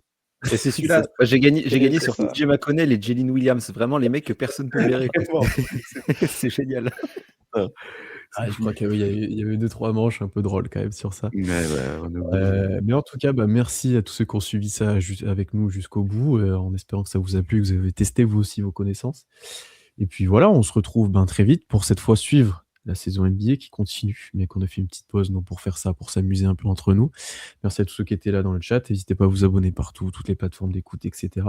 Et c'est celui-là. Bah, j'ai gagné C'est sur ça. TJ McConnell et Jalen Williams. Vraiment les mecs que personne peut blairer, quoi. Vraiment. C'est génial. Ah, je crois qu'il y avait 2-3 manches un peu drôles quand même sur ça. Ouais, bah, on est obligé. Mais en tout cas, merci à tous ceux qui ont suivi ça avec nous jusqu'au bout, en espérant que ça vous a plu, que vous avez testé vous aussi vos connaissances. Et puis voilà, on se retrouve très vite pour cette fois suivre la saison NBA qui continue, mais qu'on a fait une petite pause pour faire ça, pour s'amuser un peu entre nous. Merci à tous ceux qui étaient là dans le chat. N'hésitez pas à vous abonner partout, toutes les plateformes d'écoute, etc.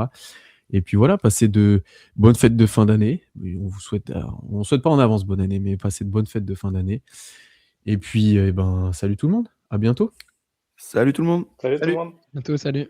Et puis voilà, passez de bonnes fêtes de fin d'année. On vous souhaite pas en avance bonne année, mais passez de bonnes fêtes de fin d'année. Et puis, salut tout le monde. À bientôt. Salut tout le monde. Salut tout le Salut. monde. Bientôt, salut.